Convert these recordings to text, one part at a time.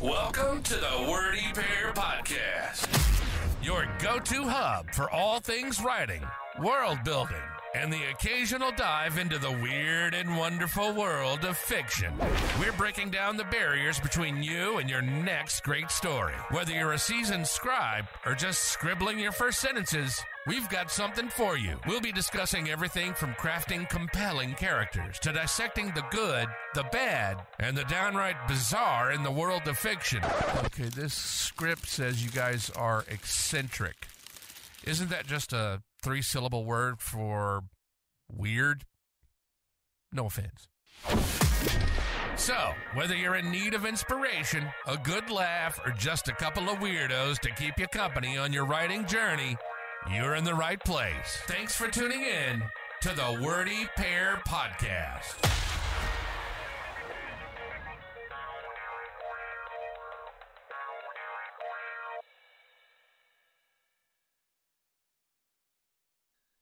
Welcome to the Wordy Pair Podcast, your go-to hub for all things writing, world building, and the occasional dive into the weird and wonderful world of fiction. We're breaking down the barriers between you and your next great story. Whether you're a seasoned scribe or just scribbling your first sentences, we've got something for you. We'll be discussing everything from crafting compelling characters to dissecting the good, the bad, and the downright bizarre in the world of fiction. Okay, this script says you guys are eccentric. Isn't that just a three-syllable word for weird? No offense. So, whether you're in need of inspiration, a good laugh, or just a couple of weirdos to keep you company on your writing journey, you're in the right place. Thanks for tuning in to the Wordy Pair Podcast.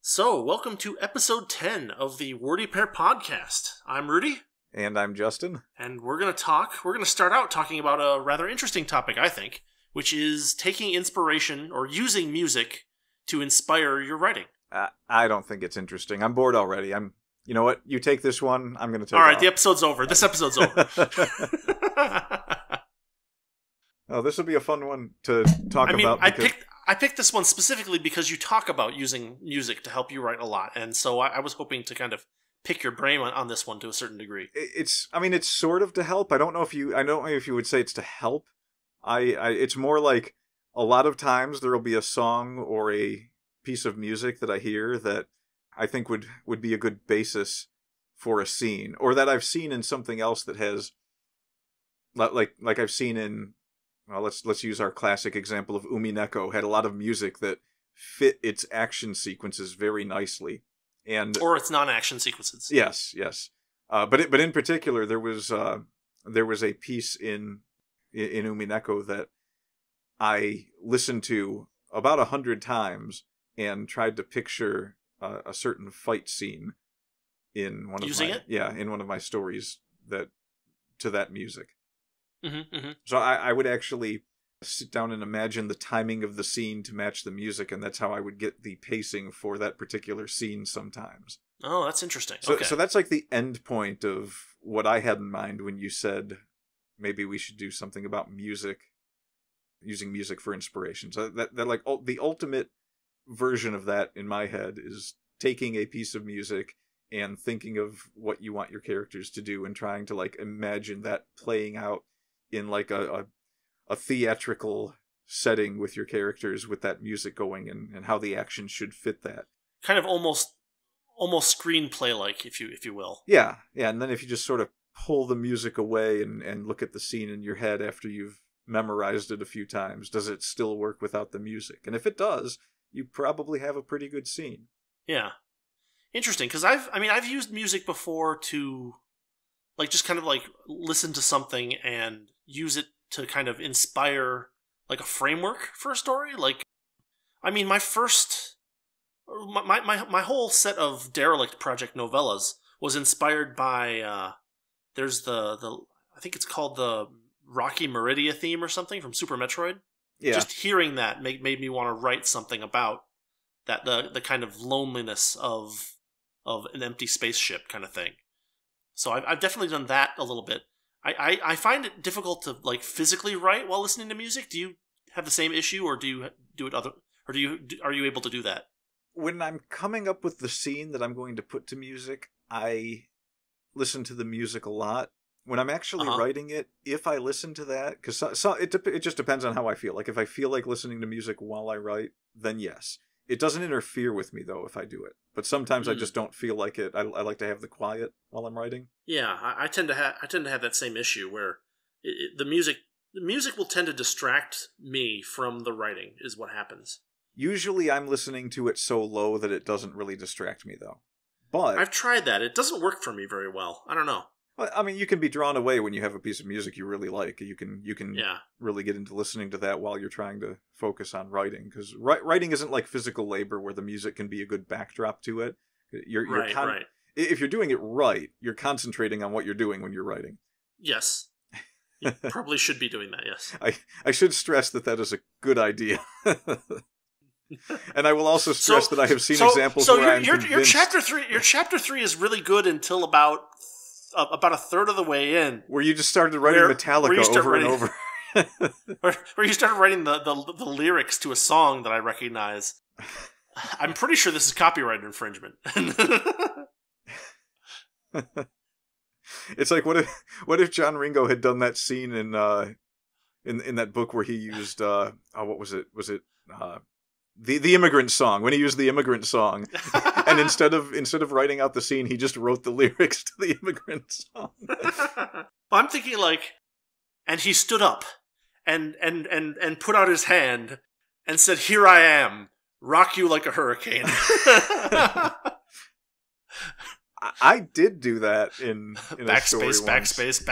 So, welcome to episode 10 of the Wordy Pair Podcast. I'm Rudy. And I'm Justin. And we're going to start out talking about a rather interesting topic, I think, which is taking inspiration or using music to inspire your writing. I don't think it's interesting. I'm bored already. You know what? You take this one. I'm going to take it. All right, off. the episode's over. This episode's over. Oh, this will be a fun one to talk about. I picked this one specifically because you talk about using music to help you write a lot, and so I was hoping to kind of pick your brain on this one to a certain degree. It's sort of to help. I don't know if you would say it's to help. It's more like a lot of times there will be a song or a piece of music that I hear that I think would be a good basis for a scene, or that I've seen in something else that has, like I've seen in. Well, let's use our classic example of Umineko. Had a lot of music that fit its action sequences very nicely, or its non-action sequences. Yes. But in particular, there was a piece in Umineko that I listened to about 100 times and tried to picture a certain fight scene in one of my stories to that music. Mm-hmm. So I would actually sit down and imagine the timing of the scene to match the music, and that's how I would get the pacing for that particular scene sometimes. Oh, that's interesting. So that's like the end point of what I had in mind when you said maybe we should do something about music, using music for inspiration. So that like the ultimate version of that in my head is taking a piece of music and thinking of what you want your characters to do and trying to like imagine that playing out in like a theatrical setting with your characters with that music going and how the action should fit that. Kind of almost screenplay-like, if you will. Yeah. And then if you just sort of pull the music away and look at the scene in your head after you've memorized it a few times, does it still work without the music? And if it does, you probably have a pretty good scene. Yeah. Interesting, because I've used music before to like just kind of like listen to something and use it to kind of inspire like a framework for a story. Like, I mean, my whole set of Derelict Project novellas was inspired by there's the I think it's called the Rocky Meridia theme or something from Super Metroid. Yeah. Just hearing that made me want to write something about that the kind of loneliness of an empty spaceship kind of thing. So I've definitely done that a little bit. I find it difficult to like physically write while listening to music. Do you have the same issue, or do you do it are you able to do that? When I'm coming up with the scene that I'm going to put to music, I listen to the music a lot. When I'm actually writing it, if I listen to that, because it just depends on how I feel. Like if I feel like listening to music while I write, then yes. It doesn't interfere with me, though, if I do it. But sometimes I just don't feel like it. I like to have the quiet while I'm writing. Yeah, I tend to have that same issue where the music will tend to distract me from the writing, is what happens. Usually I'm listening to it so low that it doesn't really distract me, though. But I've tried that. It doesn't work for me very well. I don't know. I mean, you can be drawn away when you have a piece of music you really like. You can really get into listening to that while you're trying to focus on writing. Because writing isn't like physical labor where the music can be a good backdrop to it. If you're doing it right, you're concentrating on what you're doing when you're writing. Yes. You probably should be doing that, yes. I should stress that is a good idea. And I will also stress that I have seen examples where I'm convinced... Your chapter 3 is really good until about a third of the way in. Where you just started writing Metallica over and over. where you started writing the lyrics to a song that I recognize. I'm pretty sure this is copyright infringement. It's like, what if John Ringo had done that scene in that book where he used what was it? Was it the Immigrant Song, when he used the Immigrant Song, and instead of writing out the scene, he just wrote the lyrics to the Immigrant Song. I'm thinking like, and he stood up and put out his hand and said, "Here I am, rock you like a hurricane." I did do that in a story once. Backspace.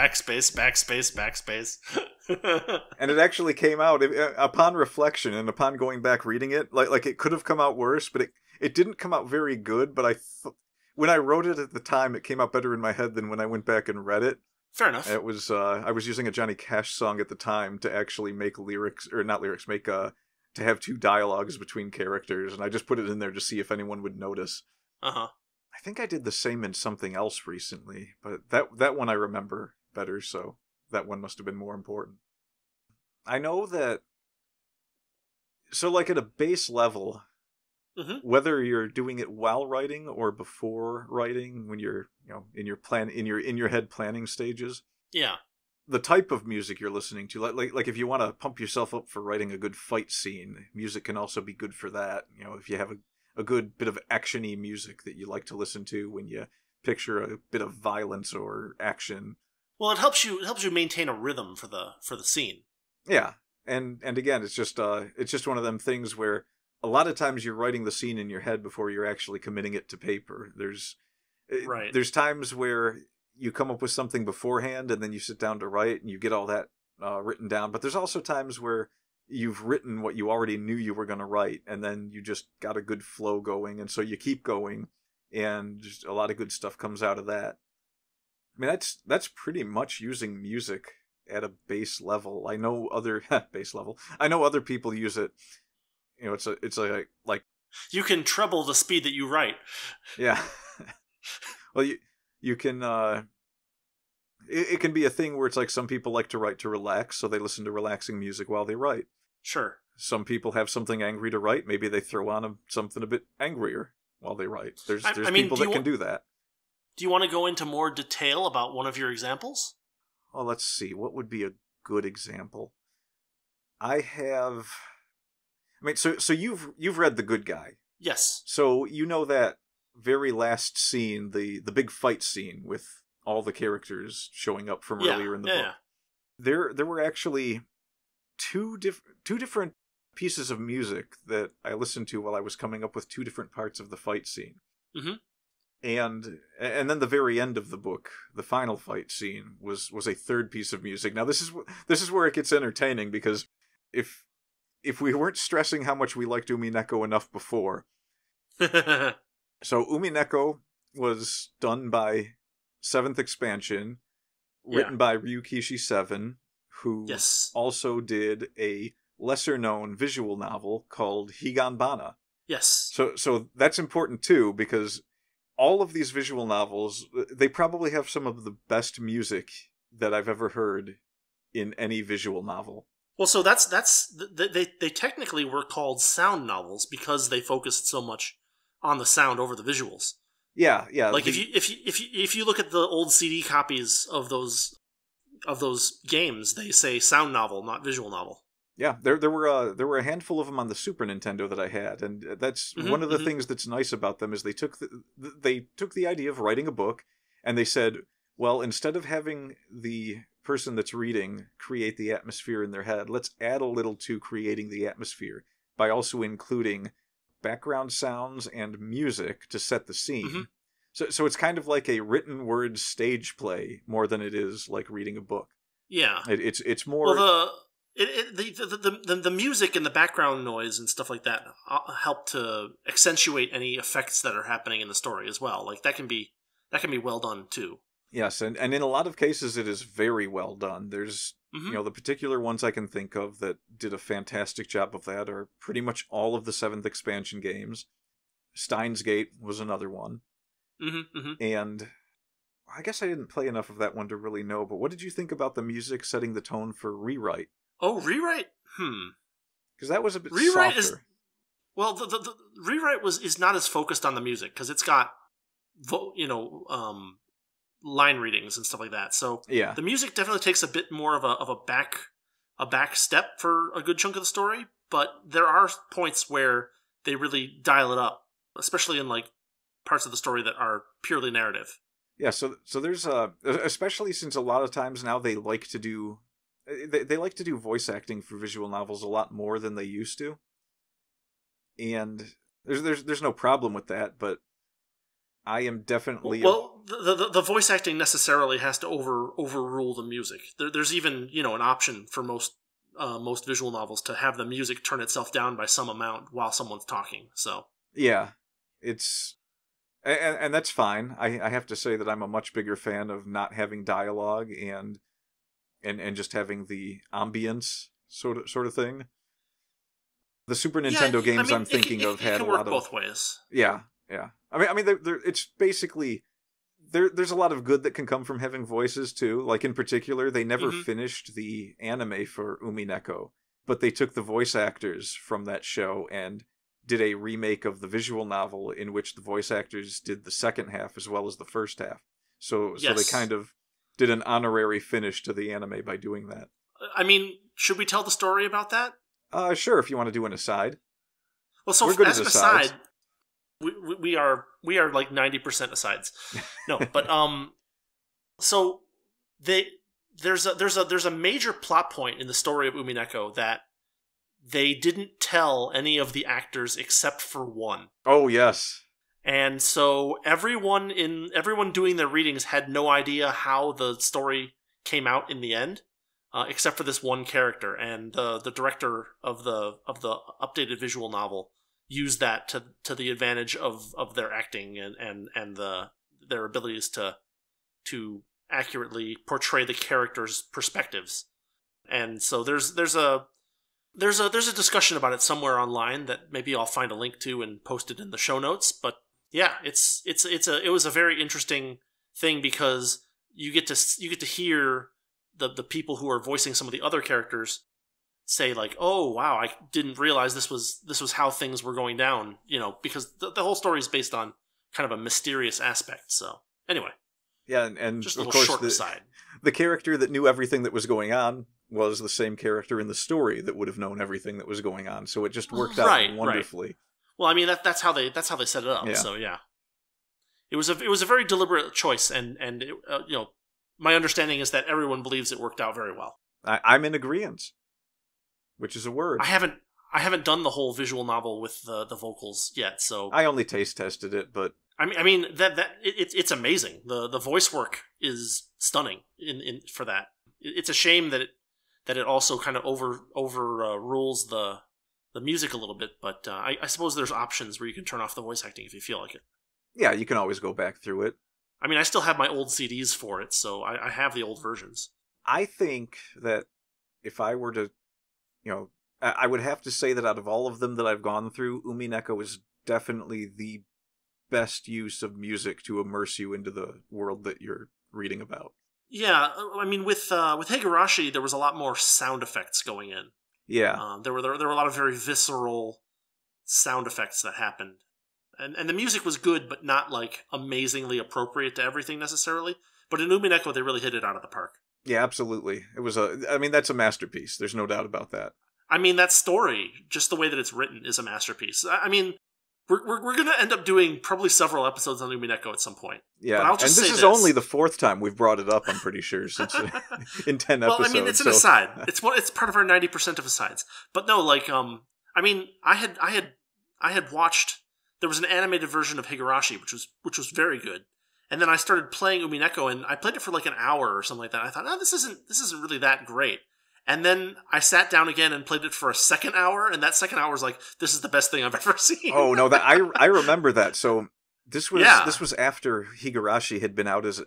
And it actually came out upon reflection and upon going back reading it. Like it could have come out worse, but it didn't come out very good. But when I wrote it at the time, it came out better in my head than when I went back and read it. Fair enough. It was I was using a Johnny Cash song at the time to actually make to have two dialogues between characters, and I just put it in there to see if anyone would notice. Uh-huh. I think I did the same in something else recently, but that one I remember better, so that one must have been more important. I know that... So, like, at a base level, whether you're doing it while writing or before writing, when you're, in your head planning stages... Yeah. The type of music you're listening to, like if you want to pump yourself up for writing a good fight scene, music can also be good for that. If you have a good bit of action-y music that you like to listen to when you picture a bit of violence or action. Well, it helps you maintain a rhythm for the scene. Yeah, and again, it's just one of them things where a lot of times you're writing the scene in your head before you're actually committing it to paper. There's times where you come up with something beforehand and then you sit down to write and you get all that written down. But there's also times where you've written what you already knew you were going to write, and then you just got a good flow going, and so you keep going, and just a lot of good stuff comes out of that. I mean, that's pretty much using music at a base level. I know other base level. I know other people use it. It's like you can treble the speed that you write. Yeah. Well, you can. It can be a thing where it's like some people like to write to relax, so they listen to relaxing music while they write. Sure. Some people have something angry to write. Maybe they throw on something a bit angrier while they write. There's people that can do that. Do you want to go into more detail about one of your examples? Well, let's see. What would be a good example? So you've read The Good Guy. Yes. So you know that very last scene, the big fight scene with all the characters showing up from earlier in the book. There were actually two different pieces of music that I listened to while I was coming up with two different parts of the fight scene. Mm-hmm. And then the very end of the book, the final fight scene, was a third piece of music. Now this is where it gets entertaining, because if we weren't stressing how much we liked Umineko enough before. So Umineko was done by 7th Expansion, written by Ryukishi 7, who also did a lesser-known visual novel called Higanbana. Yes. So that's important too, because all of these visual novels, they probably have some of the best music that I've ever heard in any visual novel. Well, so they technically were called sound novels because they focused so much on the sound over the visuals. Yeah. Like if you look at the old CD copies of those games, they say sound novel, not visual novel. Yeah, there were a handful of them on the Super Nintendo that I had, and that's one of the things that's nice about them is they took the idea of writing a book, and they said, well, instead of having the person that's reading create the atmosphere in their head, let's add a little to creating the atmosphere by also including background sounds and music to set the scene. Mm-hmm. So it's kind of like a written word stage play more than it is like reading a book. Yeah, it's more. Well, the music and the background noise and stuff like that help to accentuate any effects that are happening in the story as well. Like that can be well done too. Yes, and in a lot of cases it is very well done. There's, the particular ones I can think of that did a fantastic job of that are pretty much all of the 7th expansion games. Steins Gate was another one. And I guess I didn't play enough of that one to really know, but what did you think about the music setting the tone for Rewrite? Oh, Rewrite? Because that was a bit Rewrite softer. Well, the Rewrite is not as focused on the music, because it's got, line readings and stuff like that. So yeah, the music definitely takes a bit more of a back step for a good chunk of the story, but there are points where they really dial it up, especially in like parts of the story that are purely narrative. Yeah, so there's especially since a lot of times now they like to do voice acting for visual novels a lot more than they used to. And there's no problem with that, but I am definitely the voice acting necessarily has to overrule the music. There's even an option for most visual novels to have the music turn itself down by some amount while someone's talking. So yeah, it's and that's fine. I have to say that I'm a much bigger fan of not having dialogue and just having the ambience sort of thing. The Super Nintendo games I'm thinking of had a lot of both ways. Yeah. I mean, it's basically there's a lot of good that can come from having voices too. Like in particular, they never finished the anime for Umineko, but they took the voice actors from that show and did a remake of the visual novel in which the voice actors did the second half as well as the first half. So they kind of did an honorary finish to the anime by doing that. I mean, should we tell the story about that? Sure, if you want to do an aside. Well, so as an aside, we are like 90% asides. No, but so there's a major plot point in the story of Umineko that they didn't tell any of the actors except for one. Oh yes. And so everyone doing their readings had no idea how the story came out in the end. Except for this one character, and the director of the updated visual novel used that to the advantage of their acting and their abilities to accurately portray the characters' perspectives. And so there's a discussion about it somewhere online that maybe I'll find a link to and post it in the show notes. But yeah, it was a very interesting thing because you get to hear the people who are voicing some of the other characters say like, "Oh wow, I didn't realize this was how things were going down," because the whole story is based on kind of a mysterious aspect. So anyway, yeah, and just a of little course short aside. The character that knew everything that was going on was the same character in the story that would have known everything that was going on. So it just worked out wonderfully. Right. Well, I mean that's how they set it up. Yeah. So yeah, it was a very deliberate choice, and my understanding is that everyone believes it worked out very well. I'm in agreement, which is a word. I haven't done the whole visual novel with the vocals yet, so I only taste tested it, but I mean it's amazing. The voice work is stunning for that. It's a shame that it also kind of rules the music a little bit, but I suppose there's options where you can turn off the voice acting if you feel like it. Yeah, you can always go back through it. I mean, I still have my old CDs for it, so I have the old versions. I think that if I were to, I would have to say that out of all of them that I've gone through, Umineko is definitely the best use of music to immerse you into the world that you're reading about. Yeah, I mean, with Higurashi, there was a lot more sound effects going in. Yeah, there were a lot of very visceral sound effects that happened. And the music was good, but not like amazingly appropriate to everything necessarily. But in Umineko, they really hit it out of the park. Yeah, absolutely. It was that's a masterpiece. There's no doubt about that. I mean, that story, just the way that it's written, is a masterpiece. I mean, we're going to end up doing probably several episodes on Umineko at some point. Yeah, but I'll just and this is only the 4th time we've brought it up. I'm pretty sure since in 10 episodes. Well, I mean, it's an aside. It's part of our 90% of asides. But no, like, I mean, I had watched. There was an animated version of Higurashi, which was very good. And then I started playing Umineko, and I played it for like an hour or something like that. I thought, this isn't really that great. And then I sat down again and played it for a second hour, and that second hour was like, this is the best thing I've ever seen. Oh no, that I remember that. So This was after Higurashi had been out as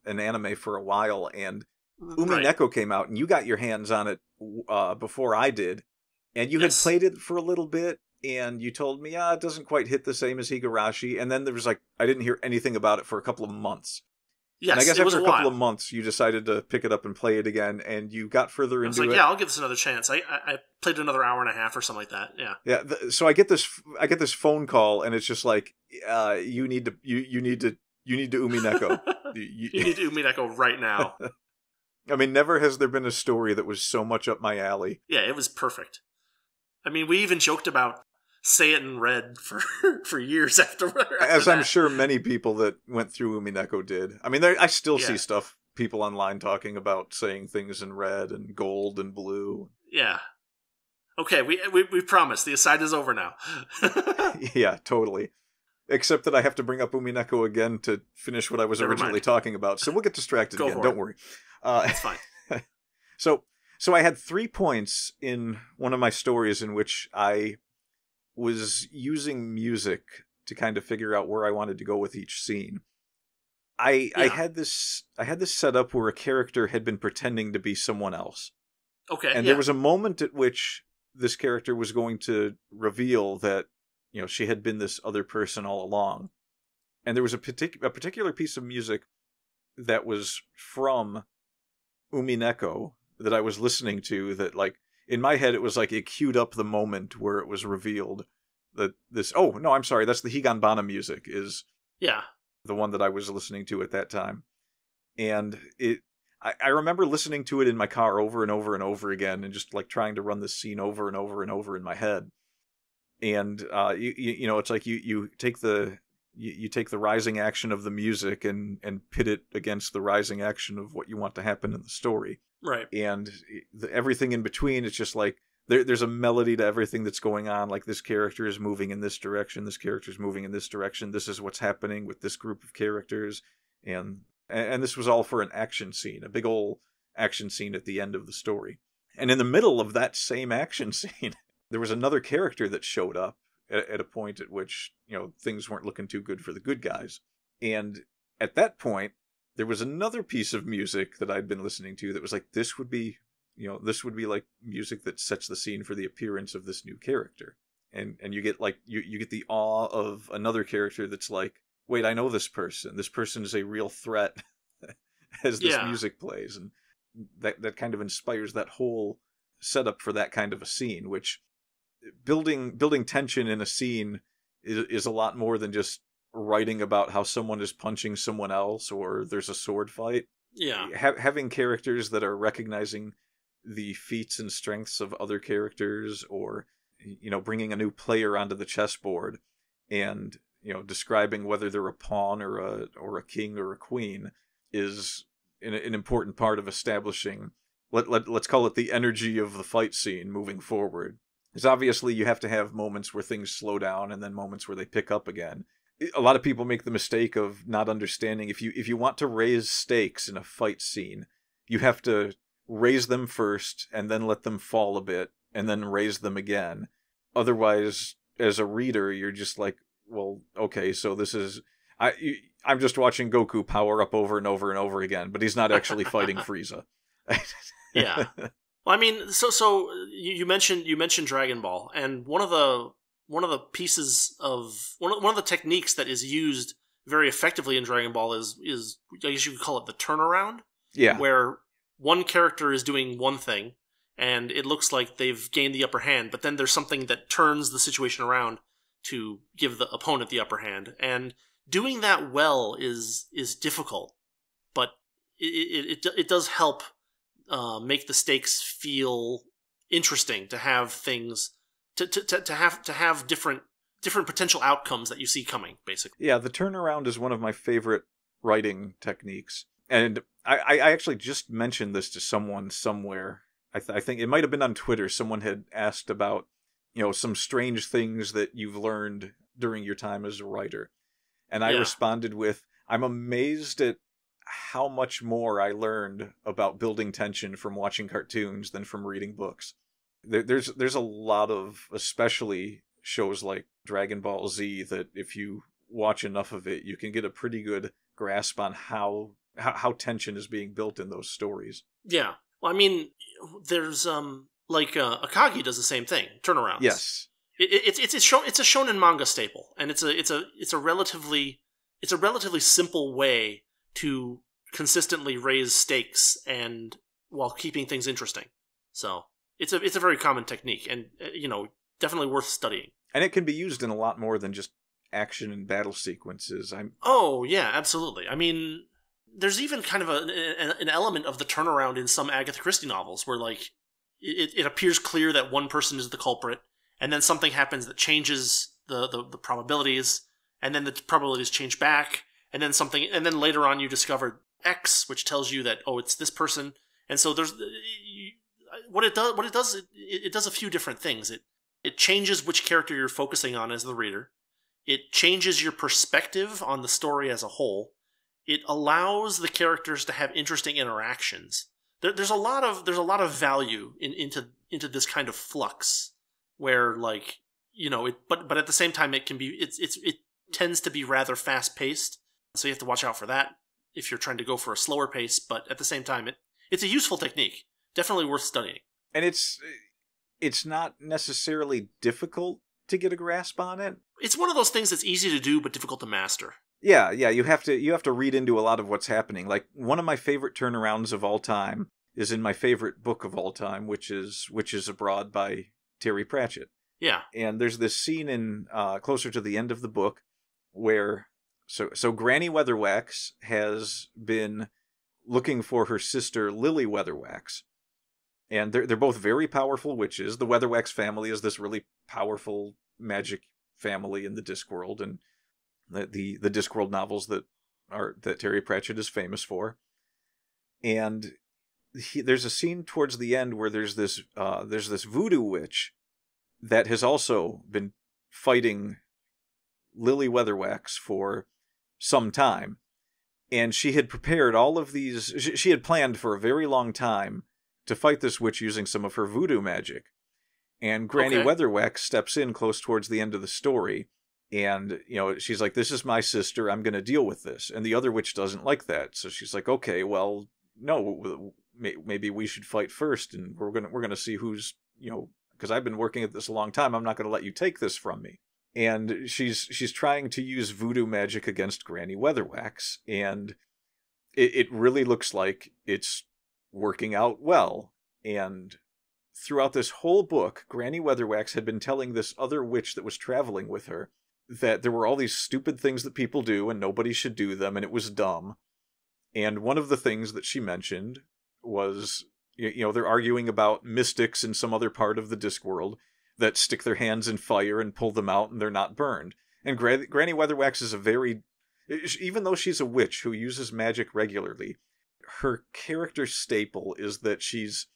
an anime for a while, and Umineko came out, and you got your hands on it before I did, and you had played it for a little bit, and you told me, it doesn't quite hit the same as Higurashi, and then there was I didn't hear anything about it for a couple of months. Yes, and I guess it was after a couple while. of months, you decided to pick it up and play it again, and you got further into it. Yeah, I'll give this another chance. I played another hour and a half or something like that. Yeah. Yeah. So I get this phone call, and it's just you need to Umineko. You need to Umineko right now. I mean, never has there been a story that was so much up my alley. Yeah, it was perfect. I mean, we even joked about say it in red for years after As that. I'm sure many people that went through Umineko did. I mean, I still see people online talking about saying things in red and gold and blue. Yeah. Okay, we promised. The aside is over now. Yeah, totally. Except that I have to bring up Umineko again to finish what I was originally talking about. So we'll get distracted again. Don't worry. It's fine. So I had 3 points in one of my stories in which I was using music to kind of figure out where I wanted to go with each scene. I had this set up where a character had been pretending to be someone else. Okay. And there was a moment at which this character was going to reveal that, she had been this other person all along. And there was a particular piece of music that was from Umineko that I was listening to that, in my head, it was it queued up the moment where it was revealed that this... Oh, no, I'm sorry. That's the Higanbana music is the one that I was listening to at that time. And I remember listening to it in my car over and over and over again and just trying to run this scene over and over and over in my head. And, it's you take the... You take the rising action of the music and pit it against the rising action of what you want to happen in the story. Right. And everything in between, it's just there's a melody to everything that's going on. This character is moving in this direction. This character is moving in this direction. This is what's happening with this group of characters. And this was all for an action scene, a big old action scene at the end of the story. And in the middle of that same action scene, there was another character that showed up at a point at which, things weren't looking too good for the good guys. And at that point, there was another piece of music that I'd been listening to that was this would be music that sets the scene for the appearance of this new character. And you get you get the awe of another character that's wait, I know this person. This person is a real threat as this music plays. And that kind of inspires that whole setup for that kind of a scene, which building tension in a scene is a lot more than just writing about how someone is punching someone else or there's a sword fight. Yeah. Having characters that are recognizing the feats and strengths of other characters, or, bringing a new player onto the chessboard and, describing whether they're a pawn or a king or a queen is an important part of establishing, let's call it the energy of the fight scene moving forward. Because obviously you have to have moments where things slow down and then moments where they pick up again. A lot of people make the mistake of not understanding if you want to raise stakes in a fight scene, you have to raise them first and then let them fall a bit and then raise them again. Otherwise, as a reader, you're just well, okay, so this is... I'm just watching Goku power up over and over and over again, but he's not actually fighting Frieza. Yeah. Well, I mean, so you mentioned Dragon Ball, and one of the pieces of one of the techniques that is used very effectively in Dragon Ball is I guess you could call it the turnaround. Yeah. Where one character is doing one thing, and it looks like they've gained the upper hand, but then there's something that turns the situation around to give the opponent the upper hand, and doing that well is difficult, but it does help. Make the stakes feel interesting, to have things to have different potential outcomes that you see coming, basically. Yeah, the turnaround is one of my favorite writing techniques, and I actually just mentioned this to someone somewhere. I think it might have been on Twitter. Someone had asked about some strange things that you've learned during your time as a writer, and I responded with, "I'm amazed at how much more I learned about building tension from watching cartoons than from reading books." There's a lot of, especially shows like Dragon Ball Z, that if you watch enough of it, you can get a pretty good grasp on how tension is being built in those stories. Yeah. Well, I mean, there's Akagi does the same thing. Turnarounds. Yes. It's a shonen manga staple, and it's a relatively simple way to consistently raise stakes and while keeping things interesting. So it's a very common technique, and definitely worth studying. And it can be used in a lot more than just action and battle sequences. Oh yeah, absolutely. I mean, there's even kind of an element of the turnaround in some Agatha Christie novels where like it appears clear that one person is the culprit, and then something happens that changes the probabilities, and then the probabilities change back, and then later on you discover X, which tells you that it's this person, and so there's what it does a few different things. It changes which character you're focusing on as the reader. It changes your perspective on the story as a whole. It allows the characters to have interesting interactions. There's a lot of value into this kind of flux, where like but at the same time it tends to be rather fast paced. So you have to watch out for that if you're trying to go for a slower pace. But at the same time, it's a useful technique, definitely worth studying. And it's not necessarily difficult to get a grasp on it. It's one of those things that's easy to do but difficult to master. Yeah, you have to read into a lot of what's happening. Like, one of my favorite turnarounds of all time is in my favorite book of all time, which is Abroad by Terry Pratchett. Yeah. And there's this scene in closer to the end of the book where so Granny Weatherwax has been looking for her sister Lily Weatherwax. And they're both very powerful witches. The Weatherwax family is this really powerful magic family in the Discworld, and the Discworld novels that Terry Pratchett is famous for. And there's a scene towards the end where there's this voodoo witch that has also been fighting Lily Weatherwax for some time, and she had prepared all of these. She had planned for a very long time to fight this witch using some of her voodoo magic. And Granny Weatherwax steps in close towards the end of the story, and she's like, "This is my sister. I'm going to deal with this." And the other witch doesn't like that, so she's like, "Okay, well, no, maybe we should fight first, and we're gonna see who's because I've been working at this a long time. I'm not going to let you take this from me." And she's trying to use voodoo magic against Granny Weatherwax, and it really looks like it's working out well. And throughout this whole book, Granny Weatherwax had been telling this other witch that was traveling with her that there were all these stupid things that people do and nobody should do them, and it was dumb. And one of the things that she mentioned was, they're arguing about mystics in some other part of the Discworld that stick their hands in fire and pull them out and they're not burned. And Granny Weatherwax is even though she's a witch who uses magic regularly, her character staple is that she's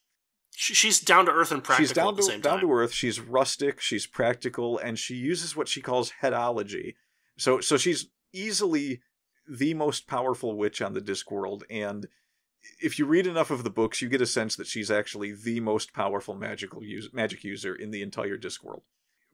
down to earth and practical. She's at the same time. Down to earth. She's rustic. She's practical, and she uses what she calls headology. So she's easily the most powerful witch on the Discworld, and if you read enough of the books, you get a sense that she's actually the most powerful magic user in the entire Discworld.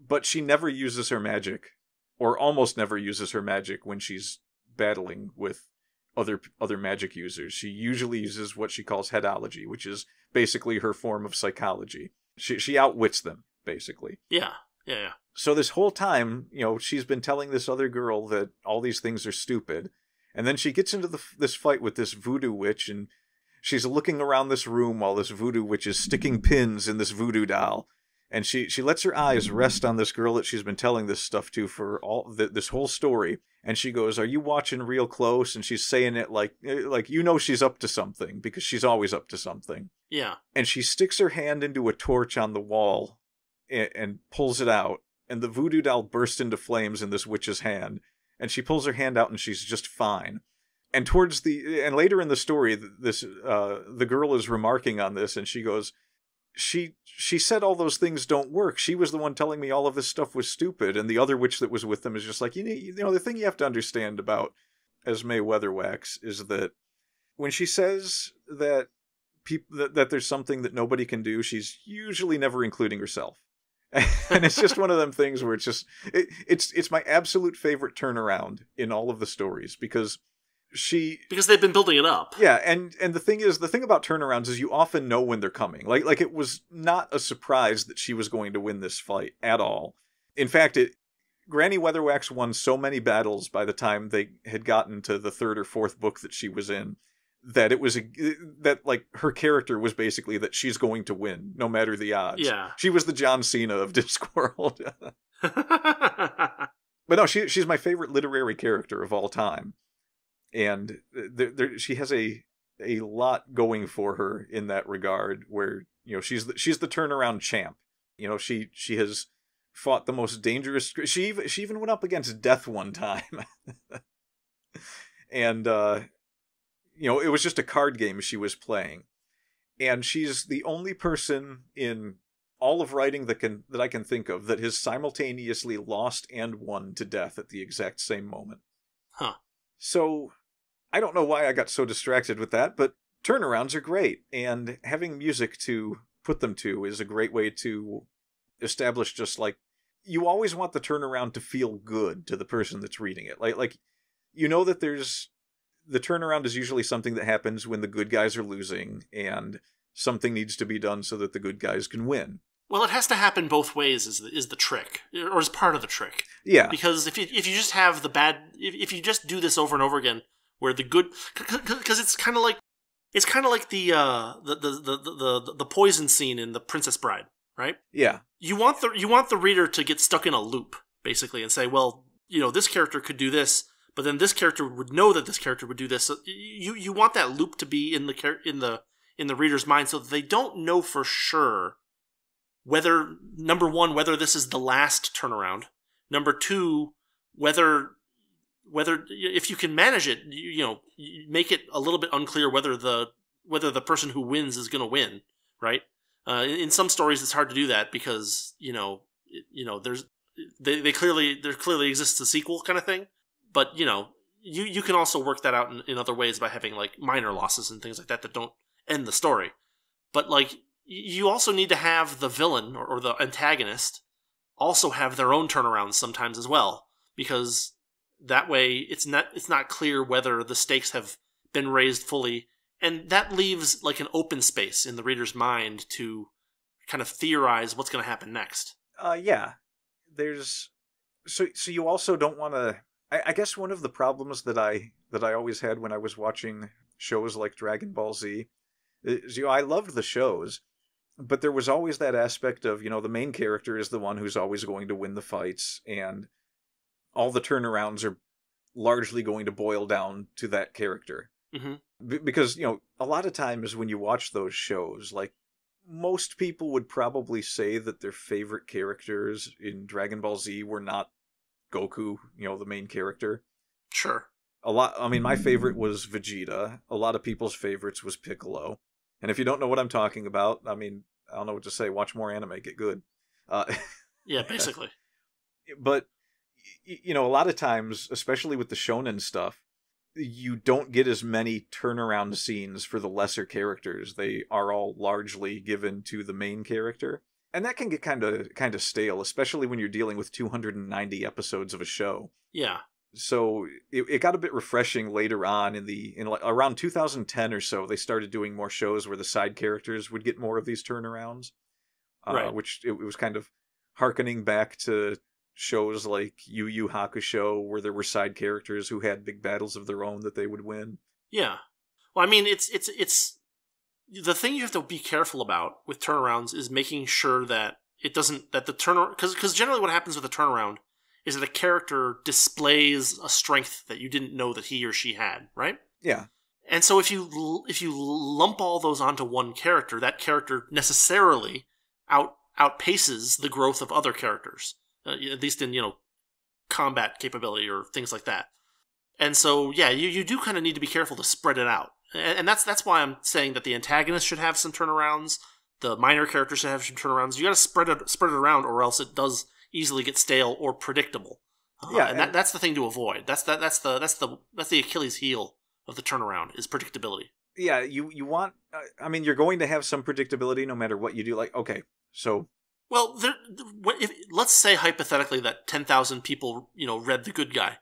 But she never uses her magic, or almost never uses her magic when she's battling with other magic users. She usually uses what she calls headology, which is basically her form of psychology. She outwits them, basically. Yeah. So this whole time, she's been telling this other girl that all these things are stupid, and then she gets into this fight with this voodoo witch, and she's looking around this room while this voodoo witch is sticking pins in this voodoo doll, and she lets her eyes rest on this girl that she's been telling this stuff to for this whole story, and she goes, "Are you watching real close?" And she's saying it like she's up to something, because she's always up to something. Yeah. And she sticks her hand into a torch on the wall and pulls it out, and the voodoo doll bursts into flames in this witch's hand, and she pulls her hand out and she's just fine. And later in the story, the girl is remarking on this, and she goes, she said all those things don't work. She was the one telling me all of this stuff was stupid, and the other witch that was with them is just like, the thing you have to understand about Esme Weatherwax is that when she says that that there's something that nobody can do, she's usually never including herself. And it's just one of them things where it's my absolute favorite turnaround in all of the stories because they've been building it up. Yeah, and the thing about turnarounds is you often know when they're coming. Like it was not a surprise that she was going to win this fight at all. In fact, Granny Weatherwax won so many battles by the time they had gotten to the third or fourth book that she was in that that her character was basically that she's going to win no matter the odds. Yeah. She was the John Cena of Discworld. But no, she's my favorite literary character of all time. And she has a lot going for her in that regard where, she's the turnaround champ. She has fought the most dangerous. She even went up against death one time. And, it was just a card game she was playing. And she's the only person in all of writing that I can think of that has simultaneously lost and won to death at the exact same moment. Huh. So, I don't know why I got so distracted with that, but turnarounds are great, and having music to put them to is a great way to establish just you always want the turnaround to feel good to the person that's reading it. Like that the turnaround is usually something that happens when the good guys are losing, and something needs to be done so that the good guys can win. Well, it has to happen both ways is the trick, or is part of the trick. Yeah. Because if you just have if you just do this over and over again, where the good, because it's kind of like the poison scene in The Princess Bride, right? Yeah. You want the reader to get stuck in a loop basically and say, well, this character could do this, but then this character would know that this character would do this. So you want that loop to be in the reader's mind so that they don't know for sure whether, number one, whether this is the last turnaround. Number two, whether if you can manage it, you make it a little bit unclear whether the person who wins is going to win, right? In some stories, it's hard to do that because there clearly exists a sequel kind of thing, but you can also work that out in other ways by having minor losses and things like that don't end the story. But you also need to have the villain or the antagonist also have their own turnarounds sometimes as well, because that way it's not clear whether the stakes have been raised fully, and that leaves an open space in the reader's mind to kind of theorize what's going to happen next. Yeah. There's so you also don't want to. I guess one of the problems that I always had when I was watching shows like Dragon Ball Z is I loved the shows, but there was always that aspect of the main character is the one who's always going to win the fights, and all the turnarounds are largely going to boil down to that character. Mm-hmm. Because, a lot of times when you watch those shows, most people would probably say that their favorite characters in Dragon Ball Z were not Goku, the main character. Sure. My favorite was Vegeta. A lot of people's favorites was Piccolo. And if you don't know what I'm talking about, I don't know what to say. Watch more anime, get good. Yeah, basically. But a lot of times, especially with the shonen stuff, you don't get as many turnaround scenes for the lesser characters. They are all largely given to the main character. And that can get kind of stale, especially when you're dealing with 290 episodes of a show. Yeah. So it got a bit refreshing later on in around 2010 or so. They started doing more shows where the side characters would get more of these turnarounds, right. Which it was kind of hearkening back to shows like Yu Yu Hakusho, where there were side characters who had big battles of their own that they would win. Yeah. Well, it's the thing you have to be careful about with turnarounds is making sure that the turnaround, because generally what happens with a turnaround is that a character displays a strength that you didn't know that he or she had, right? Yeah. And so if you lump all those onto one character, that character necessarily outpaces the growth of other characters, at least in combat capability or things like that. And so yeah, you do kind of need to be careful to spread it out, and that's why I'm saying that the antagonist should have some turnarounds, the minor characters should have some turnarounds. You got to spread it around, or else it does easily get stale or predictable. And that's the thing to avoid. That's the Achilles heel of the turnaround is predictability. Yeah, you want. You're going to have some predictability no matter what you do. Okay, so Well, let's say hypothetically that 10,000 people, read The Good Guy.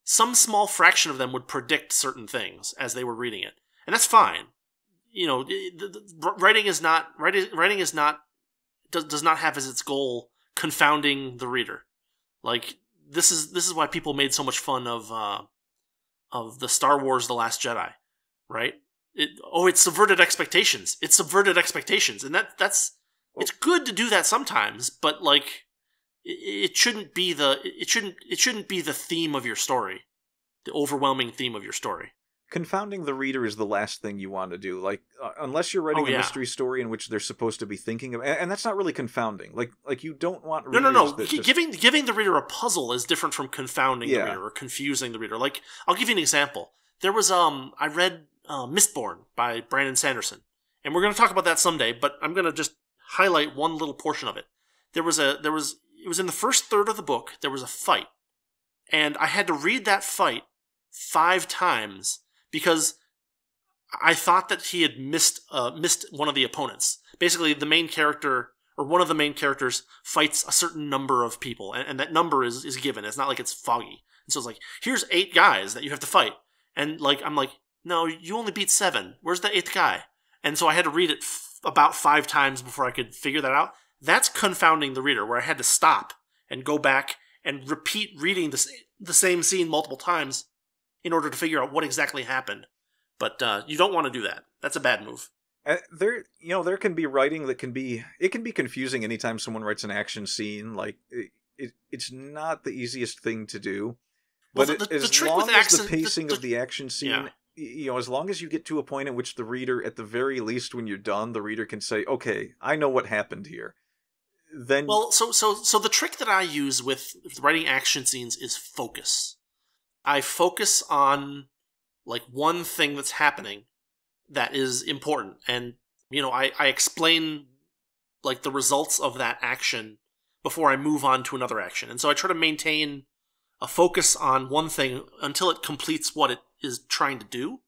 Some small fraction of them would predict certain things as they were reading it, and that's fine. Writing is not does not have as its goal confounding the reader. Like this is why people made so much fun of the Star Wars: The Last Jedi, right? It subverted expectations. It subverted expectations, and that's it's good to do that sometimes, but like it shouldn't be the theme of your story, the overwhelming theme of your story. Confounding the reader is the last thing you want to do. Like, unless you're writing a mystery story in which they're supposed to be thinking of, and that's not really confounding. Like you don't want readers no. That Giving the reader a puzzle is different from confounding the reader or confusing the reader. Like, I'll give you an example. There was I read Mistborn by Brandon Sanderson, and we're going to talk about that someday. But I'm going to just highlight one little portion of it. It was in the first third of the book. There was a fight, and I had to read that fight 5 times. Because I thought that he had missed one of the opponents. Basically, the main character, or one of the main characters, fights a certain number of people, and that number is given. It's not like it's foggy. And so it's like, here's 8 guys that you have to fight. And like I'm like, no, you only beat 7. Where's the 8th guy? And so I had to read it about 5 times before I could figure that out. That's confounding the reader, where I had to stop and go back and repeat reading the same scene multiple times in order to figure out what exactly happened. But you don't want to do that. That's a bad move. There can be writing that can be confusing anytime someone writes an action scene. Like, it's not the easiest thing to do. But well, as trick long with as the pacing of the action scene, as long as you get to a point in which the reader, at the very least, when you're done, the reader can say, okay, I know what happened here. Then so the trick that I use with writing action scenes is focus. I focus on like one thing that's happening that is important, and I explain like the results of that action before I move on to another action. And so I try to maintain a focus on one thing until it completes what it is trying to do.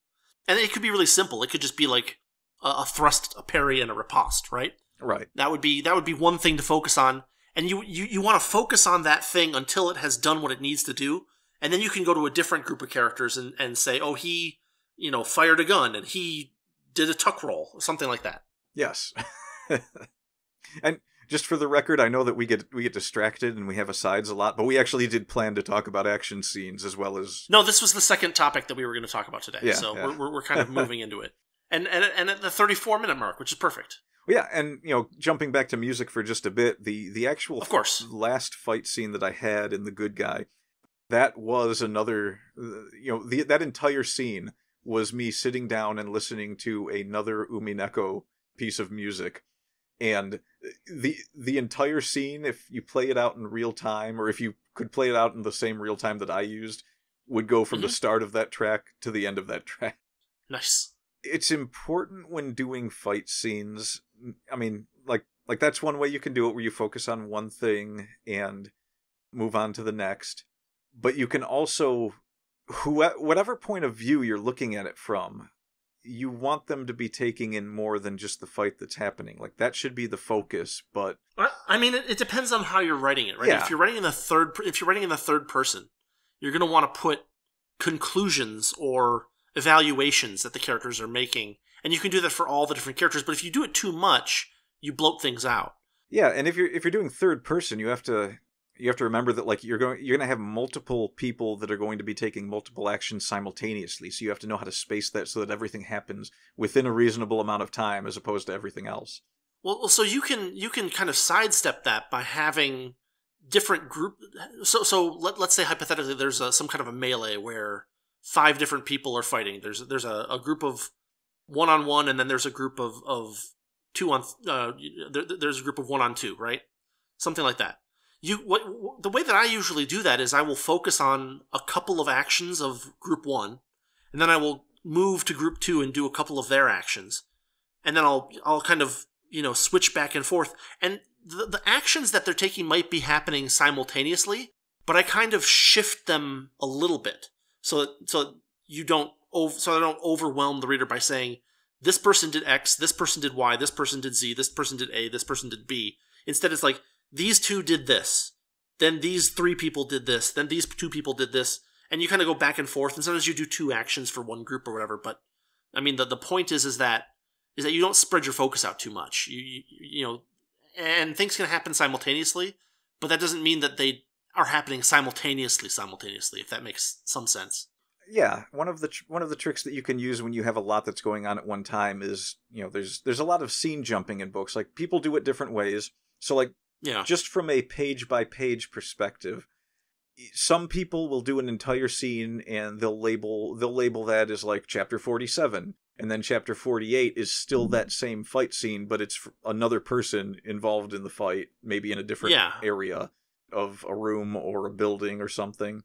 And it could be really simple. It could just be like a thrust, a parry, and a riposte, right? Right. That would be one thing to focus on, and you want to focus on that thing until it has done what it needs to do. And then you can go to a different group of characters and say, oh, he, fired a gun and he did a tuck roll, or something like that. Yes. And just for the record, I know that we get distracted and we have asides a lot, but we actually did plan to talk about action scenes as well as... No, this was the second topic that we were going to talk about today. Yeah, so yeah. We're kind of moving into it. And at the 34-minute mark, which is perfect. Yeah, and jumping back to music for just a bit, the actual of course last fight scene that I had in The Good Guy, that was another, that entire scene was me sitting down and listening to another Umineko piece of music. And the entire scene, if you play it out in real time, or if you could play it out in the same real time that I used, would go from the start of that track to the end of that track. Nice. It's important when doing fight scenes. I mean, like that's one way you can do it, where you focus on one thing and move on to the next. But you can also, whatever point of view you're looking at it from, you want them to be taking in more than just the fight that's happening. Like, that should be the focus, but... I mean, it depends on how you're writing it, right? Yeah. If you're writing in the third person, you're going to want to put conclusions or evaluations that the characters are making, and you can do that for all the different characters, but if you do it too much, you bloat things out. Yeah, and if you're doing third person, you have to remember that, like, you're going to have multiple people that are going to be taking multiple actions simultaneously. So you have to know how to space that so that everything happens within a reasonable amount of time, as opposed to everything else. Well, so you can kind of sidestep that by having different group. So let's say hypothetically there's some kind of a melee where 5 different people are fighting. There's a group of 1-on-1, and then there's a group of 2-on. There's a group of 1-on-2, right? Something like that. The way that I usually do that is I will focus on a couple of actions of Group 1, and then I will move to Group 2 and do a couple of their actions, and then I'll kind of switch back and forth. And the actions that they're taking might be happening simultaneously, but I kind of shift them a little bit so I don't overwhelm the reader by saying this person did X, this person did Y, this person did Z, this person did A, this person did B. Instead, it's like, these two did this, then these three people did this, then these two people did this, and you kind of go back and forth, and sometimes you do two actions for one group or whatever, but, I mean, the point is that you don't spread your focus out too much. You know, and things can happen simultaneously, but that doesn't mean that they are happening simultaneously, if that makes some sense. Yeah, one of the tricks that you can use when you have a lot that's going on at one time is, you know, there's a lot of scene jumping in books. Like, people do it different ways. So, like, just from a page by page perspective, some people will do an entire scene and they'll label that as like chapter 47, and then chapter 48 is still that same fight scene, but it's another person involved in the fight, maybe in a different area of a room or a building or something.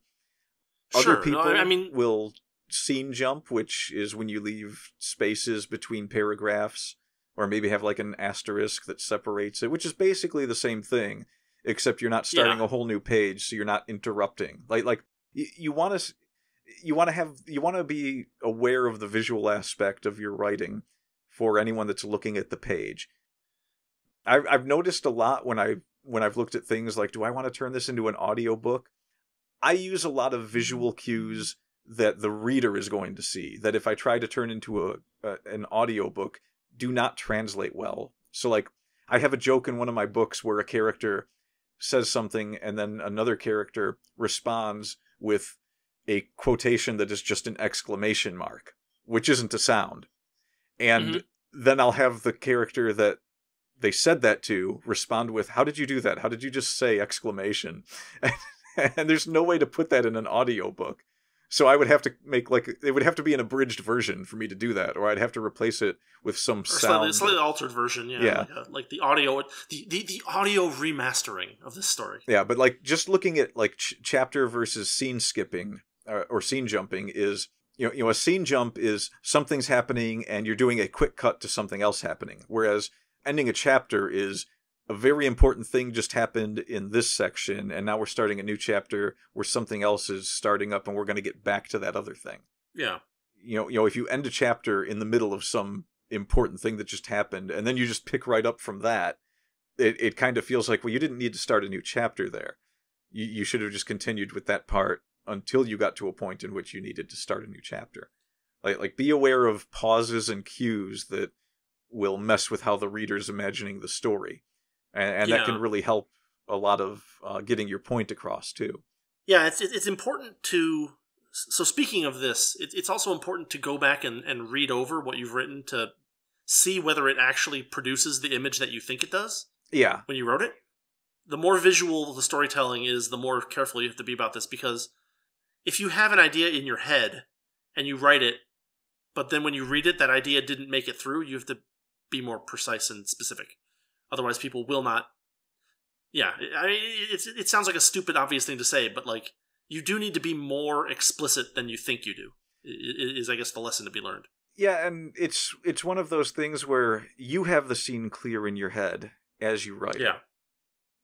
Other people will scene jump, which is when you leave spaces between paragraphs, or maybe have like an asterisk that separates it, which is basically the same thing, except you're not starting a whole new page, so you're not interrupting. Like you want to be aware of the visual aspect of your writing for anyone that's looking at the page. I've noticed a lot when I've looked at things like, do I want to turn this into an audiobook? I use a lot of visual cues that the reader is going to see, that if I try to turn into an audiobook, do not translate well. So, like, I have a joke in one of my books where a character says something and then another character responds with a quotation that is just an exclamation mark, which isn't a sound. And then I'll have the character that they said that to respond with, how did you do that? How did you just say exclamation? And there's no way to put that in an audiobook. So I would have to make, like, it would have to be an abridged version for me to do that, or I'd have to replace it with some sound. Slightly altered version, yeah. Like the audio, the audio remastering of this story. Yeah, but like just looking at like chapter versus scene skipping or scene jumping is, you know, a scene jump is something's happening and you're doing a quick cut to something else happening, whereas ending a chapter is a very important thing just happened in this section, and now we're starting a new chapter where something else is starting up, and we're going to get back to that other thing. Yeah. You know, if you end a chapter in the middle of some important thing that just happened, and then you just pick right up from that, it kind of feels like, well, you didn't need to start a new chapter there. You should have just continued with that part until you got to a point in which you needed to start a new chapter. Like be aware of pauses and cues that will mess with how the reader's imagining the story. And that can really help a lot of getting your point across, too. Yeah, it's important to... So speaking of this, it's also important to go back and read over what you've written to see whether it actually produces the image that you think it does. Yeah. When you wrote it. The more visual the storytelling is, the more careful you have to be about this, because if you have an idea in your head and you write it, but then when you read it, that idea didn't make it through, you have to be more precise and specific. Otherwise, people will not... Yeah, I mean, it sounds like a stupid, obvious thing to say, but, like, you do need to be more explicit than you think you do, is, I guess, the lesson to be learned. Yeah, and it's one of those things where you have the scene clear in your head as you write it.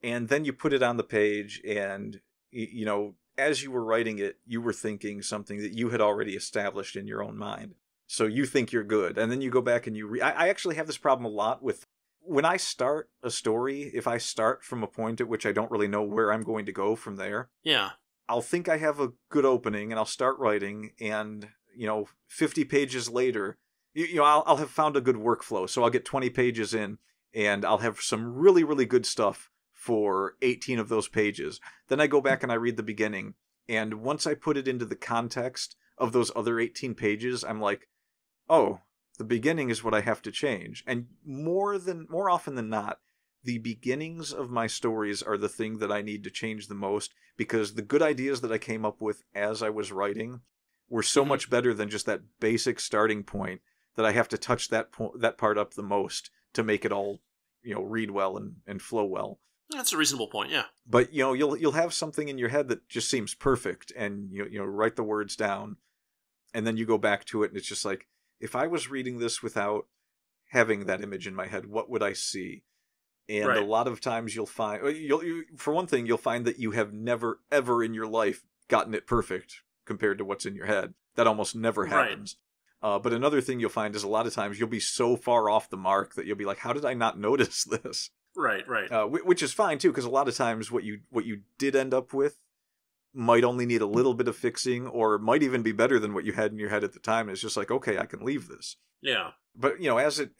And then you put it on the page, and, you know, as you were writing it, you were thinking something that you had already established in your own mind. So you think you're good, and then you go back and you... I actually have this problem a lot with... When I start a story, if I start from a point at which I don't really know where I'm going to go from there, I'll think I have a good opening and I'll start writing, and, you know, 50 pages later, you know, I'll have found a good workflow. So I'll get 20 pages in and I'll have some really, really good stuff for 18 of those pages. Then I go back and I read the beginning, and once I put it into the context of those other 18 pages, I'm like, oh, the beginning is what I have to change. And more often than not, the beginnings of my stories are the thing that I need to change the most, because the good ideas that I came up with as I was writing were so much better than just that basic starting point that I have to touch that part up the most to make it all, you know, read well and flow well. That's a reasonable point, yeah. But, you know, you'll have something in your head that just seems perfect, and you know, write the words down, and then you go back to it, and it's just like, if I was reading this without having that image in my head, what would I see? And a lot of times you'll find, for one thing, you'll find that you have never, ever in your life gotten it perfect compared to what's in your head. That almost never happens. But another thing you'll find is a lot of times you'll be so far off the mark that you'll be like, how did I not notice this? Right. Which is fine too, because a lot of times what you did end up with might only need a little bit of fixing, or might even be better than what you had in your head at the time. It's just like, okay, I can leave this. Yeah. But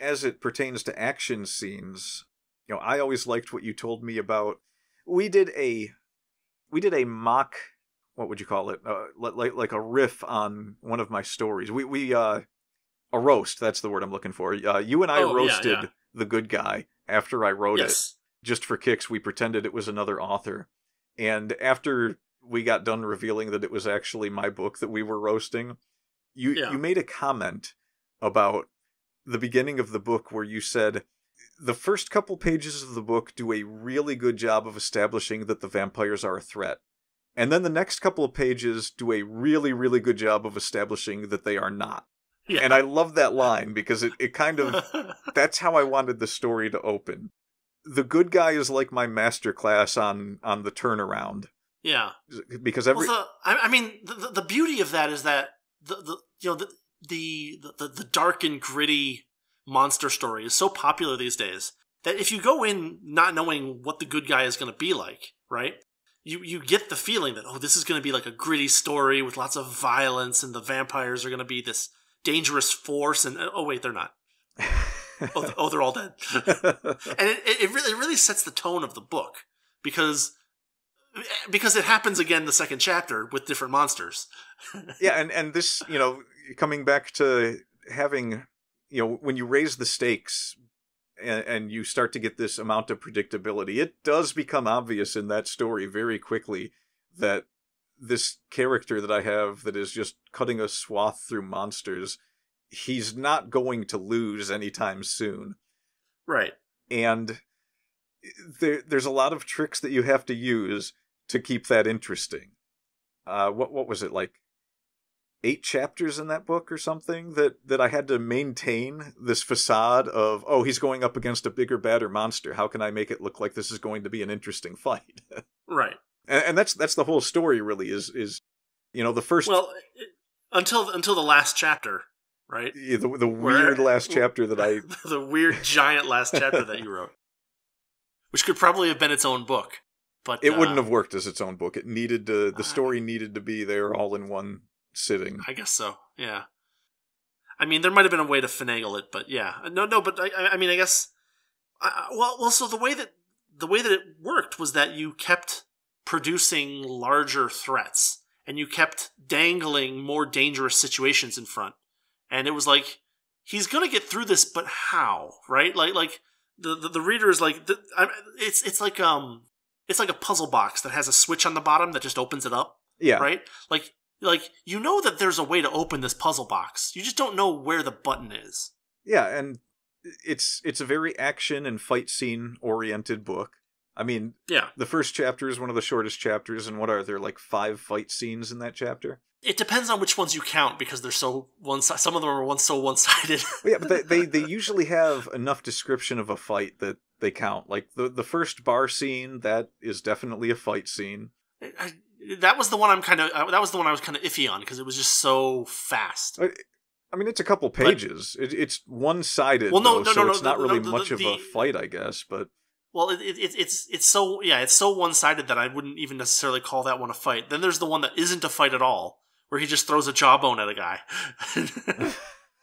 as it pertains to action scenes, I always liked what you told me about. We did a mock, what would you call it? Like a riff on one of my stories. We a roast. That's the word I'm looking for. You and I roasted the good guy after I wrote it. Just for kicks, we pretended it was another author. And after we got done revealing that it was actually my book that we were roasting, you made a comment about the beginning of the book where you said, the first couple pages of the book do a really good job of establishing that the vampires are a threat. And then the next couple of pages do a really, really good job of establishing that they are not. Yeah. And I love that line because it kind of, that's how I wanted the story to open. The good guy is like my masterclass on the turnaround. Yeah. Because the beauty of that is that the dark and gritty monster story is so popular these days that if you go in not knowing what the good guy is going to be like, right? You get the feeling that, this is going to be like a gritty story with lots of violence, and the vampires are going to be this dangerous force, and wait, they're not. They're all dead. And it really sets the tone of the book because it happens again the second chapter with different monsters. Yeah, and this, coming back to having, when you raise the stakes and you start to get this amount of predictability, it does become obvious in that story very quickly that this character that I have that is just cutting a swath through monsters, he's not going to lose anytime soon. Right. And there's a lot of tricks that you have to use to keep that interesting. What was it, like 8 chapters in that book or something that I had to maintain this facade of, he's going up against a bigger, badder monster. How can I make it look like this is going to be an interesting fight? Right. And that's the whole story really is the first... Well, until the last chapter, right? Yeah, the weird last chapter that I... the weird giant last chapter that you wrote. Which could probably have been its own book. But it wouldn't have worked as its own book. It needed to... The story needed to be there all in one sitting. I guess so, yeah. I mean, there might have been a way to finagle it, but yeah. No, but I mean, I guess... So the way that it worked was that you kept producing larger threats, and you kept dangling more dangerous situations in front. And it was like, he's gonna get through this, but how? Right? Like the reader is like, it's like a puzzle box that has a switch on the bottom that just opens it up. Yeah. Right? Like that there's a way to open this puzzle box. You just don't know where the button is. Yeah, and it's a very action and fight scene oriented book. I mean, yeah. The first chapter is one of the shortest chapters, and what are there, like 5 fight scenes in that chapter? It depends on which ones you count, because they're so some of them are so one-sided. Yeah, but they usually have enough description of a fight that they count. Like the first bar scene, that is definitely a fight scene. That was the one I was kind of iffy on, because it was just so fast. I mean, it's a couple pages. It's one-sided, so it's not really much of a fight, I guess. But well, it's so one-sided that I wouldn't even necessarily call that one a fight. Then there's the one that isn't a fight at all, where he just throws a jawbone at a guy.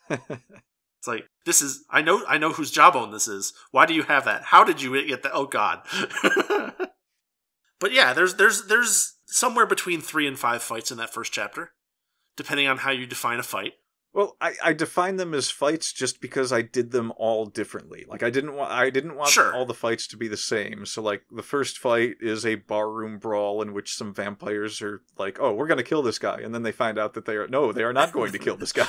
It's like, this is I know whose jawbone this is. Why do you have that? How did you get that? Oh God. But yeah, there's somewhere between 3 and 5 fights in that first chapter, depending on how you define a fight. Well, I define them as fights just because I did them all differently. Like I didn't want Sure. all the fights to be the same. So like the first fight is a barroom brawl in which some vampires are like, "Oh, we're going to kill this guy." And then they find out that they are not going to kill this guy.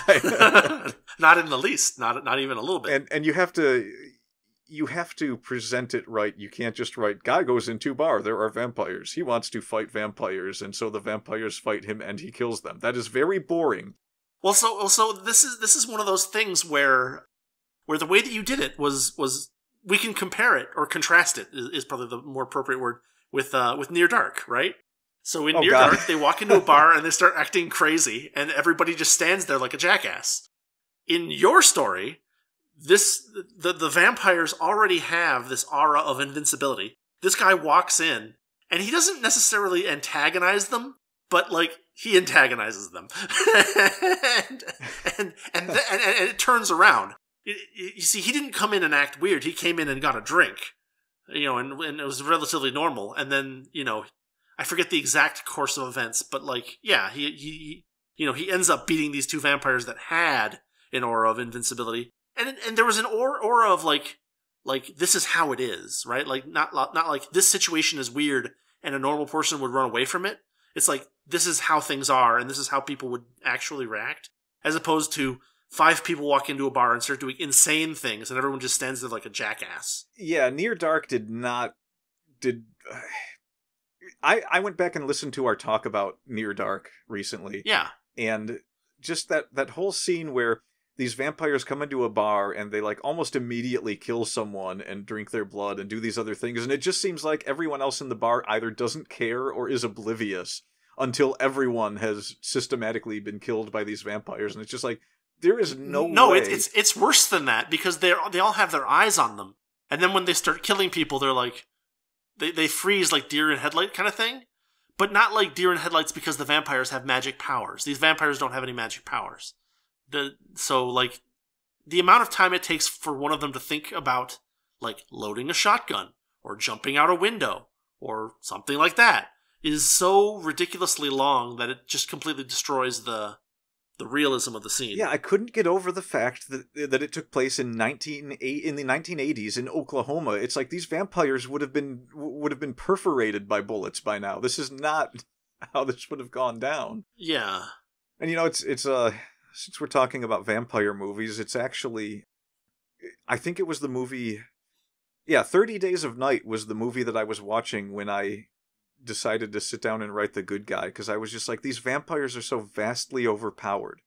Not in the least, not even a little bit. And you have to present it right. You can't just write, "Guy goes into bar, there are vampires. He wants to fight vampires, and so the vampires fight him and he kills them." That is very boring. Well, so this is one of those things where the way that you did it was we can compare it or contrast it is probably the more appropriate word with Near Dark, right? So in Near Dark, they walk into a bar and they start acting crazy, and everybody just stands there like a jackass. in your story, the vampires already have this aura of invincibility. This guy walks in, and he doesn't necessarily antagonize them, but like he antagonizes them, and it turns around. You see, he didn't come in and act weird. He came in and got a drink, and it was relatively normal. And then I forget the exact course of events, but like he ends up beating these two vampires that had an aura of invincibility, and there was an aura of like this is how it is, right? Like not like this situation is weird and a normal person would run away from it. It's like this is how things are and this is how people would actually react, as opposed to 5 people walk into a bar and start doing insane things and everyone just stands there like a jackass. Yeah, Near Dark I went back and listened to our talk about Near Dark recently. Yeah. And just that whole scene where these vampires come into a bar and they like almost immediately kill someone and drink their blood and do these other things. And it just seems like everyone else in the bar either doesn't care or is oblivious until everyone has systematically been killed by these vampires. And it's just like, there is no way. It's worse than that because they all have their eyes on them. And then when they start killing people, they're like, they freeze like deer in headlight kind of thing. But not like deer in headlights because the vampires have magic powers. These vampires don't have any magic powers. So like the amount of time it takes for one of them to think about like loading a shotgun or jumping out a window or something like that is so ridiculously long that it just completely destroys the realism of the scene. Yeah, I couldn't get over the fact that it took place in the 1980s in Oklahoma. It's like these vampires would have been perforated by bullets by now. This is not how this would have gone down. Yeah. And it's since we're talking about vampire movies, it's actually, I think it was the movie, 30 Days of Night was the movie that I was watching when I decided to sit down and write The Good Guy, because I was just like, these vampires are so vastly overpowered.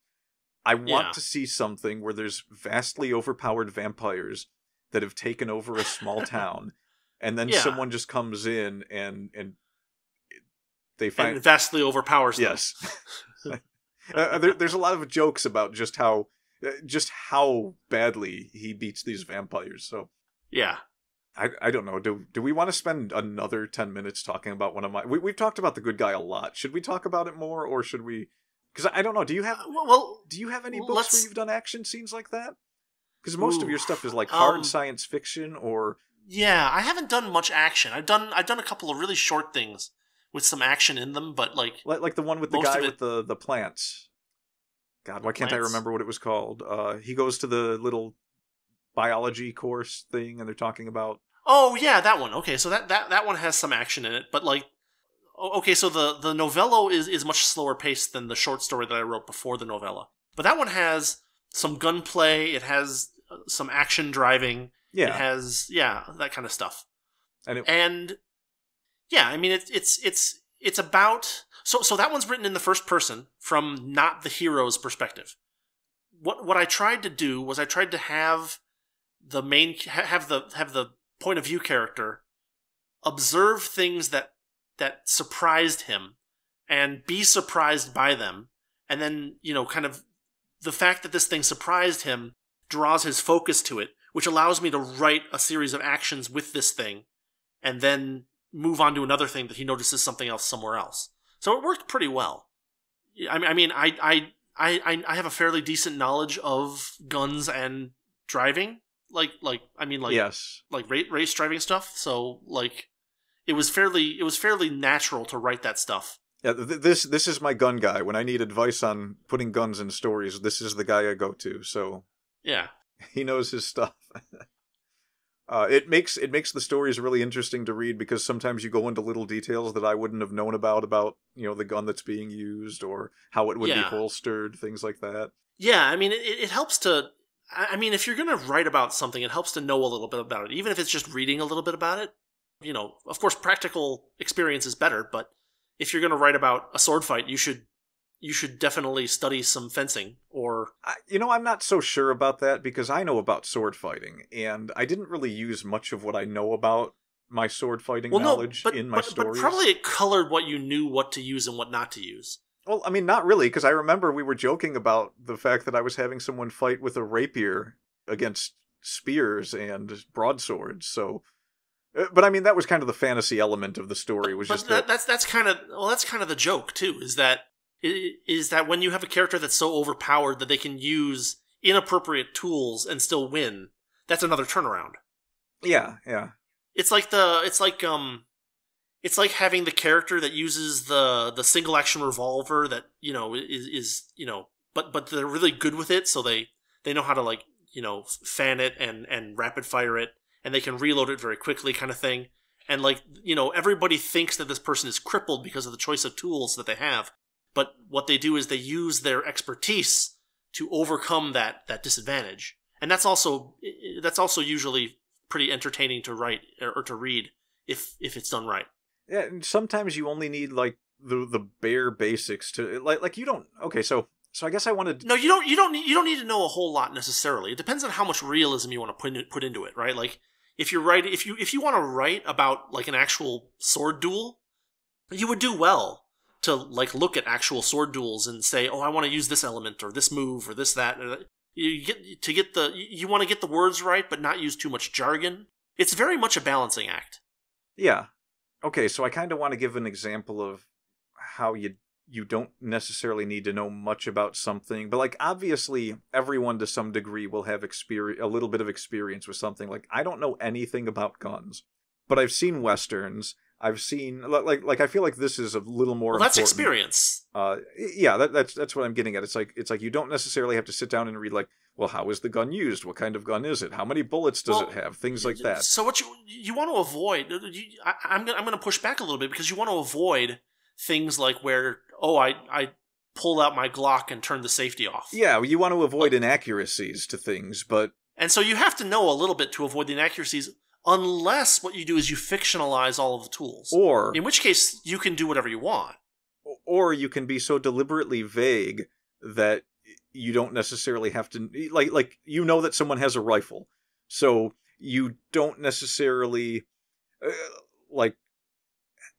I want to see something where there's vastly overpowered vampires that have taken over a small town, and then someone just comes in and they find... And vastly overpowers them. Yes. There's a lot of jokes about just how badly he beats these vampires. So yeah, I don't know. Do we want to spend another 10 minutes talking about one of my? We've talked about The Good Guy a lot. Should we talk about it more, or should we? Because I don't know. Do you have any books where you've done action scenes like that? Because most of your stuff is like hard science fiction or. Yeah, I haven't done much action. I've done a couple of really short things with some action in them, but like the one with the guy with the plants. God, why can't I remember what it was called? He goes to the little biology course thing, and they're talking about. Oh yeah, that one. Okay, so that one has some action in it, but like, okay, so the novello is much slower paced than the short story that I wrote before the novella, but that one has some gunplay. It has some action driving. Yeah, it has that kind of stuff, and yeah, I mean it's about so that one's written in the first person from not the hero's perspective. What I tried to do was I tried to have the point of view character observe things that surprised him and be surprised by them, and then kind of the fact that this thing surprised him draws his focus to it, which allows me to write a series of actions with this thing and then move on to another thing that he notices something else somewhere else. So it worked pretty well. I mean, I have a fairly decent knowledge of guns and driving, yes, like race driving stuff. So like, it was fairly natural to write that stuff. Yeah, this is my gun guy. When I need advice on putting guns in stories, this is the guy I go to. So yeah, he knows his stuff. It makes the stories really interesting to read because sometimes you go into little details that I wouldn't have known about the gun that's being used or how it would be holstered, things like that. Yeah, I mean, it helps to... I mean, if you're going to write about something, it helps to know a little bit about it, even if it's just reading a little bit about it. Of course, practical experience is better, but if you're going to write about a sword fight, you should definitely study some fencing or... I'm not so sure about that because I know about sword fighting, and I didn't really use much of what I know about my sword fighting knowledge in my stories. But probably it colored what you knew what to use and what not to use. Well, I mean, not really, because I remember we were joking about the fact that I was having someone fight with a rapier against spears and broadswords. So, but I mean, that was kind of the fantasy element of the story. Was just that's kind of the joke too. Is that when you have a character that's so overpowered that they can use inappropriate tools and still win, that's another turnaround. Yeah. It's like having the character that uses the single action revolver that, is but they're really good with it, so they know how to fan it and rapid fire it, and they can reload it very quickly, kind of thing. And everybody thinks that this person is crippled because of the choice of tools that they have, but what they do is they use their expertise to overcome that disadvantage, and that's also usually pretty entertaining to write or to read if it's done right. Yeah, and sometimes you only need the bare basics to like you don't. Okay, so I guess I wanted. No, you don't need to know a whole lot necessarily. It depends on how much realism you want to put into it, right? Like if you want to write about like an actual sword duel, you would do well to look at actual sword duels and say, oh, I want to use this element or this move or this that. You want to get the words right, but not use too much jargon. It's very much a balancing act. Yeah. Okay, so I kind of want to give an example of how you don't necessarily need to know much about something, but obviously everyone to some degree will have a little bit of experience with something. Like I don't know anything about guns, but I've seen westerns. I've seen I feel like this is a little more. Well, that's important. Experience. Yeah, that's what I'm getting at. It's like you don't necessarily have to sit down and read well, how is the gun used? What kind of gun is it? How many bullets does it have? Things like that. So what you want to avoid? I'm going to push back a little bit because you want to avoid things like where I pulled out my Glock and turned the safety off. Yeah, you want to avoid inaccuracies to things, and so you have to know a little bit to avoid the inaccuracies. Unless what you do is you fictionalize all of the tools. Or in which case you can do whatever you want. Or you can be so deliberately vague that you don't necessarily have to that someone has a rifle. So you don't necessarily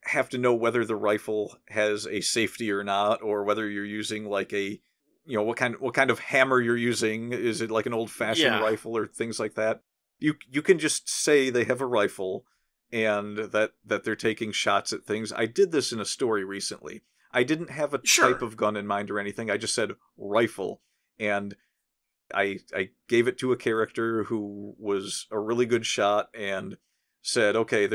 have to know whether the rifle has a safety or not, or whether you're using what kind of hammer you're using. Is it like an old-fashioned rifle or things like that? You can just say they have a rifle and that they're taking shots at things. I did this in a story recently. I didn't have a type of gun in mind or anything. I just said rifle, and I gave it to a character who was a really good shot and said, okay,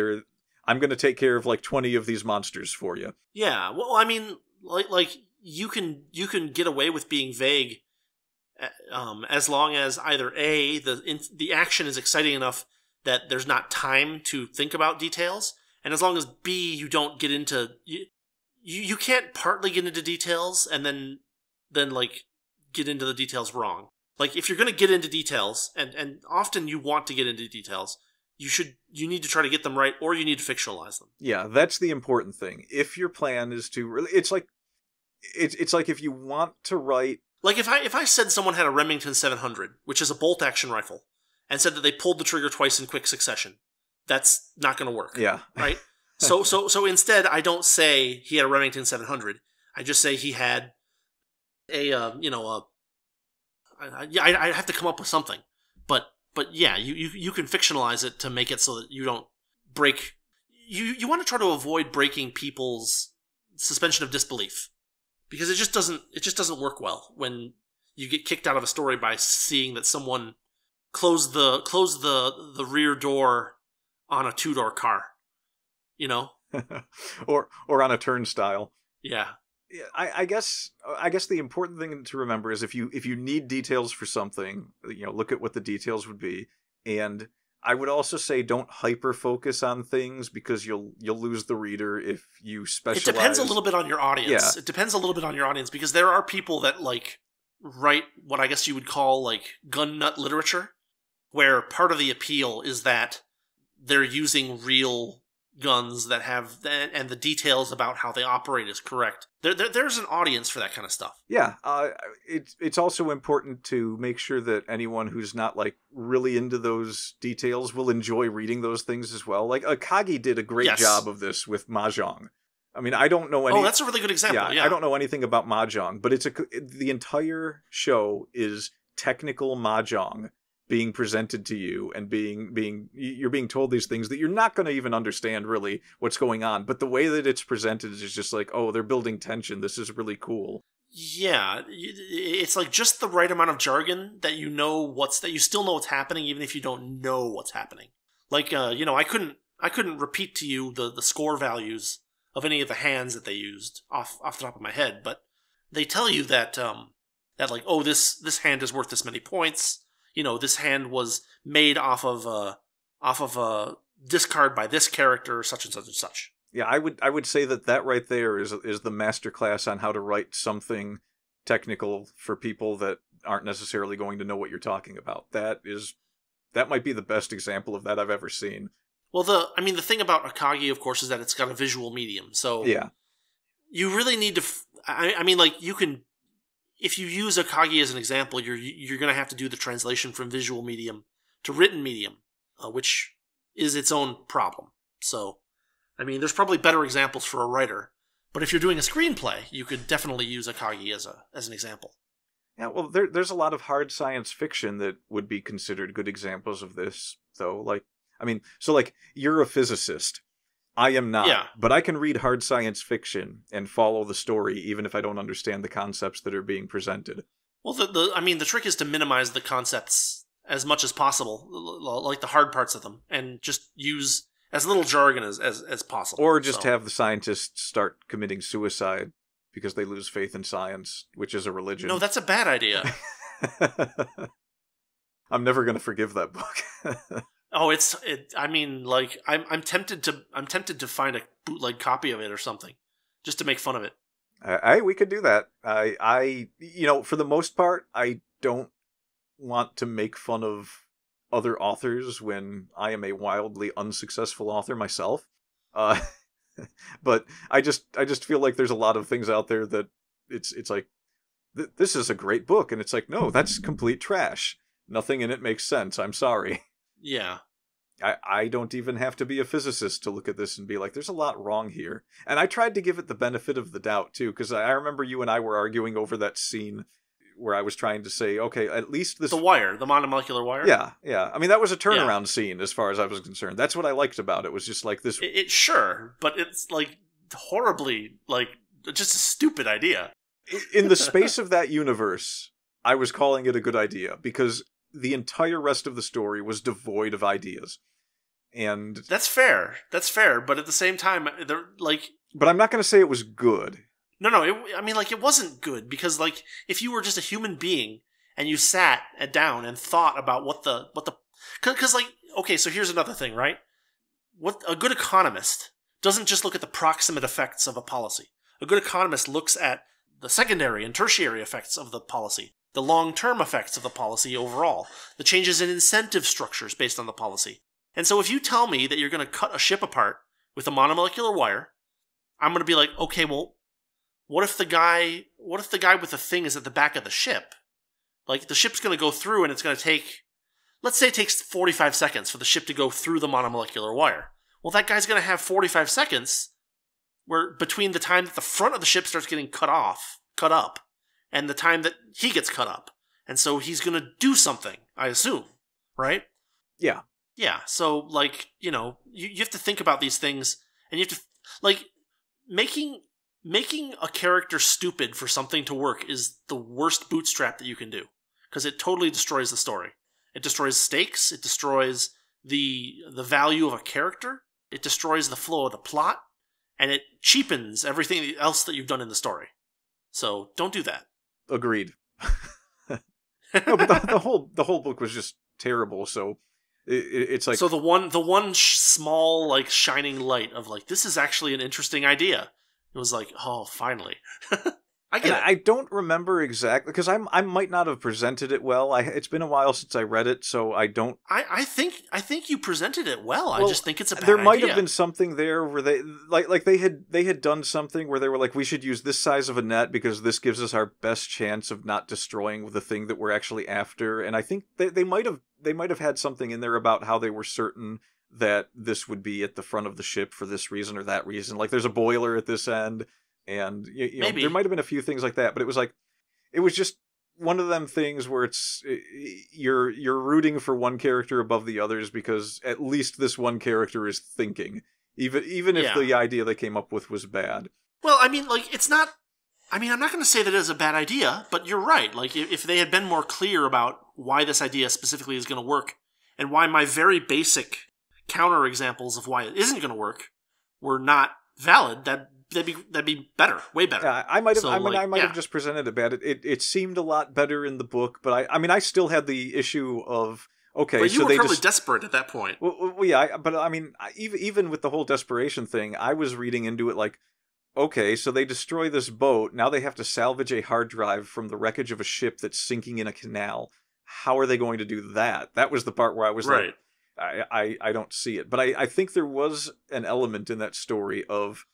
I'm going to take care of 20 of these monsters for you. Yeah, well, I mean, you can get away with being vague as long as either A, the action is exciting enough that there's not time to think about details, and as long as B, you don't get into you can't partly get into details and then get into the details wrong. If you're going to get into details, and often you want to get into details, you need to try to get them right, or you need to fictionalize them. Yeah, that's the important thing. If your plan is to it's like if you want to write. If I said someone had a Remington 700, which is a bolt-action rifle, and said that they pulled the trigger twice in quick succession, that's not going to work. Yeah. Right? So instead, I don't say he had a Remington 700. I just say he had I have to come up with something. But yeah, you can fictionalize it to make it so that you don't break. You want to try to avoid breaking people's suspension of disbelief. Because it just doesn't work well when you get kicked out of a story by seeing that someone closed the rear door on a 2-door car, or on a turnstile. Yeah. I guess the important thing to remember is if you need details for something, look at what the details would be, and I would also say don't hyper focus on things because you'll lose the reader if you specialize. It depends a little bit on your audience. Yeah. It depends a little bit on your audience because there are people that write what I guess you would call gun nut literature, where part of the appeal is that they're using real guns that have and the details about how they operate is correct. There's an audience for that kind of stuff. Yeah, it's also important to make sure that anyone who's not really into those details will enjoy reading those things as well. Akagi did a great job of this with Mahjong. I mean, I don't know any... Oh, that's a really good example, yeah. I don't know anything about Mahjong, but the entire show is technical Mahjong being presented to you and you're being told these things that you're not going to even understand really what's going on. But the way that it's presented is just like, oh, they're building tension. This is really cool. Yeah, it's like just the right amount of jargon that that you still know what's happening even if you don't know what's happening. Like, I couldn't repeat to you the score values of any of the hands that they used off the top of my head, but they tell you that like, oh, this hand is worth this many points. This hand was made off of a discard by this character, such and such and such. Yeah, I would say that right there is the masterclass on how to write something technical for people that aren't necessarily going to know what you're talking about. That might be the best example of that I've ever seen. Well, the thing about Akagi, of course, is that it's got a visual medium. So yeah, you really need to. You can. If you use Akagi as an example, you're going to have to do the translation from visual medium to written medium, which is its own problem. So, there's probably better examples for a writer, but if you're doing a screenplay, you could definitely use Akagi as an example. Yeah, well, there's a lot of hard science fiction that would be considered good examples of this, though. Like, you're a physicist. I am not, yeah. But I can read hard science fiction and follow the story even if I don't understand the concepts that are being presented. Well, the trick is to minimize the concepts as much as possible, like the hard parts of them, and just use as little jargon as possible. Or just have the scientists start committing suicide because they lose faith in science, which is a religion. No, that's a bad idea. I'm never going to forgive that book. Oh, I'm tempted to find a bootleg copy of it or something, just to make fun of it. We could do that. For the most part, I don't want to make fun of other authors when I am a wildly unsuccessful author myself. But I just feel like there's a lot of things out there that it's like, this is a great book, and it's like, no, that's complete trash. Nothing in it makes sense. I'm sorry. Yeah. I don't even have to be a physicist to look at this and be like, there's a lot wrong here. And I tried to give it the benefit of the doubt, too, because I remember you and I were arguing over that scene where I was trying to say, okay, at least this... The wire, the monomolecular wire? Yeah. That was a turnaround scene as far as I was concerned. That's what I liked about it, was just like this... Sure, but it's like horribly, like, just a stupid idea. In the space of that universe, I was calling it a good idea, because the entire rest of the story was devoid of ideas. And that's fair, but at the same time, they're like... But I'm not going to say it was good. No, it wasn't good, because, like, if you were just a human being, and you sat down and thought about what the... Because, like, okay, so here's another thing, right? What a good economist doesn't just look at the proximate effects of a policy. A good economist looks at the secondary and tertiary effects of the policy, the long-term effects of the policy overall, the changes in incentive structures based on the policy. And so if you tell me that you're going to cut a ship apart with a monomolecular wire, I'm going to be like, okay, well, what if the guy with the thing is at the back of the ship? Like, the ship's going to go through and it's going to take, let's say it takes 45 seconds for the ship to go through the monomolecular wire. Well, that guy's going to have 45 seconds where between the time that the front of the ship starts getting cut up, and the time that he gets cut up. And so he's going to do something, I assume, right? Yeah. Yeah, so, like, you have to think about these things, and you have to, like, making a character stupid for something to work is the worst bootstrap that you can do, because it totally destroys the story. It destroys stakes, it destroys the value of a character, it destroys the flow of the plot, and it cheapens everything else that you've done in the story. So, don't do that. Agreed. No, but the whole book was just terrible, so... It's like, so the one small, like, shining light of, like, this is actually an interesting idea. It was like, oh, finally. I get it. I don't remember exactly, because I might not have presented it well. It's been a while since I read it, so I don't... I think you presented it well. I just think it's a bad idea. There might idea. have been something there where they had done something where they were like, we should use this size of a net because this gives us our best chance of not destroying the thing that we're actually after. And I think they might have had something in there about how they were certain that this would be at the front of the ship for this reason or that reason. Like, there's a boiler at this end, and you know, there might have been a few things like that, but it was just one of them things where you're rooting for one character above the others because at least this one character is thinking, even if the idea they came up with was bad. Well, I mean, like, it's not... I mean, I'm not going to say that it's a bad idea, but you're right. Like, if they had been more clear about why this idea specifically is going to work, and why my very basic counterexamples of why it isn't going to work were not valid, that'd be better, way better. Yeah, I might have just presented it bad. It seemed a lot better in the book, but I still had the issue of, okay, but you so were probably desperate at that point. Well, yeah, but I mean, even with the whole desperation thing, I was reading into it like, okay, so they destroy this boat. Now they have to salvage a hard drive from the wreckage of a ship that's sinking in a canal. How are they going to do that? That was the part where I was like, I don't see it. But I think there was an element in that story of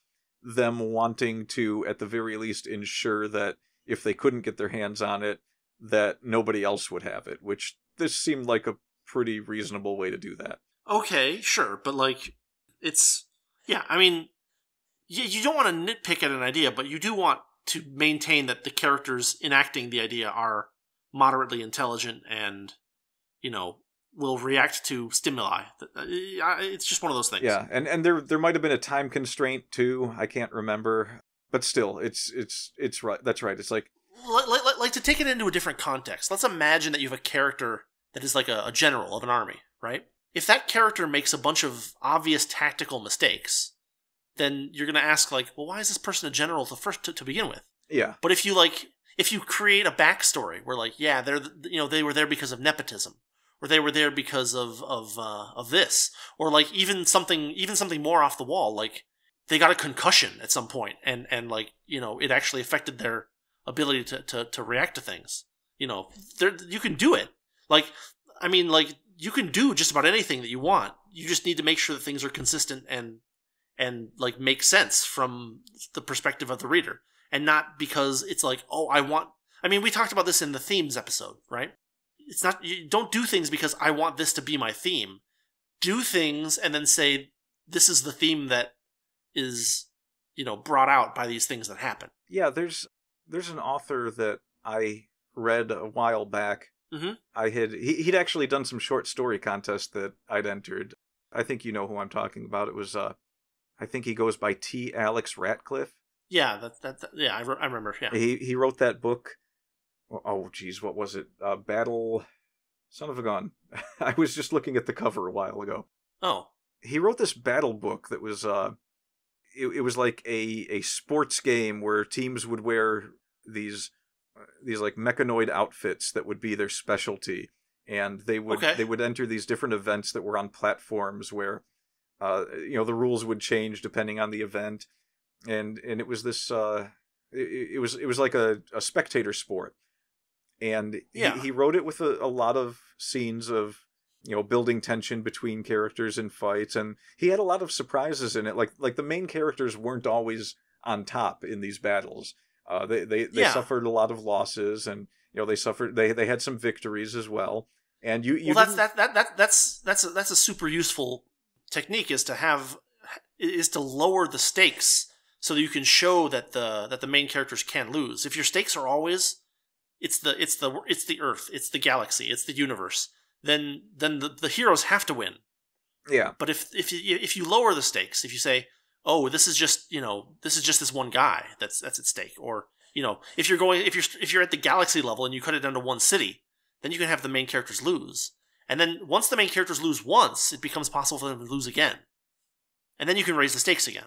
them wanting to, at the very least, ensure that if they couldn't get their hands on it, that nobody else would have it, which this seemed like a pretty reasonable way to do that. Okay, sure, but like, it's... Yeah, I mean... You don't want to nitpick at an idea, but you do want to maintain that the characters enacting the idea are moderately intelligent and, you know, will react to stimuli. It's just one of those things. Yeah, and there might have been a time constraint too. I can't remember, but still, it's right. That's right. It's like to take it into a different context. Let's imagine that you have a character that is like a general of an army, right? If that character makes a bunch of obvious tactical mistakes, then you're going to ask, like, well, why is this person a general to begin with? Yeah. But if you create a backstory where, like, yeah, they were there because of nepotism, or they were there because of this, or like even something more off the wall, like they got a concussion at some point, and like, you know, it actually affected their ability to react to things. You know, you can do it. Like, I mean, like, you can do just about anything that you want. You just need to make sure that things are consistent and like make sense from the perspective of the reader, and not because it's like, oh, I mean, we talked about this in the themes episode, right? It's not, you don't do things because I want this to be my theme. Do things and then say, this is the theme that is, you know, brought out by these things that happen. Yeah, there's an author that I read a while back. Mm-hmm. He'd actually done some short story contest that I'd entered. I think you know who I'm talking about. It was I think he goes by T. Alex Ratcliffe. Yeah, I remember. Yeah, he wrote that book. Oh, geez, what was it? Battle, Son of a Gun. I was just looking at the cover a while ago. Oh, he wrote this battle book that was it was like a sports game where teams would wear these like mechanoid outfits that would be their specialty, and they would enter these different events that were on platforms where. You know, the rules would change depending on the event, and it was this it was like a spectator sport, and he wrote it with a lot of scenes of, you know, building tension between characters in fights, and he had a lot of surprises in it. Like the main characters weren't always on top in these battles. They suffered a lot of losses, and, you know, they had some victories as well. And that's a super useful technique, is to lower the stakes so that you can show that the main characters can lose. If your stakes are always it's the Earth, it's the galaxy, it's the universe, then the heroes have to win. Yeah. But if you lower the stakes, if you say, oh, this is just this one guy that's at stake, or, you know, if you're at the galaxy level and you cut it down to one city, then you can have the main characters lose. And then once the main characters lose once, it becomes possible for them to lose again. And then you can raise the stakes again.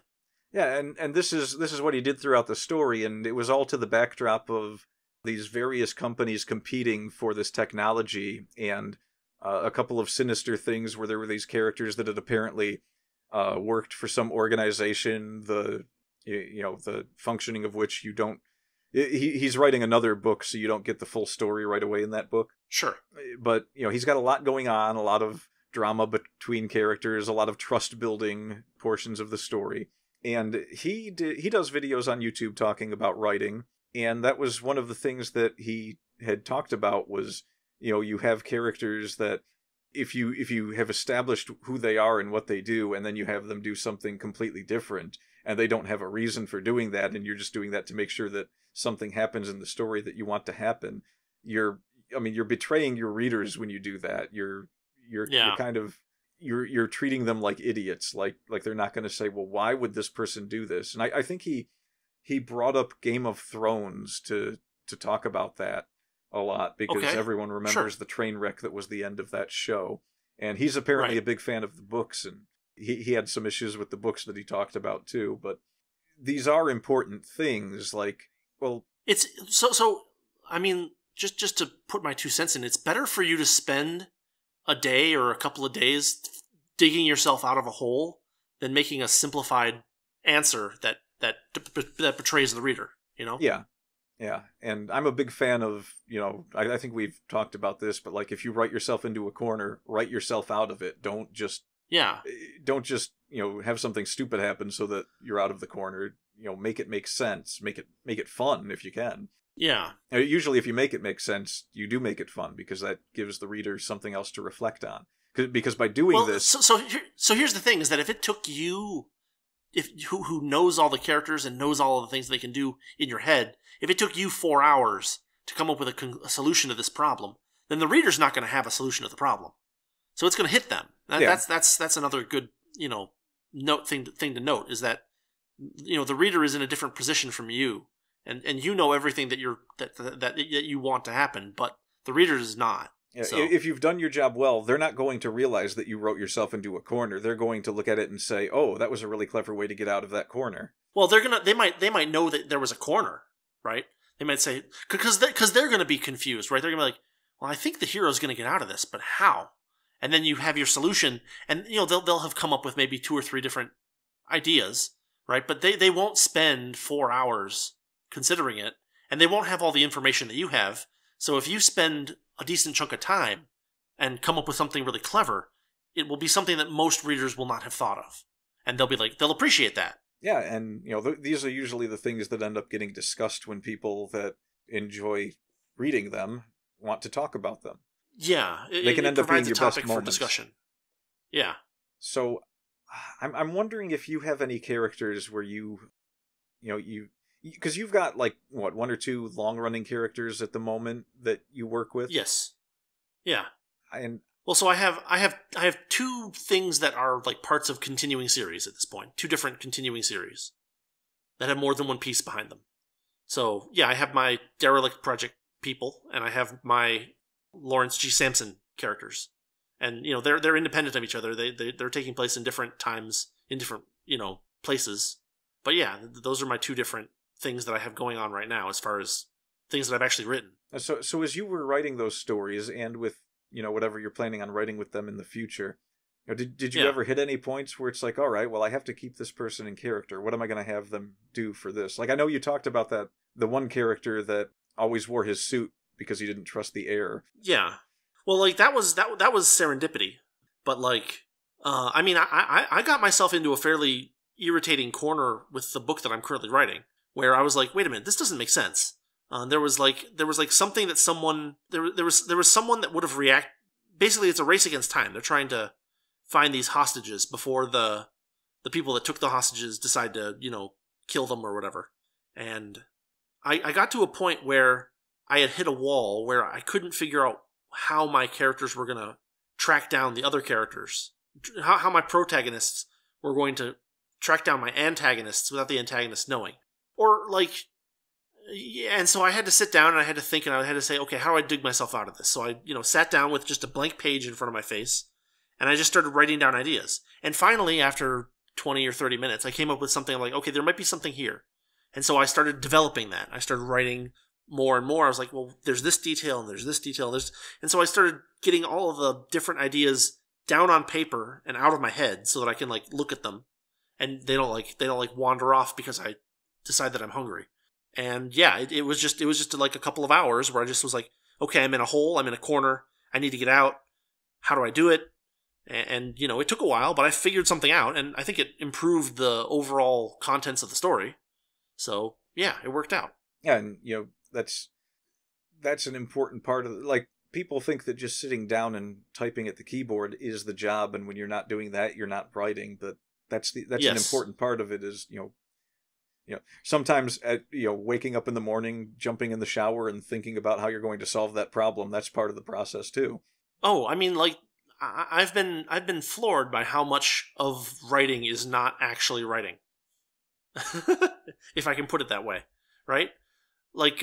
Yeah, and this is what he did throughout the story, and it was all to the backdrop of these various companies competing for this technology, and a couple of sinister things where there were these characters that had apparently worked for some organization, the functioning of which you don't... He's writing another book, so you don't get the full story right away in that book. Sure. But, you know, he's got a lot going on, a lot of drama between characters, a lot of trust-building portions of the story. And he does videos on YouTube talking about writing, and that was one of the things that he had talked about was, you know, you have characters that if you have established who they are and what they do, and then you have them do something completely different, and they don't have a reason for doing that, and you're just doing that to make sure that something happens in the story that you want to happen, you're betraying your readers when you do that. You're kind of you're treating them like idiots, like they're not going to say, well, why would this person do this? And I think he brought up Game of Thrones to talk about that a lot, because everyone remembers the train wreck that was the end of that show. And he's apparently a big fan of the books, and he had some issues with the books that he talked about too. But these are important things, like, well... It's, so I mean, just to put my 2 cents in, it's better for you to spend a day or a couple of days digging yourself out of a hole than making a simplified answer that betrays the reader, you know? Yeah, and I'm a big fan of, I think we've talked about this, but like, if you write yourself into a corner, write yourself out of it. Don't just have something stupid happen so that you're out of the corner. Make it make sense. Make it fun if you can. Yeah. Usually if you make it make sense, you do make it fun, because that gives the reader something else to reflect on. Because by doing this... So here's the thing, is that if it took you... who knows all the characters and knows all of the things they can do in your head, if it took you 4 hours to come up with a solution to this problem, then the reader's not going to have a solution to the problem. So it's going to hit them. That's another good, thing to note, is that, the reader is in a different position from you, and you know everything that you want to happen, but the reader is not. Yeah, so, if you've done your job well, they're not going to realize that you wrote yourself into a corner. They're going to look at it and say, "Oh, that was a really clever way to get out of that corner." Well, they might know that there was a corner, right? They might say, because they're going to be confused, right? They're going to be like, "Well, I think the hero's going to get out of this, but how?" And then you have your solution, and they'll have come up with maybe 2 or 3 different ideas, right? But they won't spend 4 hours considering it, and they won't have all the information that you have. So if you spend a decent chunk of time and come up with something really clever, it will be something that most readers will not have thought of. And they'll appreciate that. Yeah, and these are usually the things that end up getting discussed when people that enjoy reading them want to talk about them. Yeah, they can end up being your best moments. For discussion. Yeah. So I'm wondering if you have any characters where because you've got, like, 1 or 2 long-running characters at the moment that you work with? Yes. Yeah. Well, so I have 2 things that are like parts of continuing series at this point. 2 different continuing series that have more than one piece behind them. So, yeah, I have my Derelict Project people, and I have my Lawrence G. Sampson characters. And, they're independent of each other. They're taking place in different times, in different, places. But yeah, those are my 2 different things that I have going on right now as far as things that I've actually written. So as you were writing those stories, and with, whatever you're planning on writing with them in the future, did you ever hit any points where it's like, all right, well, I have to keep this person in character. What am I going to have them do for this? Like, I know you talked about the one character that always wore his suit because he didn't trust the air. Yeah. Well, like, that was serendipity. But, like, I got myself into a fairly irritating corner with the book that I'm currently writing, where I was like, wait a minute, this doesn't make sense. There was something that someone there was someone that would have reacted. Basically, it's a race against time. They're trying to find these hostages before the people that took the hostages decide to kill them or whatever. And I got to a point where I had hit a wall where I couldn't figure out how my characters were going to track down the other characters, how my protagonists were going to track down my antagonists without the antagonists knowing. Or, like, and so I had to sit down and I had to think and I had to say, okay, how do I dig myself out of this? So I, sat down with just a blank page in front of my face and I just started writing down ideas. And finally, after 20 or 30 minutes, I came up with something like, okay, there might be something here. And so I started developing that. I started writing more and more. I was like, well, there's this detail and there's this detail. And so I started getting all of the different ideas down on paper and out of my head so that I can, like, look at them and they don't wander off because I decide that I'm hungry. And yeah, it was just like a couple of hours where I just was like, okay, I'm in a hole, I'm in a corner, I need to get out. How do I do it? And it took a while, but I figured something out, and I think it improved the overall contents of the story. So yeah, it worked out. Yeah, and that's an important part of like people think that just sitting down and typing at the keyboard is the job, and when you're not doing that, you're not writing. But that's an important part of it. Is sometimes waking up in the morning, jumping in the shower, and thinking about how you're going to solve that problem. That's part of the process too. Oh, I mean, like I've been floored by how much of writing is not actually writing, if I can put it that way, right? Like,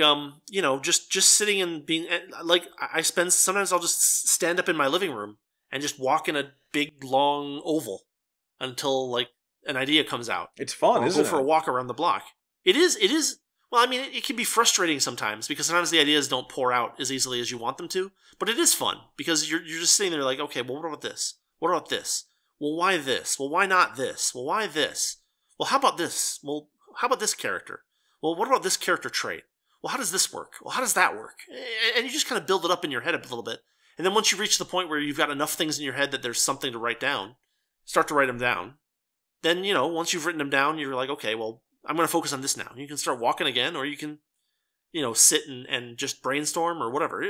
just sitting and being like, sometimes I'll just stand up in my living room and just walk in a big long oval until like an idea comes out. It's fun, or isn't it? Go for a walk around the block. It is. Well, I mean, it can be frustrating sometimes because sometimes the ideas don't pour out as easily as you want them to. But it is fun because you're just sitting there like, okay, well, what about this? What about this? Well, why this? Well, why not this? Well, why this? Well, how about this? Well, how about this character? Well, what about this character trait? Well, how does this work? Well, how does that work? And you just kind of build it up in your head a little bit. And then once you reach the point where you've got enough things in your head that there's something to write down, start to write them down. Then, once you've written them down, you're like, okay, well, I'm going to focus on this now. You can start walking again, or you can, sit and just brainstorm or whatever.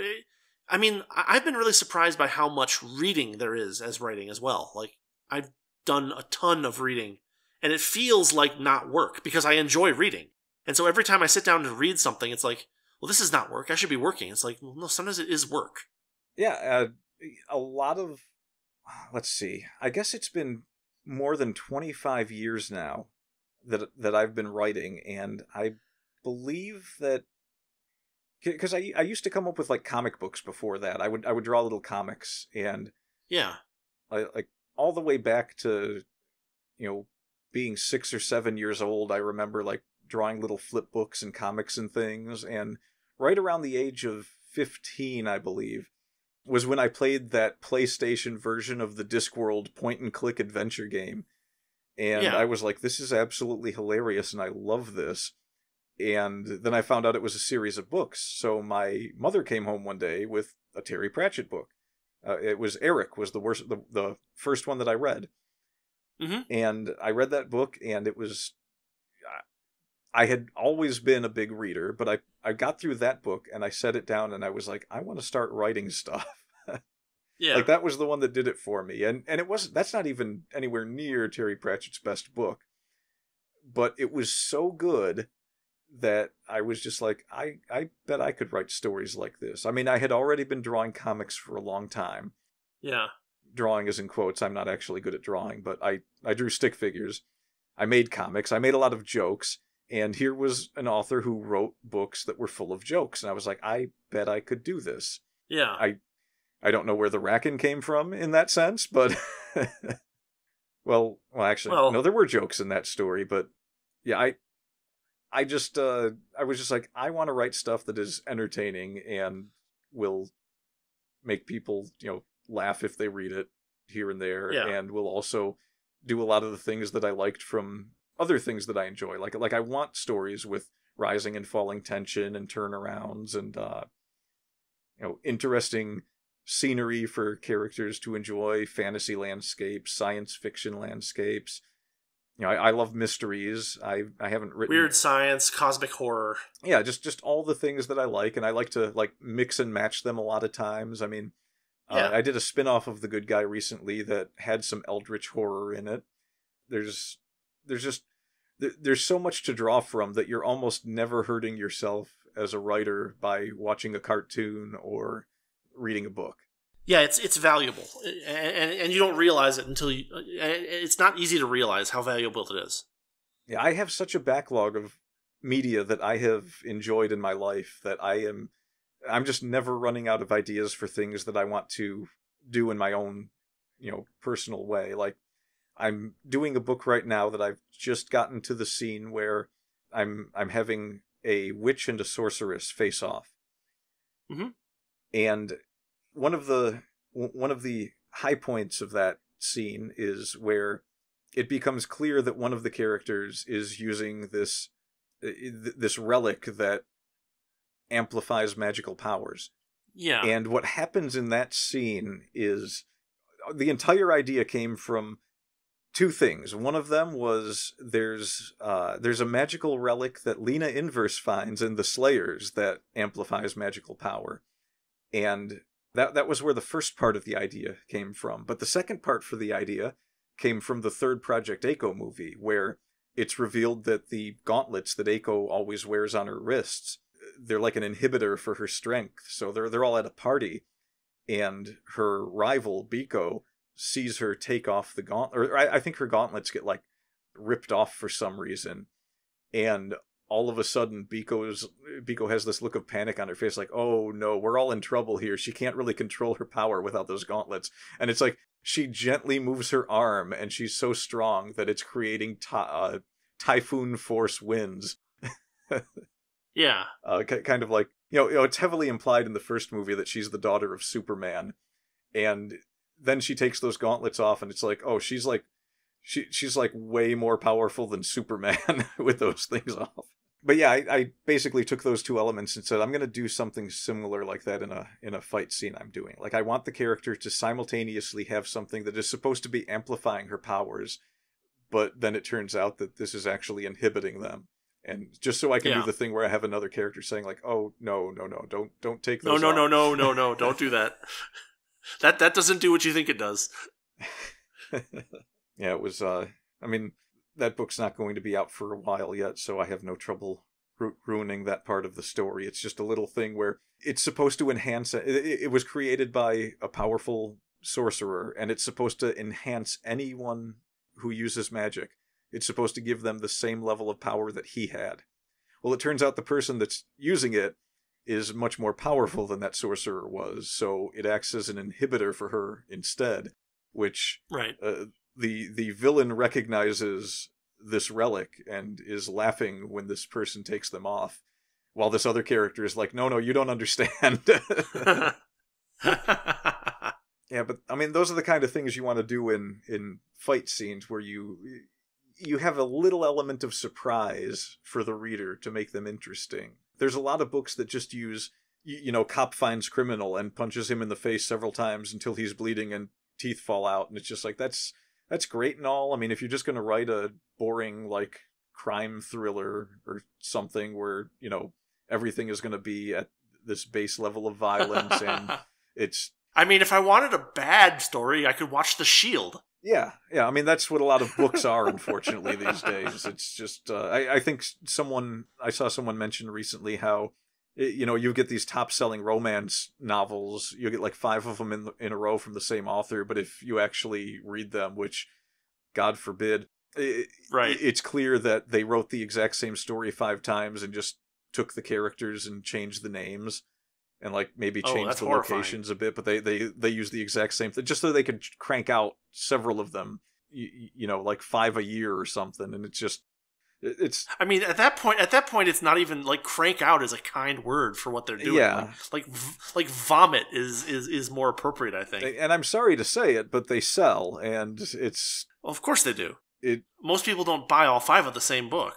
I mean, I've been really surprised by how much reading there is as writing as well. Like, I've done a ton of reading, and it feels like not work because I enjoy reading. And so every time I sit down to read something, it's like, well, this is not work. I should be working. It's like, well, no, sometimes it is work. Yeah, a lot of, let's see, I guess it's been more than 25 years now that I've been writing, and I believe that, because I used to come up with like comic books before that. I would draw little comics, and yeah, like all the way back to being 6 or 7 years old. I remember like drawing little flip books and comics and things, and right around the age of 15, I believe, was when I played that PlayStation version of the Discworld point-and-click adventure game. And I was like, this is absolutely hilarious, and I love this. And then I found out it was a series of books. So my mother came home one day with a Terry Pratchett book. It was Eric was the first one that I read. Mm-hmm. And I read that book, and it was... I had always been a big reader, but I got through that book, and I set it down, and I was like, I want to start writing stuff. Yeah. Like, that was the one that did it for me. And that's not even anywhere near Terry Pratchett's best book. But it was so good that I was just like, I bet I could write stories like this. I mean, I had already been drawing comics for a long time. Yeah. Drawing is in quotes. I'm not actually good at drawing, but I drew stick figures. I made comics. I made a lot of jokes. And here was an author who wrote books that were full of jokes. And I was like, I bet I could do this. Yeah. I don't know where the racking came from in that sense, but well, actually, no, there were jokes in that story, but yeah, I was just like, I want to write stuff that is entertaining and will make people, laugh if they read it here and there, and will also do a lot of the things that I liked from other things that I enjoy. Like I want stories with rising and falling tension and turnarounds and interesting scenery for characters to enjoy, fantasy landscapes, science fiction landscapes. I love mysteries. I haven't written weird science, cosmic horror. Yeah, just all the things that I like, and I like to like mix and match them a lot of times. I mean, I did a spin-off of The Good Guy recently that had some eldritch horror in it. There's so much to draw from that you're almost never hurting yourself as a writer by watching a cartoon or reading a book. Yeah, it's valuable, and you don't realize it until you. It's not easy to realize how valuable it is. Yeah, I have such a backlog of media that I have enjoyed in my life that I'm just never running out of ideas for things that I want to do in my own, personal way. Like, I'm doing a book right now that I've just gotten to the scene where I'm having a witch and a sorceress face off. Mm-hmm. And one of the high points of that scene is where it becomes clear that one of the characters is using this relic that amplifies magical powers. Yeah. And what happens in that scene is the entire idea came from two things. One of them was there's a magical relic that Lena Inverse finds in the Slayers that amplifies magical power. And That was where the first part of the idea came from. But the second part for the idea came from the third Project Eiko movie, where it's revealed that the gauntlets that Eiko always wears on her wrists, they're like an inhibitor for her strength. So they're all at a party, and her rival, Biko, sees her take off the gauntlet, or I think her gauntlets get like ripped off for some reason, and all of a sudden Biko has this look of panic on her face, like, oh no, we're all in trouble here. She can't really control her power without those gauntlets. And it's like she gently moves her arm, and she's so strong that it's creating typhoon force winds. Yeah. Kind of like, it's heavily implied in the first movie that she's the daughter of Superman, and then she takes those gauntlets off, and it's like, oh, she's like way more powerful than Superman with those things off. But yeah, I basically took those two elements and said, I'm going to do something similar like that in a fight scene I'm doing. Like, I want the character to simultaneously have something that is supposed to be amplifying her powers, but then it turns out that this is actually inhibiting them. And just so I can do the thing where I have another character saying like, "Oh no, don't take those." No, don't do that. That doesn't do what you think it does. Yeah, it was. I mean, that book's not going to be out for a while yet, so I have no trouble ruining that part of the story. It's just a little thing where it's supposed to enhance. It was created by a powerful sorcerer, and it's supposed to enhance anyone who uses magic. It's supposed to give them the same level of power that he had. Well, it turns out the person that's using it is much more powerful than that sorcerer was, so it acts as an inhibitor for her instead, which right. The villain recognizes this relic and is laughing when this person takes them off, while this other character is like, no, you don't understand. Yeah, but I mean, those are the kind of things you want to do in fight scenes where you have a little element of surprise for the reader to make them interesting. There's a lot of books that just use, cop finds criminal and punches him in the face several times until he's bleeding and teeth fall out. And it's just like, that's great and all. I mean, if you're just going to write a boring, like, crime thriller or something where, everything is going to be at this base level of violence and it's... I mean, if I wanted a bad story, I could watch The Shield. Yeah. I mean, that's what a lot of books are, unfortunately, these days. It's just, I think I saw someone mention recently how, you get these top-selling romance novels, you get like 5 of them in a row from the same author, but if you actually read them, which, God forbid, it's clear that they wrote the exact same story 5 times and just took the characters and changed the names. And like maybe change the locations a bit, but they use the exact same thing just so they could crank out several of them, like 5 a year or something. And it's. I mean, at that point, it's not even like crank out is a kind word for what they're doing. Yeah. Like vomit is more appropriate, I think. And I'm sorry to say it, but they sell, and it's. Well, of course they do. Most people don't buy all 5 of the same book.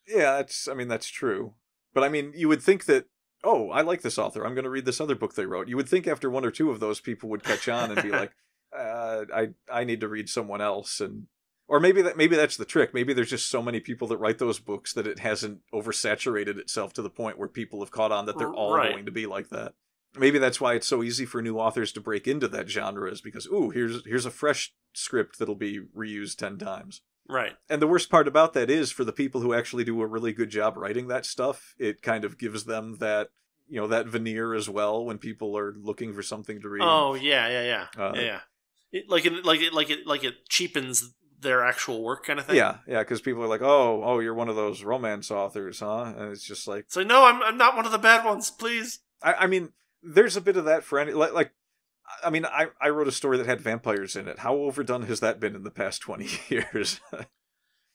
Yeah, that's true. But I mean, you would think that. Oh, I like this author. I'm going to read this other book they wrote. You would think after 1 or 2 of those, people would catch on and be like, I need to read someone else. Or maybe that's the trick. Maybe there's just so many people that write those books that it hasn't oversaturated itself to the point where people have caught on that they're all going to be like that. Maybe that's why it's so easy for new authors to break into that genre, is because, here's a fresh script that'll be reused 10 times. Right. And the worst part about that is, for the people who actually do a really good job writing that stuff, it kind of gives them that, that veneer as well when people are looking for something to read. Oh, yeah. It cheapens their actual work kind of thing. Yeah, because people are like, oh, you're one of those romance authors, huh? And it's just like... So, no, I'm not one of the bad ones, please. I mean, there's a bit of that for any... I mean, I wrote a story that had vampires in it. How overdone has that been in the past 20 years?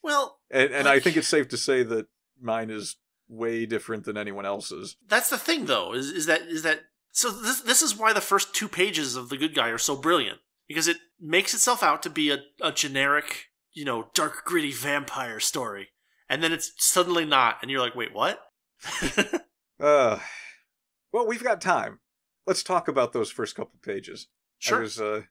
Well... And I think it's safe to say that mine is way different than anyone else's. That's the thing, though, is that... So this is why the first 2 pages of The Good Guy are so brilliant. Because it makes itself out to be a generic, dark, gritty vampire story. And then it's suddenly not. And you're like, wait, what? Well, we've got time. Let's talk about those first couple pages. Sure.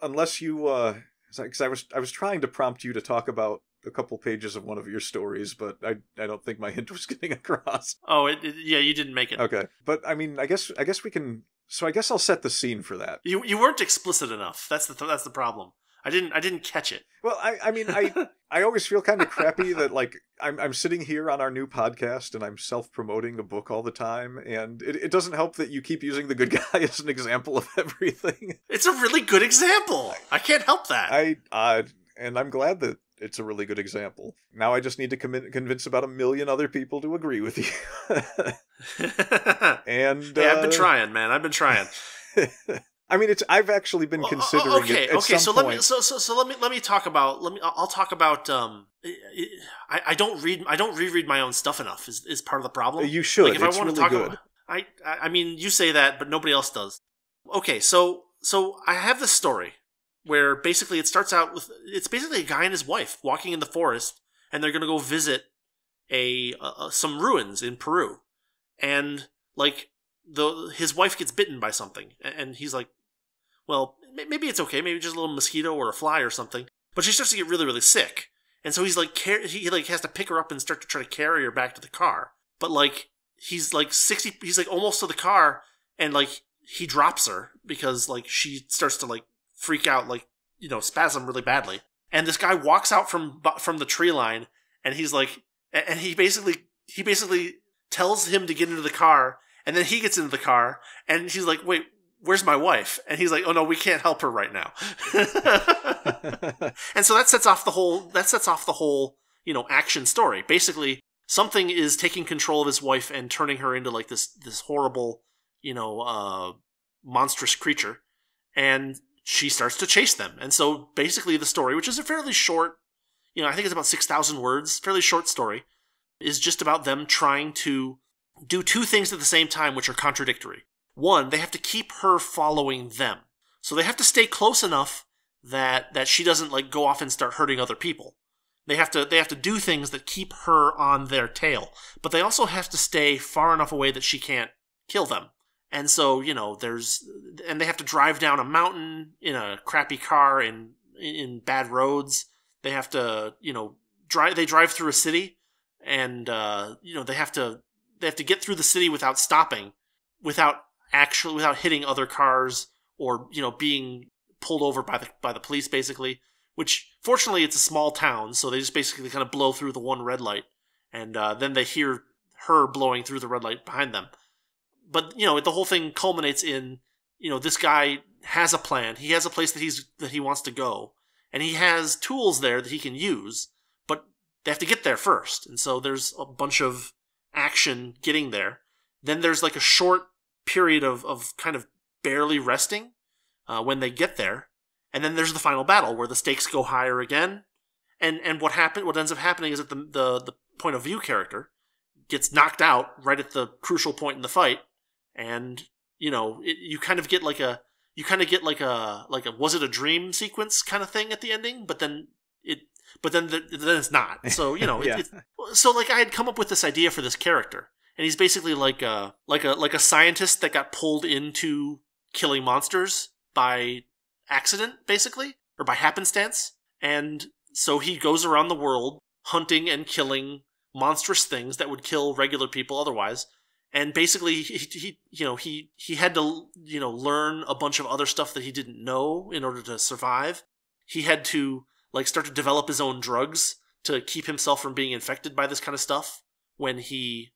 Unless you, because I was trying to prompt you to talk about a couple pages of one of your stories, but I don't think my hint was getting across. Oh, yeah, you didn't make it. Okay, but I mean, I guess we can. So I guess I'll set the scene for that. You weren't explicit enough. That's the problem. I didn't catch it. Well, I mean, I always feel kind of crappy that like I'm sitting here on our new podcast and I'm self-promoting the book all the time, and it doesn't help that you keep using the good guy as an example of everything. It's a really good example. I can't help that. And I'm glad that it's a really good example. Now I just need to convince about 1 million other people to agree with you. And hey, I've been trying, man. I've been trying. I mean, I've actually been considering it at some point. Let me talk about. I'll talk about. I don't reread my own stuff enough. Is part of the problem. You should. Like, if it's I want really to talk good. about, I mean, you say that, but nobody else does. Okay, so I have this story where basically it starts out with it's basically a guy and his wife walking in the forest, and they're going to go visit some ruins in Peru, and like his wife gets bitten by something, and he's like, well, maybe it's okay, maybe just a little mosquito or a fly or something, but she starts to get really, really sick, and so he's like he has to pick her up and start to try to carry her back to the car, but like he's like almost to the car, and like he drops her because like she starts to like freak out, like, you know, spasm really badly. And this guy walks out from the tree line, and he's like, and he basically tells him to get into the car, and then he gets into the car, and she's like, wait, where's my wife? And he's like, oh no, we can't help her right now. And so that sets off the whole, you know, action story. Basically, something is taking control of his wife and turning her into like this horrible, you know, monstrous creature, and she starts to chase them. And so basically the story, which is a fairly short, you know, I think it's about 6,000 words, fairly short story, is just about them trying to do two things at the same time, which are contradictory. One, they have to keep her following them. So they have to stay close enough that she doesn't like go off and start hurting other people. They have to do things that keep her on their tail. But they also have to stay far enough away that she can't kill them. And so, you know, and they have to drive down a mountain in a crappy car in bad roads. They have to, you know, drive through a city, and you know, they have to get through the city without stopping, without hitting other cars, or, you know, being pulled over by the police, basically. Which, fortunately, it's a small town, so they just basically kind of blow through the one red light, and then they hear her blowing through the red light behind them. But, you know, the whole thing culminates in, you know, this guy has a plan. He has a place that he wants to go, and he has tools there that he can use, but they have to get there first. And so there's a bunch of action getting there. Then there's like a short period of kind of barely resting when they get there. And then there's the final battle where the stakes go higher again. And what ends up happening is that the point of view character gets knocked out right at the crucial point in the fight. And, you know, you kind of get like a was it a dream sequence kind of thing at the ending, but then it's not. So, you know, Yeah. So like I had come up with this idea for this character, and he's basically like a scientist that got pulled into killing monsters by accident, basically, or by happenstance. And so he goes around the world hunting and killing monstrous things that would kill regular people otherwise. And basically, he had to, you know, learn a bunch of other stuff that he didn't know in order to survive. He had to like start to develop his own drugs to keep himself from being infected by this kind of stuff when he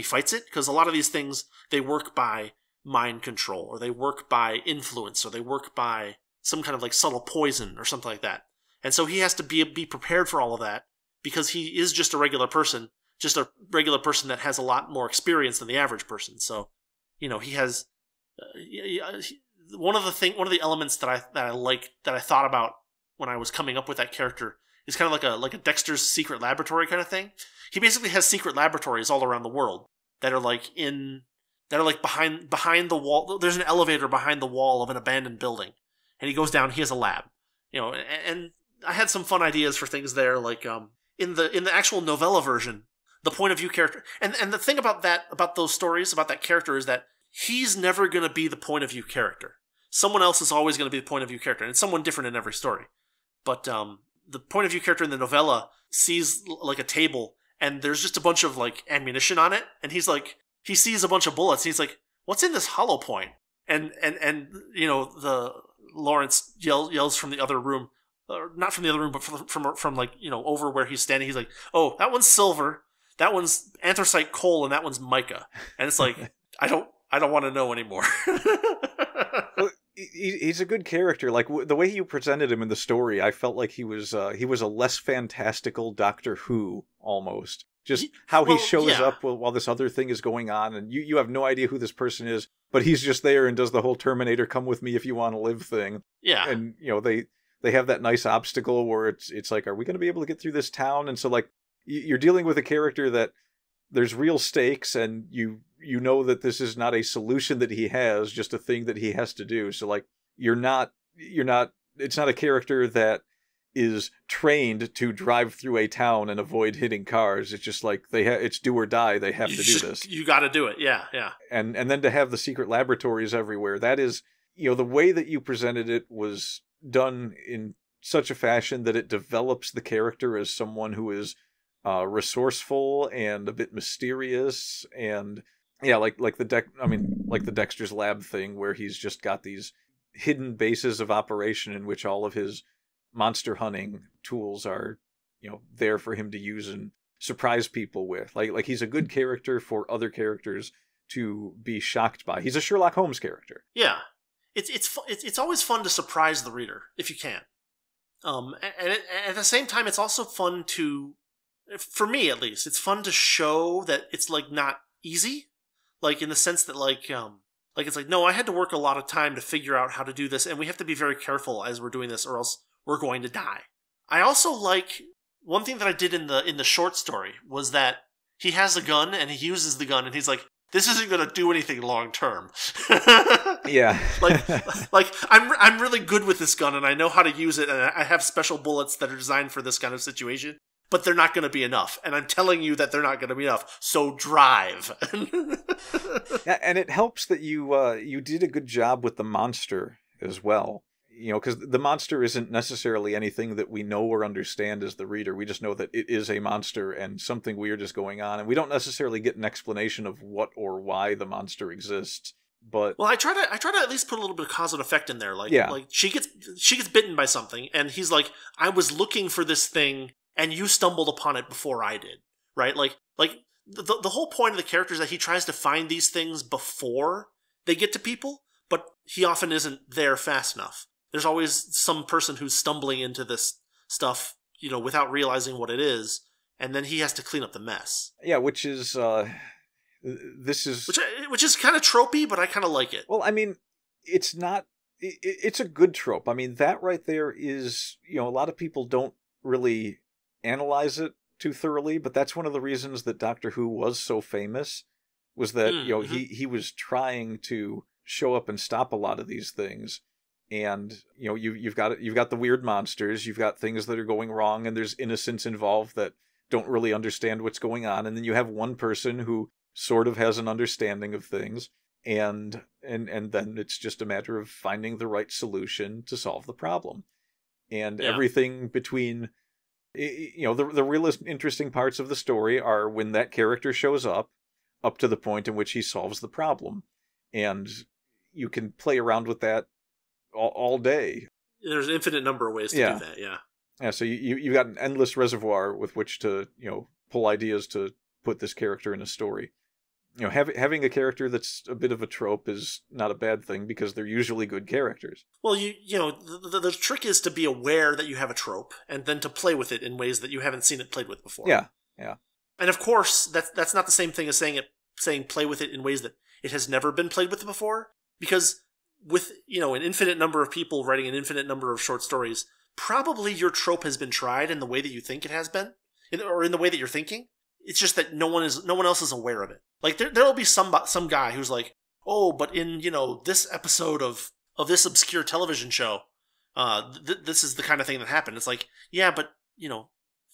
fights it, because a lot of these things, they work by mind control, or they work by influence, or they work by some kind of like subtle poison or something like that. And so he has to be prepared for all of that, because he is just a regular person that has a lot more experience than the average person. So, you know, he has one of the elements that I thought about when I was coming up with that character is kind of like a Dexter's Secret Laboratory kind of thing. He basically has secret laboratories all around the world that are like behind the wall. There's an elevator behind the wall of an abandoned building, and he goes down. He has a lab, you know, and I had some fun ideas for things there, like in the actual novella version, the point of view character, and the thing about those stories about that character is that he's never going to be the point of view character. Someone else is always going to be the point of view character, and it's someone different in every story. But the point of view character in the novella sees like a table and there's just a bunch of like ammunition on it, and he's like, he sees a bunch of bullets and he's like, what's in this hollow point? And the Lawrence yells from the other room, or not from the other room, but from like, over where he's standing. He's like, oh, that one's silver, that one's anthracite coal, and that one's mica. And it's like, I don't want to know anymore. Well, he's a good character. Like the way you presented him in the story, I felt like he was a less fantastical Doctor Who almost. Just how he shows up while this other thing is going on, and you have no idea who this person is, but he's just there and does the whole Terminator "come with me if you want to live" thing. Yeah, and they have that nice obstacle where it's like, are we going to be able to get through this town? And so like you're dealing with a character that there's real stakes, and you know that this is not a solution that he has, just a thing that he has to do. So like it's not a character that is trained to drive through a town and avoid hitting cars. It's just like it's do or die. They have to do this. You got to do it. Yeah, yeah. And then to have the secret laboratories everywhere. That is, the way that you presented it was done in such a fashion that it develops the character as someone who is resourceful and a bit mysterious, and like the Dexter's Lab thing, where he's just got these hidden bases of operation in which all of his monster hunting tools are, there for him to use and surprise people with. Like he's a good character for other characters to be shocked by. He's a Sherlock Holmes character. Yeah, it's always fun to surprise the reader if you can. And at the same time, it's also fun to, for me at least, it's fun to show that it's like not easy, like in the sense that like it's like, no, I had to work a lot of time to figure out how to do this, and we have to be very careful as we're doing this, or else we're going to die. I also like, one thing that I did in the short story was that he has a gun and he uses the gun and he's like, this isn't going to do anything long term. Yeah. like I'm really good with this gun and I know how to use it, and I have special bullets that are designed for this kind of situation, but they're not going to be enough. And I'm telling you that they're not going to be enough. So drive. Yeah, and it helps that you did a good job with the monster as well. Because the monster isn't necessarily anything that we know or understand as the reader. We just know that it is a monster and something weird is going on. And we don't necessarily get an explanation of what or why the monster exists. But well, I try to at least put a little bit of cause and effect in there. Like she gets bitten by something, and he's like, I was looking for this thing, and you stumbled upon it before I did. Right? Like the whole point of the character is that he tries to find these things before they get to people, but he often isn't there fast enough. There's always some person who's stumbling into this stuff, without realizing what it is, and then he has to clean up the mess. Yeah, which is which is kind of tropey, but I kind of like it. Well, I mean, it's not. It's a good trope. I mean, that right there is, a lot of people don't really analyze it too thoroughly, but that's one of the reasons that Doctor Who was so famous, was that he was trying to show up and stop a lot of these things. And you've got the weird monsters, you've got things that are going wrong, and there's innocents involved that don't really understand what's going on, and then you have one person who sort of has an understanding of things, and then it's just a matter of finding the right solution to solve the problem. And everything between, the real interesting parts of the story are when that character shows up to the point in which he solves the problem, and you can play around with that all day. There's an infinite number of ways to do that. Yeah, so you've got an endless reservoir with which to, pull ideas to put this character in a story. Having a character that's a bit of a trope is not a bad thing, because they're usually good characters. Well, the trick is to be aware that you have a trope, and then to play with it in ways that you haven't seen it played with before. Yeah. And of course, that's not the same thing as saying play with it in ways that it has never been played with before, because with, an infinite number of people writing an infinite number of short stories, probably your trope has been tried in the way that you think it has been, or in the way that you're thinking. It's just that no one else is aware of it. Like there'll be some guy who's like, oh, but in, this episode of this obscure television show, this is the kind of thing that happened. It's like, yeah, but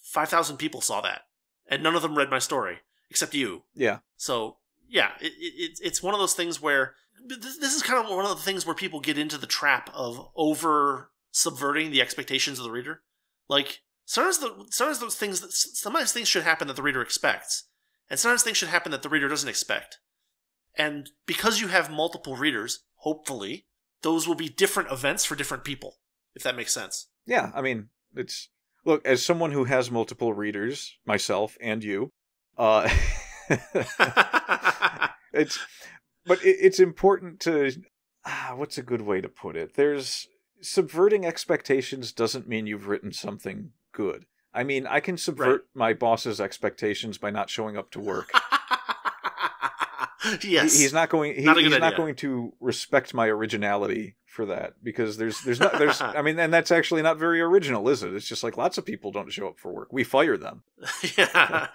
5,000 people saw that, and none of them read my story except you. Yeah. So yeah, it's one of those things where this is kind of one of the things where people get into the trap of over subverting the expectations of the reader. Like, sometimes things should happen that the reader expects, and sometimes things should happen that the reader doesn't expect. And because you have multiple readers, hopefully, those will be different events for different people, if that makes sense. Yeah, I mean, look, as someone who has multiple readers, myself and you, it's important to, what's a good way to put it? Subverting expectations doesn't mean you've written something good. I mean, I can subvert my boss's expectations by not showing up to work. Yes. He's not going to respect my originality for that, because I mean, and that's actually not very original, is it? It's just like lots of people don't show up for work. We fire them. Yeah.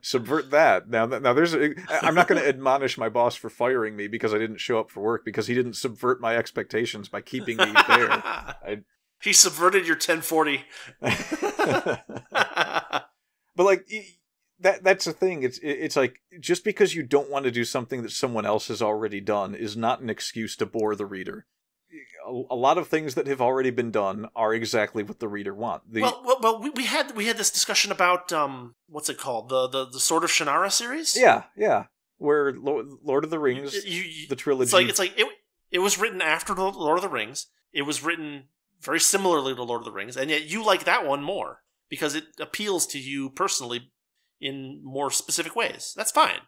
Subvert that. Now I'm not going to admonish my boss for firing me because I didn't show up for work, because he didn't subvert my expectations by keeping me there. He subverted your 1040. But like, that's the thing. It's like, just because you don't want to do something that someone else has already done is not an excuse to bore the reader. A lot of things that have already been done are exactly what the reader wants. Well, we had this discussion about what's it called, the Sword of Shannara series. Yeah, where Lord of the Rings, the trilogy. It's like it was written after Lord of the Rings. It was written very similarly to Lord of the Rings, and yet you like that one more because it appeals to you personally in more specific ways. That's fine.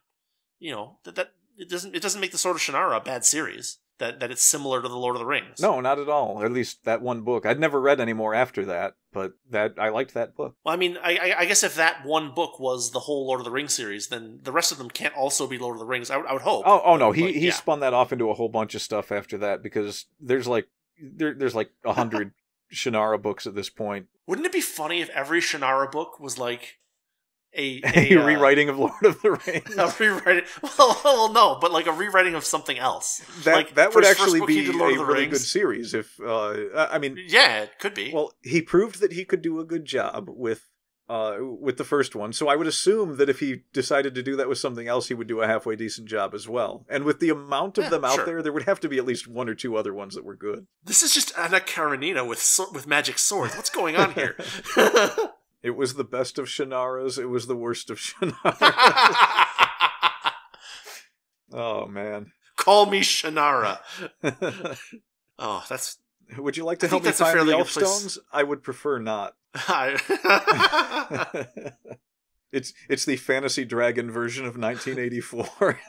You know, that it doesn't make the Sword of Shannara a bad series. That it's similar to the Lord of the Rings. No, not at all. At least that one book. I'd never read any more after that, but I liked that book. Well, I mean, I guess if that one book was the whole Lord of the Rings series, then the rest of them can't also be Lord of the Rings. I would hope. Oh no, he spun that off into a whole bunch of stuff after that, because there's like 100 Shannara books at this point. Wouldn't it be funny if every Shannara book was like a rewriting of Lord of the Rings? A rewriting. Well, no, but like a rewriting of something else. That would actually be a really good series. If I mean, yeah, it could be. Well, he proved that he could do a good job with the first one, so I would assume that if he decided to do that with something else, he would do a halfway decent job as well. And with the amount of them out there would have to be at least one or two other ones that were good. This is just Anna Karenina with magic swords. What's going on here? It was the best of Shannara's. It was the worst of Shannara's. Oh, man. Call me Shannara. Oh, that's... Would you like to help me find the Elfstones? I would prefer not. It's the fantasy dragon version of 1984.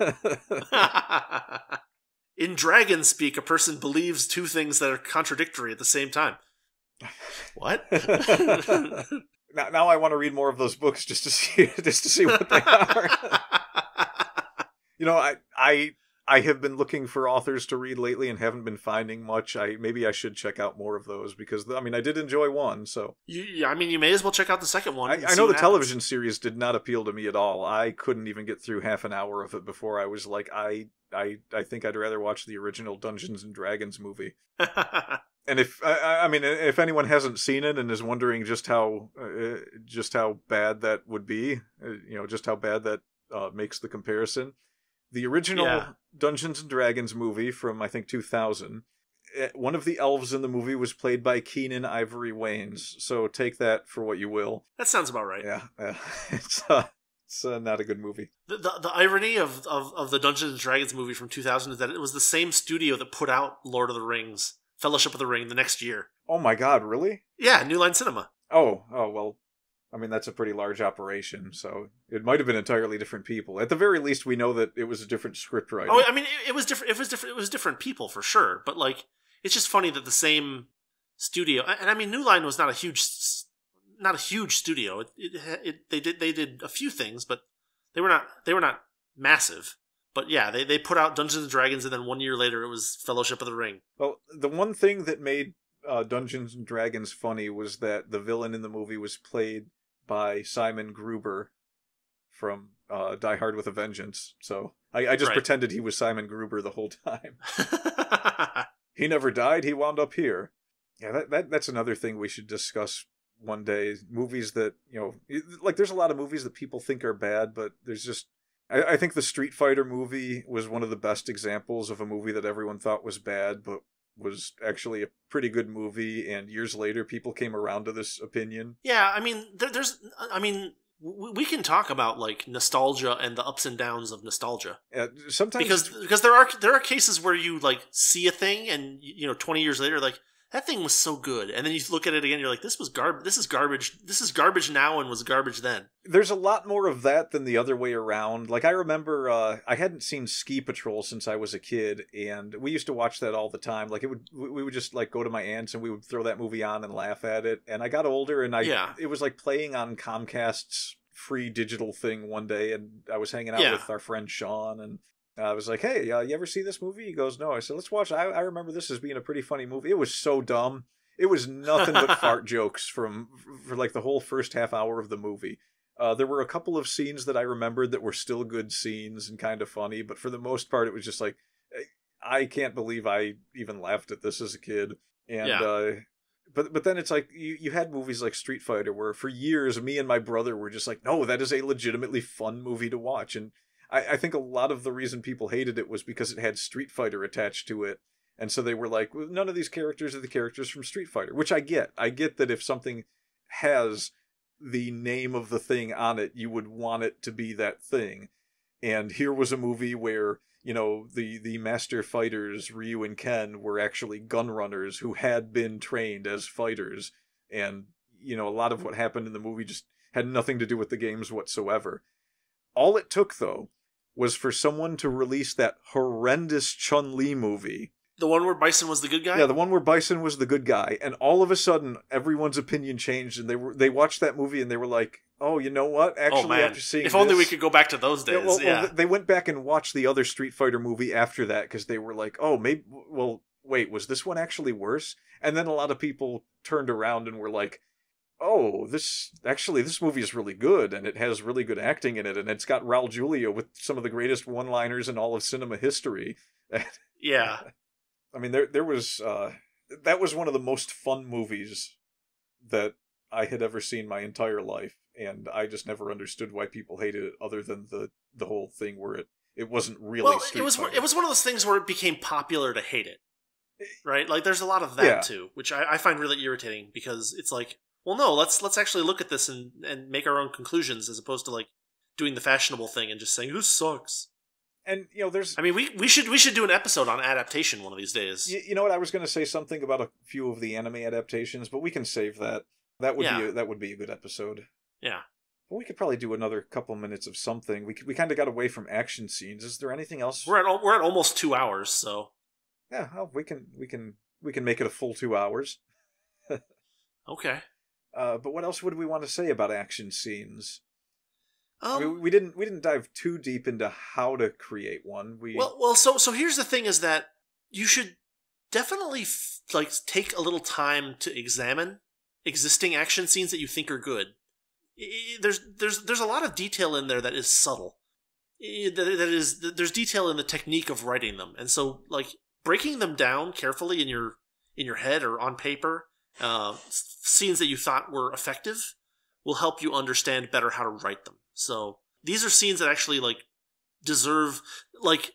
In dragon speak, a person believes two things that are contradictory at the same time. What? Now I want to read more of those books just to see what they are. You know, I have been looking for authors to read lately and haven't been finding much. Maybe I should check out more of those, because I mean, I did enjoy one. So I mean, you may as well check out the second one. I know the television series did not appeal to me at all. I couldn't even get through half an hour of it before I was like, I think I'd rather watch the original Dungeons and Dragons movie. And if anyone hasn't seen it and is wondering just how bad that would be, just how bad that makes the comparison, the original Dungeons and Dragons movie from I think 2000, one of the elves in the movie was played by Keenan Ivory Wayans. So take that for what you will. That sounds about right. Yeah. It's not a good movie. The irony of the Dungeons and Dragons movie from 2000 is that it was the same studio that put out Lord of the Rings, Fellowship of the Ring, the next year. Oh my God, really? Yeah, New Line Cinema. Oh, well, I mean, that's a pretty large operation, so it might have been entirely different people. At the very least, we know that it was a different script writer. Oh, I mean, it was different. It was different people for sure. But like, it's just funny that the same studio, and I mean, New Line was not a huge studio. They did a few things, but they were not massive. But yeah, they put out Dungeons and Dragons, and then 1 year later it was Fellowship of the Ring. Well, the one thing that made Dungeons and Dragons funny was that the villain in the movie was played by Simon Gruber from Die Hard with a Vengeance. So I just pretended he was Simon Gruber the whole time. He never died. He wound up here. Yeah, that's another thing we should discuss one day. Movies that, like there's a lot of movies that people think are bad, but there's just... I think the Street Fighter movie was one of the best examples of a movie that everyone thought was bad, but was actually a pretty good movie, and years later people came around to this opinion. Yeah, I mean, we can talk about like nostalgia and the ups and downs of nostalgia. Sometimes because there are cases where you like see a thing and 20 years later like that thing was so good, and then you look at it again, you're like, this is garbage. This is garbage now and was garbage then. There's a lot more of that than the other way around. Like I remember I hadn't seen Ski Patrol since I was a kid, and we used to watch that all the time. Like we would just like go to my aunt's and we would throw that movie on and laugh at it. And I got older and it was like playing on Comcast's free digital thing one day, and I was hanging out with our friend Sean, and I was like, hey, you ever see this movie? He goes, no. I said, let's watch. I remember this as being a pretty funny movie. It was so dumb. It was nothing but fart jokes for like the whole first half hour of the movie. There were a couple of scenes that I remembered that were still good scenes and kind of funny, but for the most part, it was just like, I can't believe I even laughed at this as a kid. And but then it's like you had movies like Street Fighter where for years me and my brother were just like, no, that is a legitimately fun movie to watch. And I think a lot of the reason people hated it was because it had Street Fighter attached to it. And so they were like, well, none of these characters are the characters from Street Fighter, which I get. I get that if something has the name of the thing on it, you would want it to be that thing. And here was a movie where, the master fighters, Ryu and Ken, were actually gun runners who had been trained as fighters. And, a lot of what happened in the movie just had nothing to do with the games whatsoever. All it took, though, was for someone to release that horrendous Chun-Li movie. The one where Bison was the good guy? Yeah, the one where Bison was the good guy. And all of a sudden, everyone's opinion changed, and they watched that movie and they were like, oh, you know what? Actually, after seeing if only we could go back to those days. Well, they went back and watched the other Street Fighter movie after that because they were like, oh, maybe, wait, was this one actually worse? And then a lot of people turned around and were like, oh, this movie is really good, and it has really good acting in it, and it's got Raul Julia with some of the greatest one-liners in all of cinema history. Yeah. I mean, there was that was one of the most fun movies that I had ever seen my entire life, and I just never understood why people hated it, other than the whole thing where it wasn't really Street Fighter. It was one of those things where it became popular to hate it, right? Like, there's a lot of that too, which I find really irritating, because it's like, well, no, let's actually look at this and make our own conclusions, as opposed to like doing the fashionable thing and just saying this sucks. And there's, I mean, we should do an episode on adaptation one of these days. You know what? I was going to say something about a few of the anime adaptations, but we can save that. That would be a good episode. Yeah. Well, we could probably do another couple minutes of something. We kind of got away from action scenes. Is there anything else? We're at almost 2 hours, so. Yeah, well, we can make it a full 2 hours. Okay. But what else would we want to say about action scenes? I mean, we didn't dive too deep into how to create one. So here's the thing: is that you should definitely take a little time to examine existing action scenes that you think are good. There's a lot of detail in there that is subtle. There's detail in the technique of writing them, and so like breaking them down carefully in your head or on paper. Scenes that you thought were effective will help you understand better how to write them. So these are scenes that actually like deserve, like,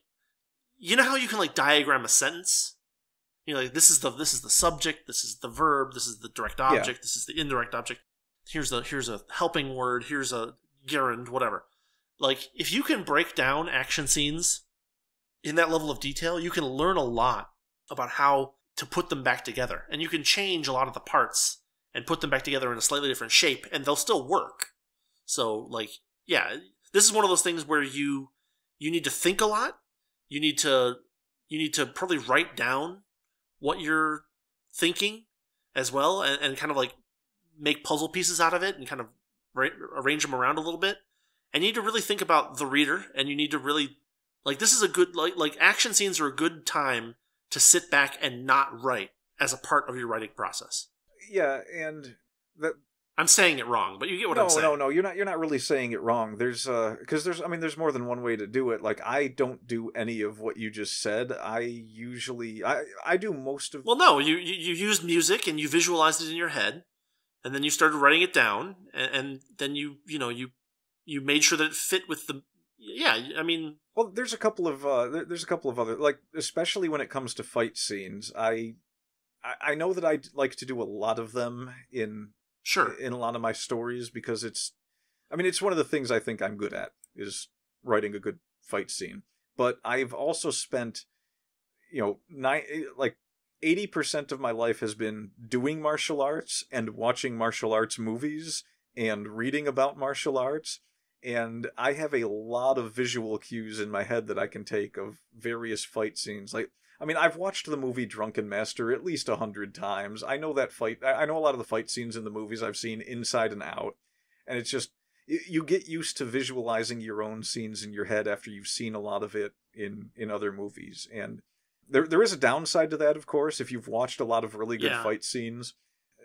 you know how you can like diagram a sentence? Like this is the subject, this is the verb, this is the direct object, this is the indirect object. Here's a helping word, here's a gerund, whatever. Like, if you can break down action scenes in that level of detail, you can learn a lot about how to put them back together. And you can change a lot of the parts and put them back together in a slightly different shape, and they'll still work. So, like, yeah, this is one of those things where you need to think a lot. You need to probably write down what you're thinking as well, and kind of like make puzzle pieces out of it and kind of arrange them around a little bit. And you need to really think about the reader, and you need to really, like, this is a good, like action scenes are a good time to sit back and not write as a part of your writing process. Yeah, and that I'm saying it wrong, but you get what I'm saying. No, you're not really saying it wrong. There's there's more than one way to do it. Like, I don't do any of what you just said. I do most of. Well, no, you used music and you visualized it in your head, and then you started writing it down, and then you made sure that it fit with yeah, I mean, well, there's a couple of other, like, especially when it comes to fight scenes. I know that I'd like to do a lot of them sure. in a lot of my stories, because it's one of the things I think I'm good at, is writing a good fight scene. But I've also spent, 80% of my life has been doing martial arts and watching martial arts movies and reading about martial arts. And I have a lot of visual cues in my head that I can take of various fight scenes. Like, I've watched the movie Drunken Master at least 100 times. I know that fight. I know a lot of the fight scenes in the movies I've seen inside and out. And it's just, you get used to visualizing your own scenes in your head after you've seen a lot of it in other movies. And there is a downside to that, of course. If you've watched a lot of really good fight scenes,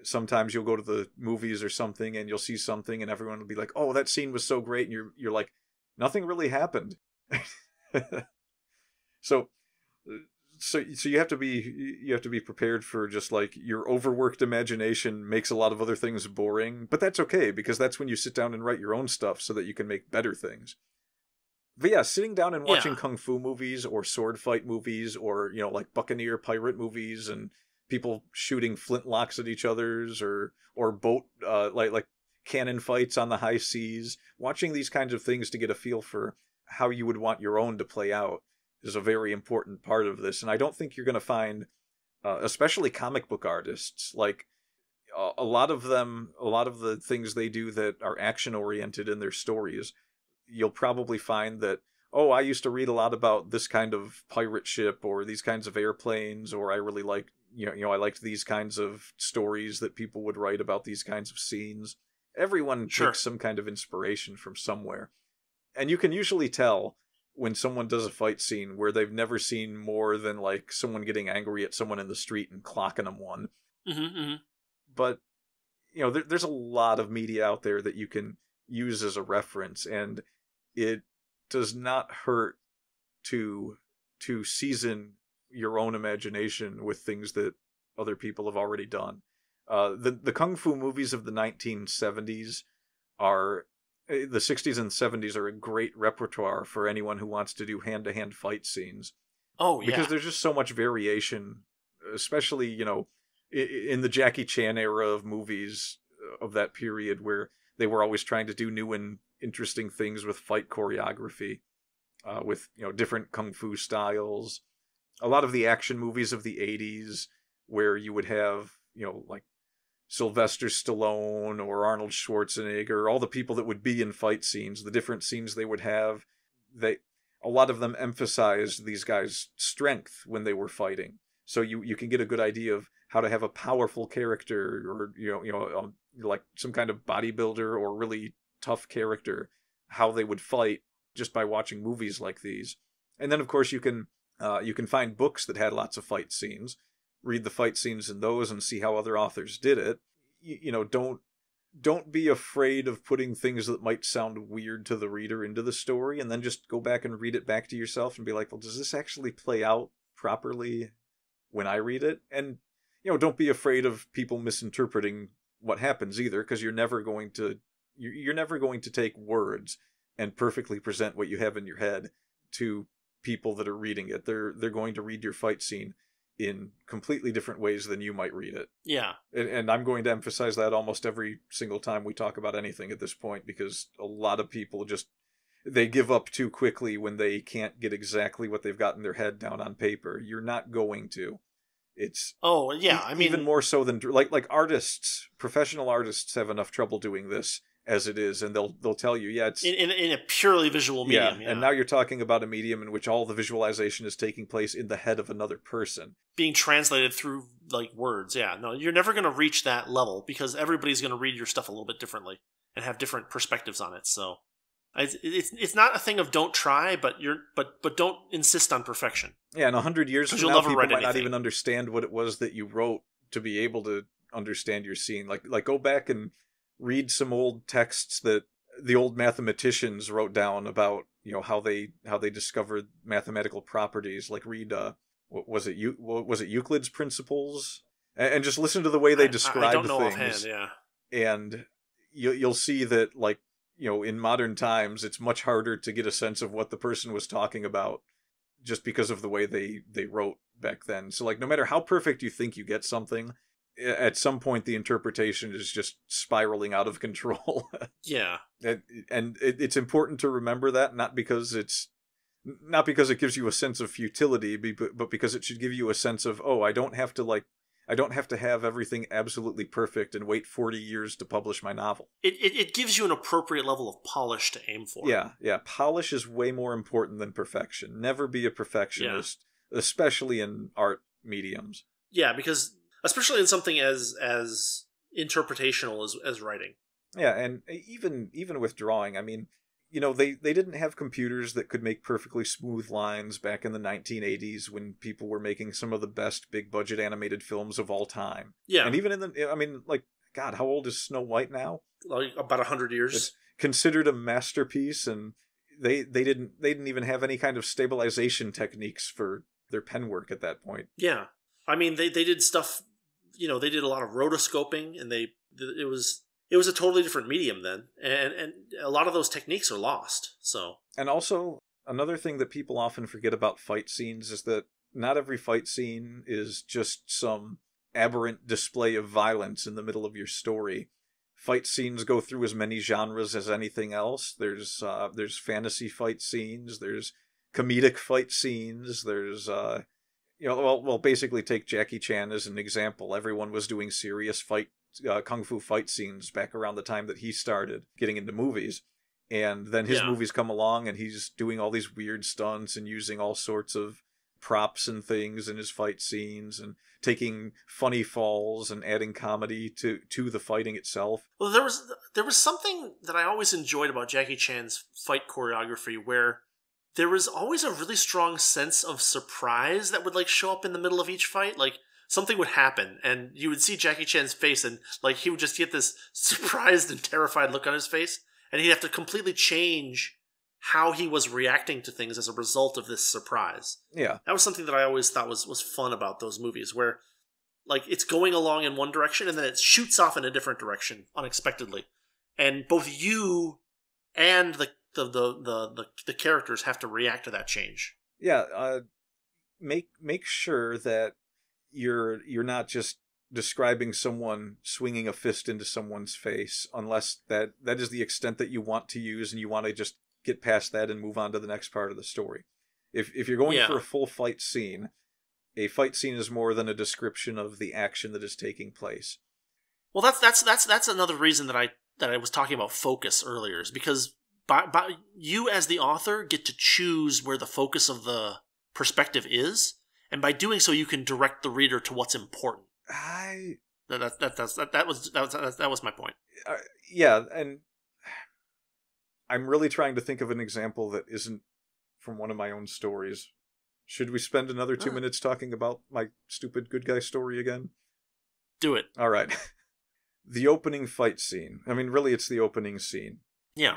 sometimes you'll go to the movies or something and you'll see something and everyone will be like, oh, that scene was so great. And you're like, nothing really happened. So you have to be prepared for just like your overworked imagination makes a lot of other things boring, but that's okay, because that's when you sit down and write your own stuff so that you can make better things. But yeah, sitting down and watching kung fu movies or sword fight movies or, like Buccaneer pirate movies and people shooting flintlocks at each other's or boat, like cannon fights on the high seas, watching these kinds of things to get a feel for how you would want your own to play out is a very important part of this. And I don't think you're going to find, especially comic book artists, like a lot of the things they do that are action oriented in their stories, you'll probably find that, oh, I used to read a lot about this kind of pirate ship or these kinds of airplanes, or I really like, I liked these kinds of stories that people would write about these kinds of scenes. Everyone takes some kind of inspiration from somewhere. And you can usually tell when someone does a fight scene where they've never seen more than like someone getting angry at someone in the street and clocking them one. Mm-hmm, mm-hmm. But, there's a lot of media out there that you can use as a reference, and it does not hurt to season your own imagination with things that other people have already done. The kung fu movies of the 1970s the 60s and 70s are a great repertoire for anyone who wants to do hand-to-hand fight scenes. Oh, yeah. Because there's just so much variation, especially, in the Jackie Chan era of movies of that period where they were always trying to do new and interesting things with fight choreography, with, different kung fu styles. A lot of the action movies of the 80s where you would have, like Sylvester Stallone or Arnold Schwarzenegger, all the people that would be in fight scenes, the different scenes they would have, a lot of them emphasized these guys' strength when they were fighting. So you can get a good idea of how to have a powerful character, or like some kind of bodybuilder or really tough character, how they would fight just by watching movies like these. And then of course you can find books that had lots of fight scenes. Read the fight scenes in those and see how other authors did it. Don't be afraid of putting things that might sound weird to the reader into the story, and then just go back and read it back to yourself and be like, well, does this actually play out properly when I read it? And, don't be afraid of people misinterpreting what happens either, because you're never going to take words and perfectly present what you have in your head to people that are reading it. They're going to read your fight scene in completely different ways than you might read it. Yeah. And I'm going to emphasize that almost every single time we talk about anything at this point, because a lot of people they give up too quickly when they can't get exactly what they've got in their head down on paper. You're not going to. It's even more so than like artists, professional artists have enough trouble doing this as it is, and they'll tell you, it's in a purely visual medium. Yeah. And now you're talking about a medium in which all the visualization is taking place in the head of another person, being translated through like words. Yeah, no, you're never going to reach that level because everybody's going to read your stuff a little bit differently and have different perspectives on it. So it's not a thing of don't try, but don't insist on perfection. Yeah, in 100 years from now, people might not even understand what it was that you wrote to be able to understand your scene. Like go back and read some old texts that the old mathematicians wrote down about, how they discovered mathematical properties. Like read what was it Euclid's Principles, and just listen to the way they describe I don't know things. offhand, yeah. And you'll see that, like, in modern times, it's much harder to get a sense of what the person was talking about just because of the way they wrote back then. So, like, no matter how perfect you think you get something, at some point the interpretation is just spiraling out of control. Yeah. And it's important to remember that, not because it gives you a sense of futility, but because it should give you a sense of, oh, I don't have to have everything absolutely perfect and wait 40 years to publish my novel. It gives you an appropriate level of polish to aim for. Yeah. Polish is way more important than perfection. Never be a perfectionist, especially in art mediums. Yeah, because especially in something as interpretational as writing. Yeah, and even with drawing, I mean, they didn't have computers that could make perfectly smooth lines back in the 1980s when people were making some of the best big budget animated films of all time. Yeah. And even God, how old is Snow White now? Like about 100 years. It's considered a masterpiece, and they didn't even have any kind of stabilization techniques for their pen work at that point. Yeah. I mean, they did stuff, they did a lot of rotoscoping, and it was a totally different medium then, and a lot of those techniques are lost. So, and also another thing that people often forget about fight scenes is that not every fight scene is just some aberrant display of violence in the middle of your story. Fight scenes go through as many genres as anything else. There's fantasy fight scenes. There's comedic fight scenes. There's basically take Jackie Chan as an example. Everyone was doing serious kung fu fight scenes back around the time that he started getting into movies, and then his movies come along and he's doing all these weird stunts and using all sorts of props and things in his fight scenes and taking funny falls and adding comedy to the fighting itself. Well, there was something that I always enjoyed about Jackie Chan's fight choreography, where there was always a really strong sense of surprise that would like show up in the middle of each fight. Like, something would happen, and you would see Jackie Chan's face, and like he would just get this surprised and terrified look on his face, and he'd have to completely change how he was reacting to things as a result of this surprise. Yeah. That was something that I always thought was fun about those movies, where like it's going along in one direction, and then it shoots off in a different direction unexpectedly. And both you and the characters have to react to that change. Yeah, make sure that you're not just describing someone swinging a fist into someone's face, unless that is the extent that you want to use, and you want to just get past that and move on to the next part of the story. If you're going for a full fight scene, a fight scene is more than a description of the action that is taking place. Well, that's another reason that I was talking about focus earlier, is because by you as the author get to choose where the focus of the perspective is, and by doing so, you can direct the reader to what's important. That was my point. Yeah, and I'm really trying to think of an example that isn't from one of my own stories. Should we spend another 2 minutes talking about my stupid good guy story again? Do it. All right. The opening fight scene. I mean, really, it's the opening scene. Yeah.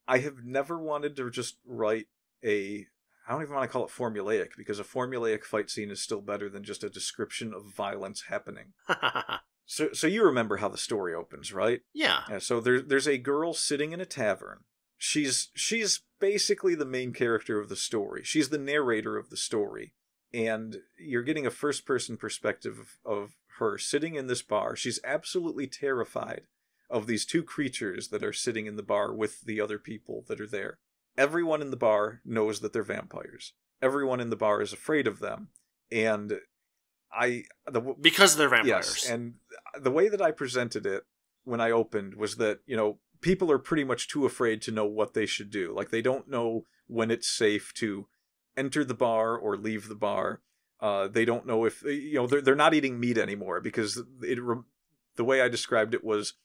I have never wanted to just write I don't even want to call it formulaic, because a formulaic fight scene is still better than just a description of violence happening. So you remember how the story opens, right? Yeah. So there's a girl sitting in a tavern. She's basically the main character of the story. She's the narrator of the story. And you're getting a first-person perspective of her sitting in this bar. She's absolutely terrified of these two creatures that are sitting in the bar with the other people that are there. Everyone in the bar knows that they're vampires. Everyone in the bar is afraid of them. And because they're vampires. Yes, and the way that I presented it when I opened was that, people are pretty much too afraid to know what they should do. Like, they don't know when it's safe to enter the bar or leave the bar. They don't know if, they're not eating meat anymore, because the way I described it was,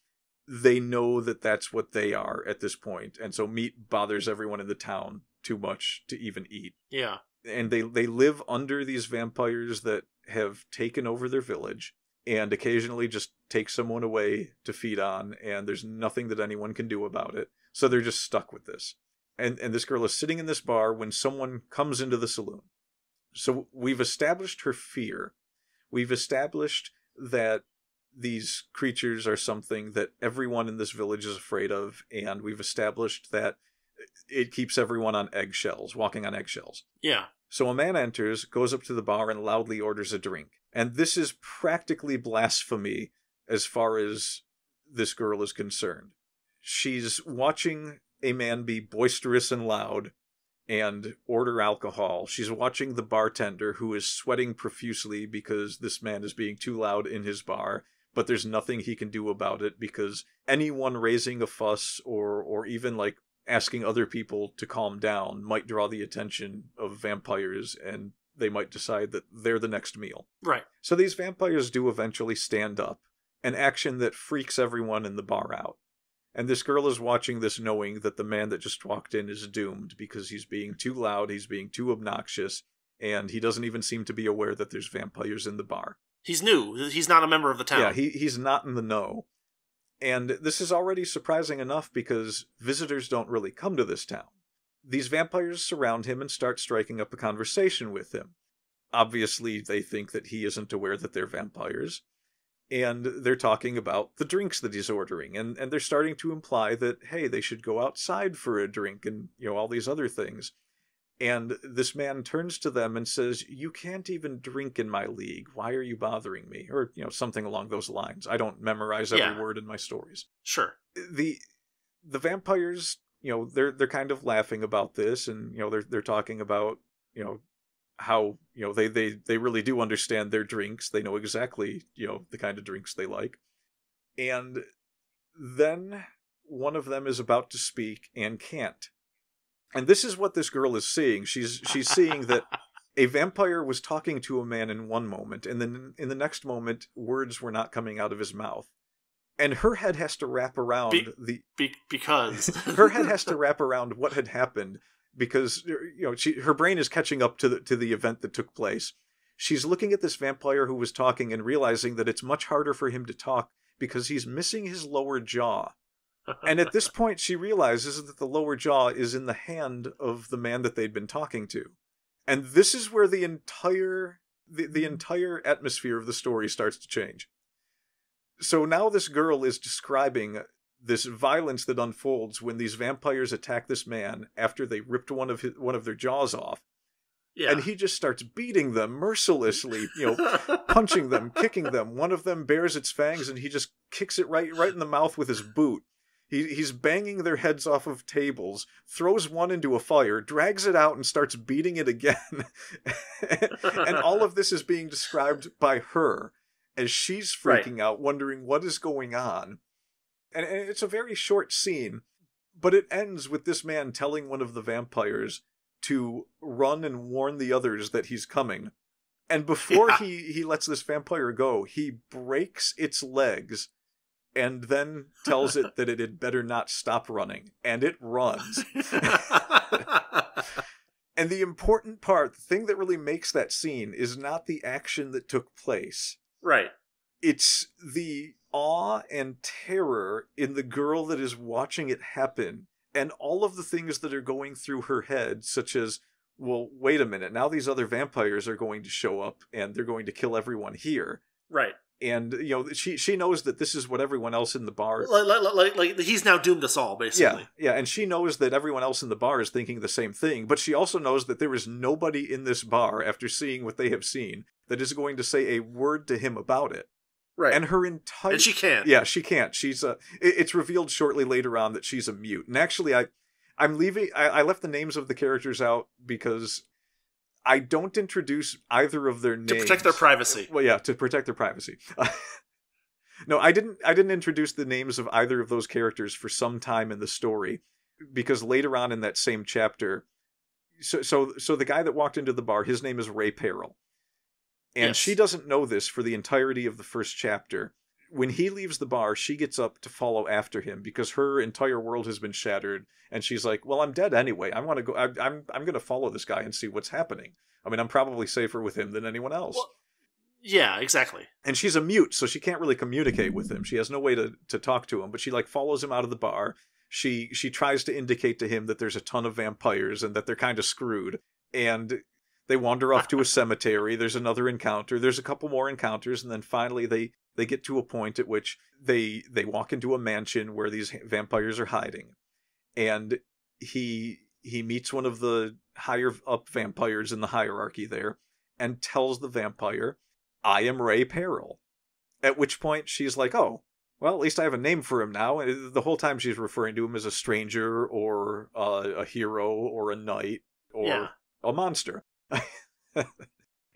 they know that that's what they are at this point, and so meat bothers everyone in the town too much to even eat. Yeah. And they live under these vampires that have taken over their village, and occasionally just take someone away to feed on, and there's nothing that anyone can do about it. So they're just stuck with this. And this girl is sitting in this bar when someone comes into the saloon. So we've established her fear. We've established that these creatures are something that everyone in this village is afraid of, and we've established that it keeps everyone on eggshells, walking on eggshells. Yeah. So a man enters, goes up to the bar, and loudly orders a drink. And this is practically blasphemy as far as this girl is concerned. She's watching a man be boisterous and loud and order alcohol. She's watching the bartender, who is sweating profusely because this man is being too loud in his bar, but there's nothing he can do about it because anyone raising a fuss or even like asking other people to calm down might draw the attention of vampires, and they might decide that they're the next meal. Right. So these vampires do eventually stand up, an action that freaks everyone in the bar out. And this girl is watching this, knowing that the man that just walked in is doomed because he's being too loud, he's being too obnoxious, and he doesn't even seem to be aware that there's vampires in the bar. He's new. He's not a member of the town. Yeah, he's not in the know. And this is already surprising enough because visitors don't really come to this town. These vampires surround him and start striking up a conversation with him. Obviously, they think that he isn't aware that they're vampires. And they're talking about the drinks that he's ordering. And they're starting to imply that, hey, they should go outside for a drink and, all these other things. And this man turns to them and says, "You can't even drink in my league. Why are you bothering me?" Or, something along those lines. I don't memorize every word in my stories. Sure. The vampires, they're kind of laughing about this, and, they're talking about, how, they really do understand their drinks. They know exactly, the kind of drinks they like. And then one of them is about to speak and can't. And this is what this girl is seeing. She's seeing that a vampire was talking to a man in one moment, and then in the next moment, words were not coming out of his mouth. And her head has to wrap around because her head has to wrap around what had happened, because her brain is catching up to the event that took place. She's looking at this vampire who was talking and realizing that it's much harder for him to talk because he's missing his lower jaw. And at this point, she realizes that the lower jaw is in the hand of the man that they'd been talking to. And this is where the entire atmosphere of the story starts to change. So now this girl is describing this violence that unfolds when these vampires attack this man after they ripped one of their jaws off. Yeah. And he just starts beating them mercilessly, punching them, kicking them. One of them bares its fangs and he just kicks it right in the mouth with his boot. He's banging their heads off of tables, throws one into a fire, drags it out, and starts beating it again. And all of this is being described by her as she's freaking out, wondering what is going on. And it's a very short scene, but it ends with this man telling one of the vampires to run and warn the others that he's coming. And before he lets this vampire go, he breaks its legs and then tells it that it had better not stop running. And it runs. And the important part, the thing that really makes that scene, is not the action that took place. Right. It's the awe and terror in the girl that is watching it happen. And all of the things that are going through her head, such as, well, wait a minute, now these other vampires are going to show up and they're going to kill everyone here. Right. And, she knows that this is what everyone else in the bar... Like he's now doomed us all, basically. Yeah, and she knows that everyone else in the bar is thinking the same thing, but she also knows that there is nobody in this bar, after seeing what they have seen, that is going to say a word to him about it. Right. And her entire... And she can't. Yeah, she can't. She's it's revealed shortly later on that she's a mute. And actually, I left the names of the characters out because I don't introduce either of their names. To protect their privacy. Well, yeah, to protect their privacy. No, I didn't introduce the names of either of those characters for some time in the story, because later on in that same chapter, so the guy that walked into the bar, his name is Ray Peril. And she doesn't know this for the entirety of the first chapter. When he leaves the bar, she gets up to follow after him because her entire world has been shattered. And she's like, well, I'm dead anyway. I want to go. I'm going to follow this guy and see what's happening. I mean, I'm probably safer with him than anyone else. Well, yeah, exactly. And she's a mute, so she can't really communicate with him. She has no way to talk to him, but she follows him out of the bar. She tries to indicate to him that there's a ton of vampires and that they're kind of screwed. And they wander off to a cemetery. There's another encounter. There's a couple more encounters. And then finally they they get to a point at which they walk into a mansion where these vampires are hiding, and he meets one of the higher up vampires in the hierarchy there, and tells the vampire, "I am Ray Peril." At which point she's like, "Oh, well, at least I have a name for him now." And the whole time she's referring to him as a stranger, or a hero, or a knight, or a monster.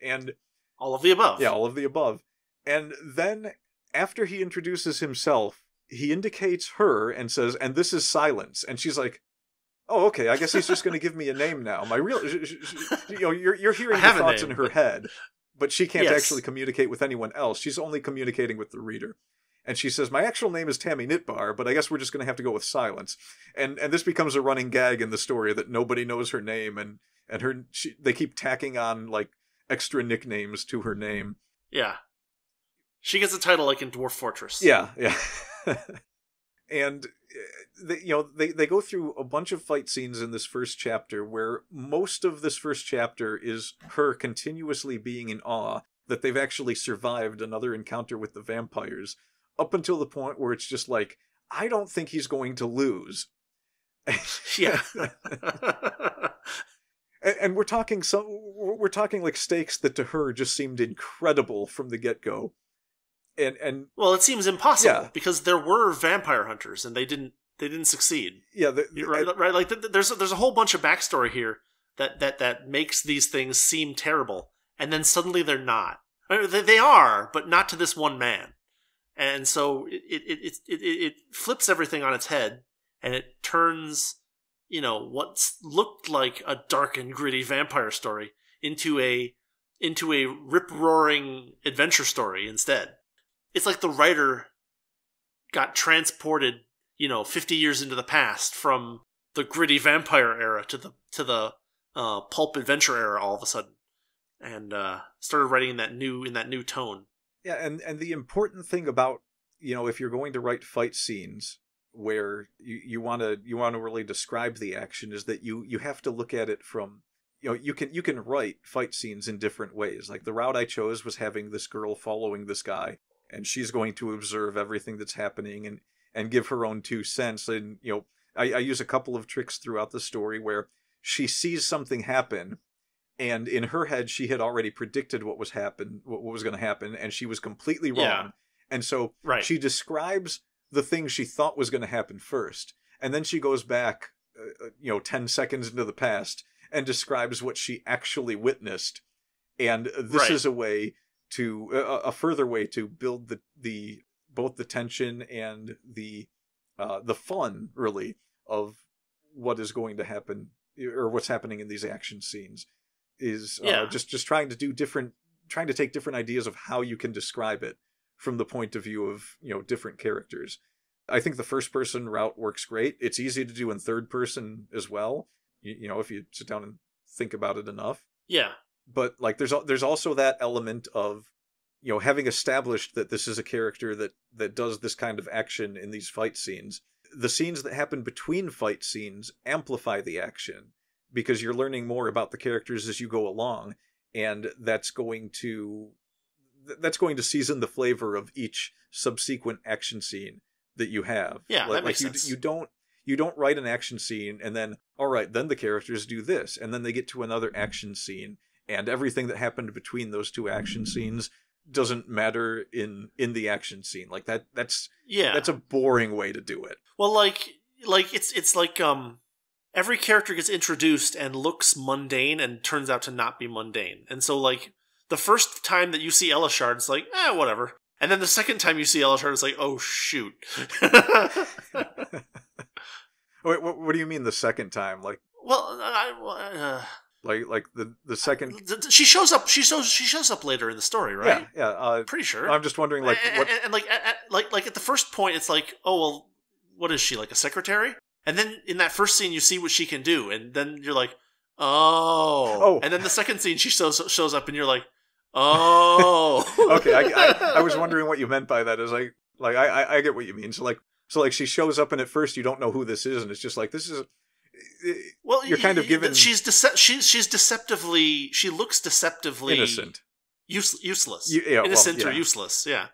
And all of the above. Yeah, all of the above. And then, after he introduces himself, he indicates her and says, "And this is Silence." And she's like, "Oh, okay, I guess he's just going to give me a name now." My real, you're hearing the thoughts in her head, but she can't actually communicate with anyone else. She's only communicating with the reader. And she says, "My actual name is Tammy Nitbar, but I guess we're just going to have to go with Silence." And this becomes a running gag in the story that nobody knows her name, and they keep tacking on like extra nicknames to her name. Yeah. She gets a title like in Dwarf Fortress. Yeah. And they go through a bunch of fight scenes in this first chapter, where most of this first chapter is her continuously being in awe that they've actually survived another encounter with the vampires, up until the point where it's just like, I don't think he's going to lose. Yeah. And we're talking like stakes that to her just seemed incredible from the get-go. And well, it seems impossible because there were vampire hunters and they didn't succeed. Yeah, right. Like there's a whole bunch of backstory here that makes these things seem terrible, and then suddenly they're not. I mean, they are, but not to this one man. And so it flips everything on its head, and it turns, what looked like a dark and gritty vampire story into a rip-roaring adventure story instead. It's like the writer got transported, 50 years into the past from the gritty vampire era to the pulp adventure era all of a sudden, and started writing in that new tone. Yeah, and the important thing about, if you're going to write fight scenes where you want to really describe the action, is that you have to look at it from, you can write fight scenes in different ways. Like the route I chose was having this girl following this guy, and she's going to observe everything that's happening and give her own 2 cents. And I use a couple of tricks throughout the story where she sees something happen, and in her head she had already predicted what was going to happen, and she was completely wrong. Yeah. And so she describes the thing she thought was going to happen first, and then she goes back 10 seconds into the past and describes what she actually witnessed. And this is a further way to build the both the tension and the fun, really, of what is going to happen, or what's happening in these action scenes, is just trying to take different ideas of how you can describe it from the point of view of different characters. I think the first person route works great. It's easy to do in third person as well, if you sit down and think about it enough. Yeah. But like there's also that element of having established that this is a character that does this kind of action in these fight scenes. The scenes that happen between fight scenes amplify the action, because you're learning more about the characters as you go along, and that's going to season the flavor of each subsequent action scene that you have. Yeah, that makes sense. You don't write an action scene and then, all right, then the characters do this, and then they get to another action scene, and everything that happened between those 2 action scenes doesn't matter in the action scene. Like that's a boring way to do it. Well, like it's like every character gets introduced and looks mundane and turns out to not be mundane. And so like the first time that you see Elishard, it's like, whatever. And then the second time you see Elishard, it's like, oh shoot. Wait, what do you mean the second time? Like, like the second she shows up. She shows up later in the story, right? Yeah. Pretty sure. I'm just wondering, like, what? And like at the first point, it's like, oh well, what is she, like a secretary? And then in that first scene, you see what she can do, and then you're like, oh. And then the second scene, she shows up, and you're like, oh. Okay, I was wondering what you meant by that. Is like I get what you mean. So like she shows up, and at first you don't know who this is, and it's just like, this is. Well, you're kind of given. She's deceptively. She looks deceptively innocent, useless, or useless. Yeah,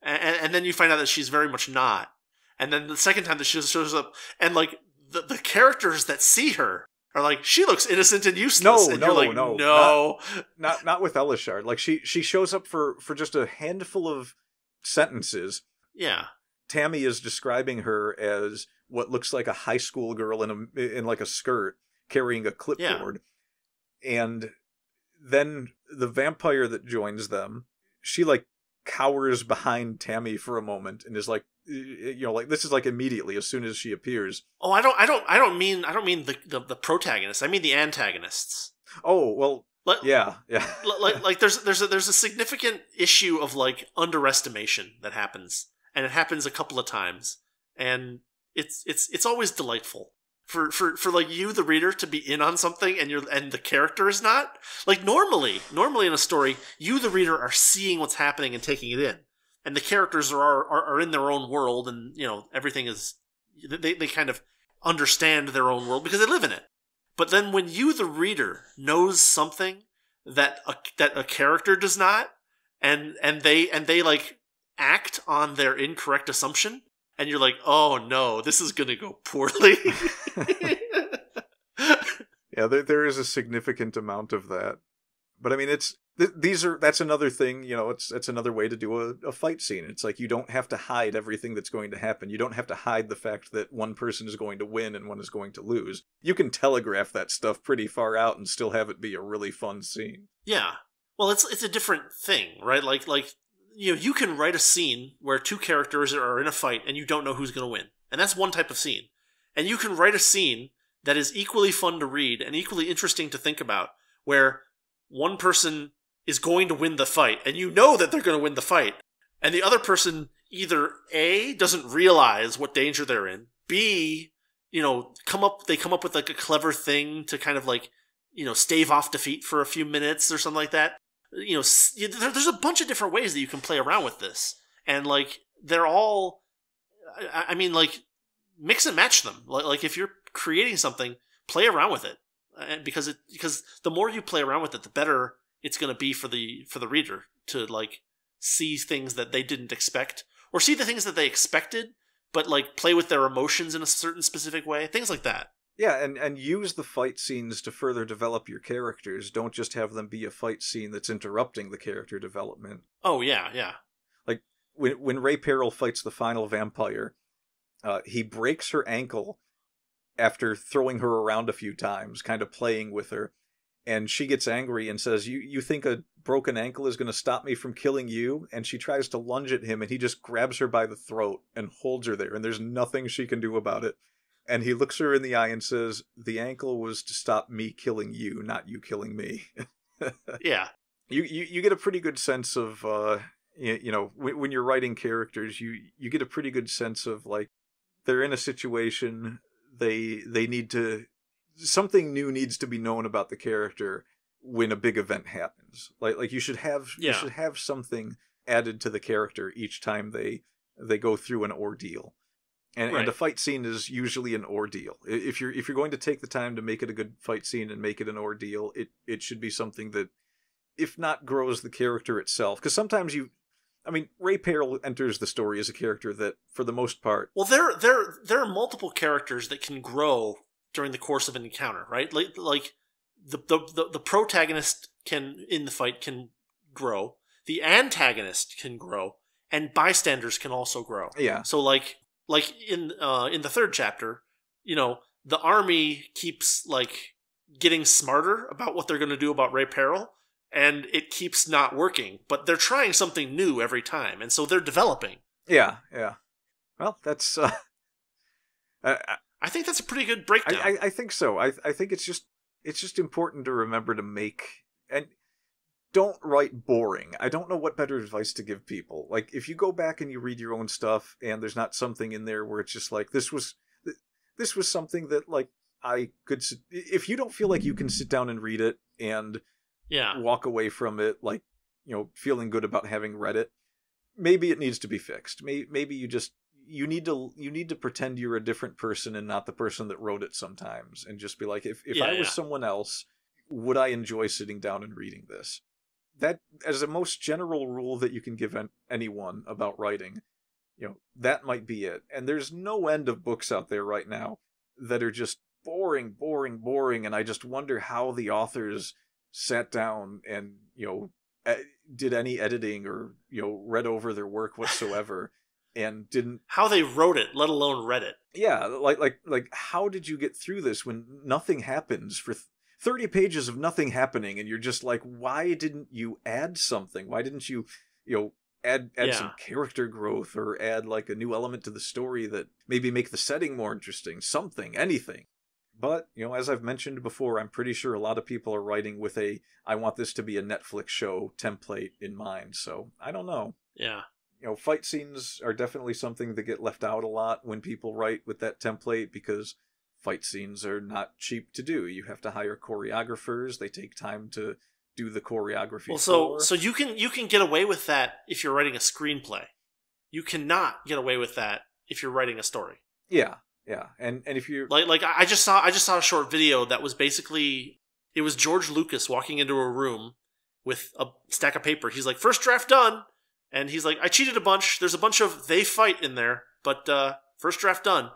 and then you find out that she's very much not. And then the second time that she shows up, and like the characters that see her are like, she looks innocent and useless. And you're like, no, not with Elishard. Like she shows up for just a handful of sentences. Yeah, Tammy is describing her as what looks like a high school girl in like a skirt carrying a clipboard, and then the vampire that joins them, she like cowers behind Tammy for a moment and is like, like this is like immediately as soon as she appears. Oh, I don't mean the protagonists. I mean the antagonists. Oh, well, yeah. Like there's a significant issue of like underestimation that happens, and it happens a couple of times, and it's always delightful for like you, the reader, to be in on something and the character is not. Like normally in a story, you, the reader, are seeing what's happening and taking it in. And the characters are in their own world, and everything is they kind of understand their own world because they live in it. But then when you, the reader, knows something that a character does not, and they like act on their incorrect assumption, and you're like, oh no, this is gonna go poorly. Yeah, there is a significant amount of that. But I mean, that's another thing, it's another way to do a fight scene. It's like you don't have to hide everything that's going to happen. You don't have to hide the fact that one person is going to win and one is going to lose. You can telegraph that stuff pretty far out and still have it be a really fun scene. Yeah. Well, it's a different thing, right? Like you can write a scene where two characters are in a fight and you don't know who's going to win. And that's one type of scene. And you can write a scene that is equally fun to read and equally interesting to think about, where one person is going to win the fight, and you know that they're going to win the fight, and the other person either A, doesn't realize what danger they're in, B, come up with like a clever thing to kind of like, stave off defeat for a few minutes or something like that. There's a bunch of different ways that you can play around with this, and like they're all, I mean, like mix and match them. Like if you're creating something, play around with it, and because the more you play around with it, the better it's going to be for the reader to like see things that they didn't expect, or see the things that they expected, but like play with their emotions in a certain specific way, things like that. Yeah, and use the fight scenes to further develop your characters. Don't just have them be a fight scene that's interrupting the character development. Oh, yeah. Like, when Ray Peril fights the final vampire, he breaks her ankle after throwing her around a few times, kind of playing with her. And she gets angry and says, you think a broken ankle is going to stop me from killing you? And she tries to lunge at him, and he just grabs her by the throat and holds her there, and there's nothing she can do about it. And he looks her in the eye and says, the ankle was to stop me killing you, not you killing me. Yeah. You get a pretty good sense of, when you're writing characters, you get a pretty good sense of, like, they're in a situation, they need to, something new needs to be known about the character when a big event happens. Like you should have something added to the character each time they go through an ordeal. And a fight scene is usually an ordeal. If you're going to take the time to make it a good fight scene and make it an ordeal, it should be something that, if not grows the character itself, because sometimes Ray Peril enters the story as a character that, for the most part, well, there are multiple characters that can grow during the course of an encounter, right? Like the protagonist in the fight can grow, the antagonist can grow, and bystanders can also grow. Yeah. So like in the third chapter, the army keeps like getting smarter about what they're going to do about Ray Peril, and it keeps not working. But they're trying something new every time, and so they're developing. Yeah. Well, that's. I think that's a pretty good breakdown. I think so. I think it's just important to remember to make, and don't write boring. I don't know what better advice to give people. Like, if you go back and you read your own stuff and there's not something in there where it's just like, this was something that, like, I could, if you don't feel like you can sit down and read it and walk away from it, like, feeling good about having read it, maybe it needs to be fixed. Maybe you need to pretend you're a different person and not the person that wrote it sometimes, and just be like, if I was someone else, would I enjoy sitting down and reading this? that, as a most general rule that you can give anyone about writing, that might be it. And there's no end of books out there right now that are just boring, boring, boring, and I just wonder how the authors sat down and, did any editing or, read over their work whatsoever and didn't... How they wrote it, let alone read it. Yeah, like how did you get through this when nothing happens for 30 pages of nothing happening, and you're just like, why didn't you add something? Why didn't you, add some character growth or add like a new element to the story that maybe make the setting more interesting? Something, anything. But, as I've mentioned before, I'm pretty sure a lot of people are writing with I want this to be a Netflix show template in mind, so I don't know. Yeah. Fight scenes are definitely something that get left out a lot when people write with that template, because fight scenes are not cheap to do. You have to hire choreographers. They take time to do the choreography. Well, so you can get away with that if you're writing a screenplay. You cannot get away with that if you're writing a story. Yeah. Yeah, and if you like I just saw a short video that was basically, it was George Lucas walking into a room with a stack of paper. He's like, first draft done, and he's like, I cheated a bunch. There's a bunch of they fight in there, but first draft done.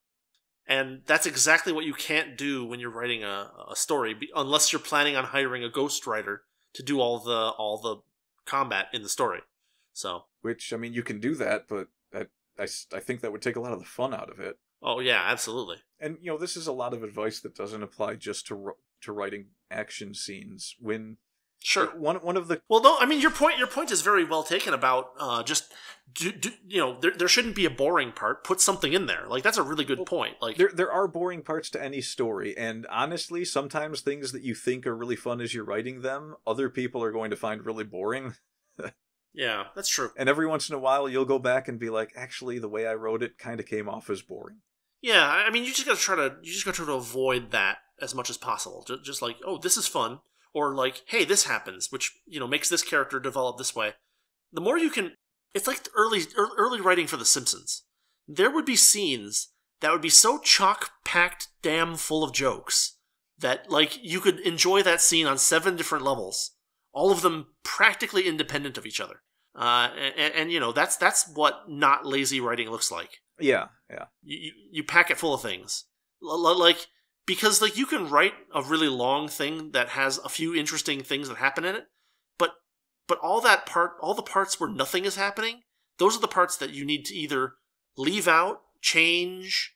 And that's exactly what you can't do when you're writing a story, unless you're planning on hiring a ghostwriter to do all the combat in the story. So, which, I mean, you can do that, but I think that would take a lot of the fun out of it. Oh, yeah, absolutely. And, this is a lot of advice that doesn't apply just to writing action scenes. When sure, one of the... Well, no, I mean, your point is very well taken about there shouldn't be a boring part. Put something in there. Like, that's a really good point. Like, there are boring parts to any story, and honestly, sometimes things that you think are really fun as you're writing them, other people are going to find really boring. Yeah, that's true. And every once in a while, you'll go back and be like, actually, the way I wrote it kind of came off as boring. Yeah, I mean, you just got to try to avoid that as much as possible. Just like, oh, this is fun, or like, hey, this happens, which makes this character develop this way. The more you can, it's like the early writing for The Simpsons. There would be scenes that would be so chock-packed, damn full of jokes that like you could enjoy that scene on 7 different levels, all of them practically independent of each other. And that's what not lazy writing looks like. Yeah. You pack it full of things, like, because like you can write a really long thing that has a few interesting things that happen in it, but all the parts where nothing is happening, those are the parts that you need to either leave out, change,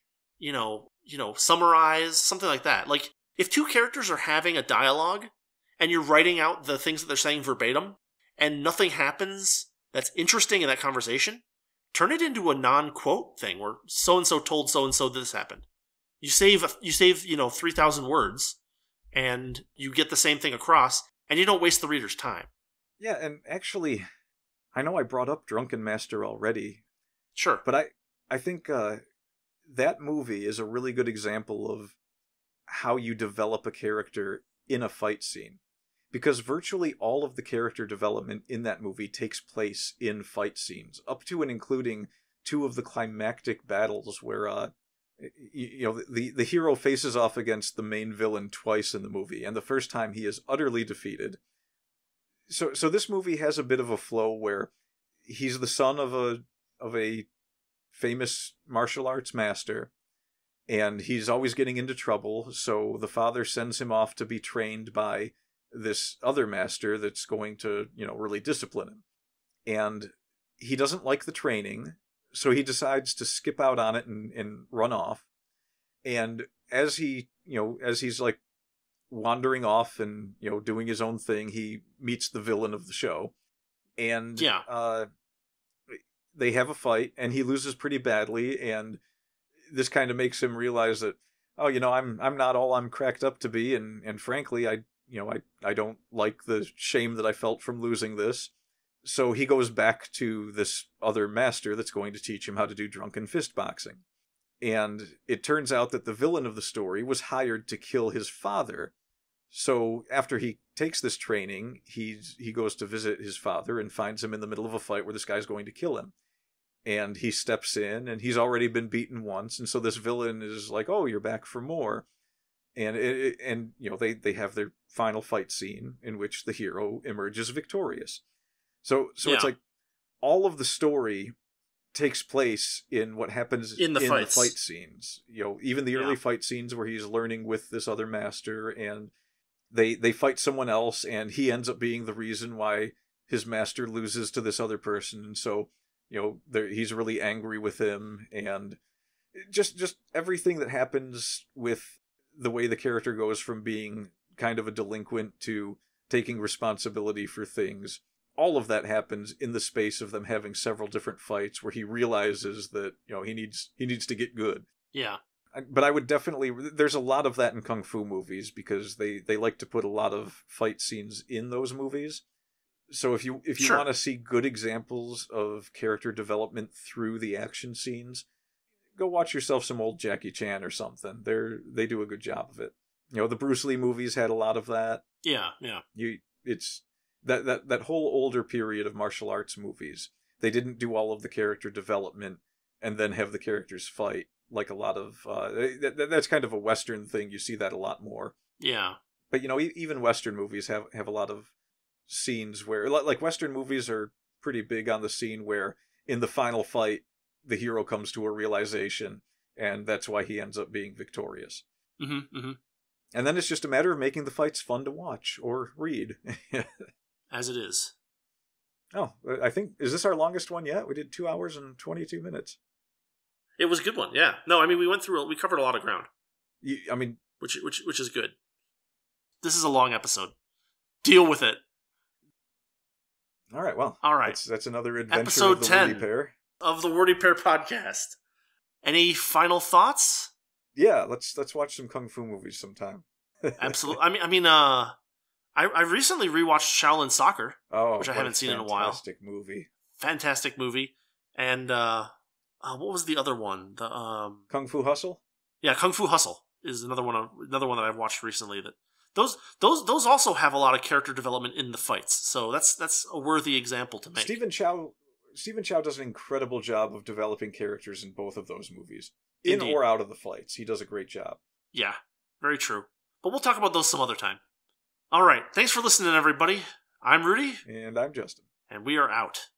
summarize, something like that. Like, if 2 characters are having a dialogue and you're writing out the things that they're saying verbatim, and nothing happens that's interesting in that conversation, turn it into a non-quote thing where so-and-so told so-and-so this happened. You save 3,000 words, and you get the same thing across, and you don't waste the reader's time. Yeah, and actually, I know I brought up Drunken Master already. Sure. But I think that movie is a really good example of how you develop a character in a fight scene. Because virtually all of the character development in that movie takes place in fight scenes, up to and including 2 of the climactic battles where, the hero faces off against the main villain twice in the movie, and the first time he is utterly defeated. So this movie has a bit of a flow where he's the son of a famous martial arts master, and he's always getting into trouble, so the father sends him off to be trained by this other master that's going to, really discipline him. And he doesn't like the training, so he decides to skip out on it and run off. And as he's like wandering off and, doing his own thing, he meets the villain of the show. And they have a fight, and he loses pretty badly, and this kind of makes him realize that, oh, I'm not all I'm cracked up to be, and frankly, I don't like the shame that I felt from losing this. So he goes back to this other master that's going to teach him how to do drunken fist boxing. And it turns out that the villain of the story was hired to kill his father. So after he takes this training, he goes to visit his father and finds him in the middle of a fight where this guy's going to kill him. And he steps in, and he's already been beaten once, and so this villain is like, oh, you're back for more. And they have their final fight scene in which the hero emerges victorious. So it's like all of the story takes place in what happens in the fight scenes. Even the early fight scenes where he's learning with this other master, and they fight someone else, and he ends up being the reason why his master loses to this other person. And so, he's really angry with him, and just everything that happens with the way the character goes from being kind of a delinquent to taking responsibility for things. All of that happens in the space of them having several different fights where he realizes that, he needs to get good. Yeah. But I would definitely, there's a lot of that in Kung Fu movies because they like to put a lot of fight scenes in those movies. So if you Sure. want to see good examples of character development through the action scenes, go watch yourself some old Jackie Chan or something. They do a good job of it. The Bruce Lee movies had a lot of that. Yeah. It's that whole older period of martial arts movies. They didn't do all of the character development and then have the characters fight like a lot of. That's kind of a Western thing. You see that a lot more. Yeah. But even Western movies have a lot of scenes where, like, Western movies are pretty big on the scene where in the final fight the hero comes to a realization, and that's why he ends up being victorious. Mm-hmm, mm-hmm. And then it's just a matter of making the fights fun to watch or read. As it is. Oh, I think, is this our longest one yet? We did 2 hours and 22 minutes. It was a good one, yeah. No, I mean, we covered a lot of ground. Which is good. This is a long episode. Deal with it. All right, well. All right. That's another adventure Episode of the 10 Wordy Pair. Of the Wordy Pair podcast. Any final thoughts? Yeah, let's watch some Kung Fu movies sometime. Absolutely. I recently rewatched Shaolin Soccer, which I haven't seen in a while. Fantastic movie. And what was the other one? The Kung Fu Hustle? Yeah, Kung Fu Hustle is another one that I've watched recently. That those also have a lot of character development in the fights. So that's a worthy example to make. Stephen Chow does an incredible job of developing characters in both of those movies. In Indeed. Or out of the fights. He does a great job. Yeah, very true. But we'll talk about those some other time. All right. Thanks for listening, everybody. I'm Rudy. And I'm Justin. And we are out.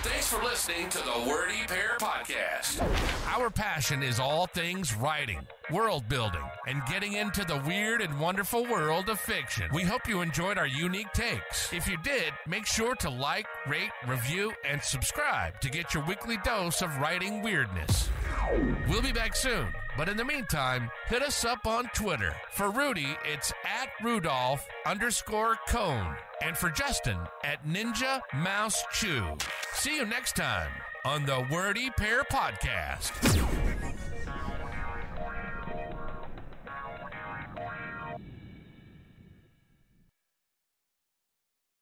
Thanks for listening to the Wordy Pair Podcast. Our passion is all things writing, world building, and getting into the weird and wonderful world of fiction. We hope you enjoyed our unique takes. If you did, make sure to like, rate, review, and subscribe to get your weekly dose of writing weirdness. We'll be back soon, but in the meantime, hit us up on Twitter. For Rudy, it's @Rudolph_Cone. And for Justin, @Ninja Mouse Chew. See you next time on the Wordy Pair Podcast.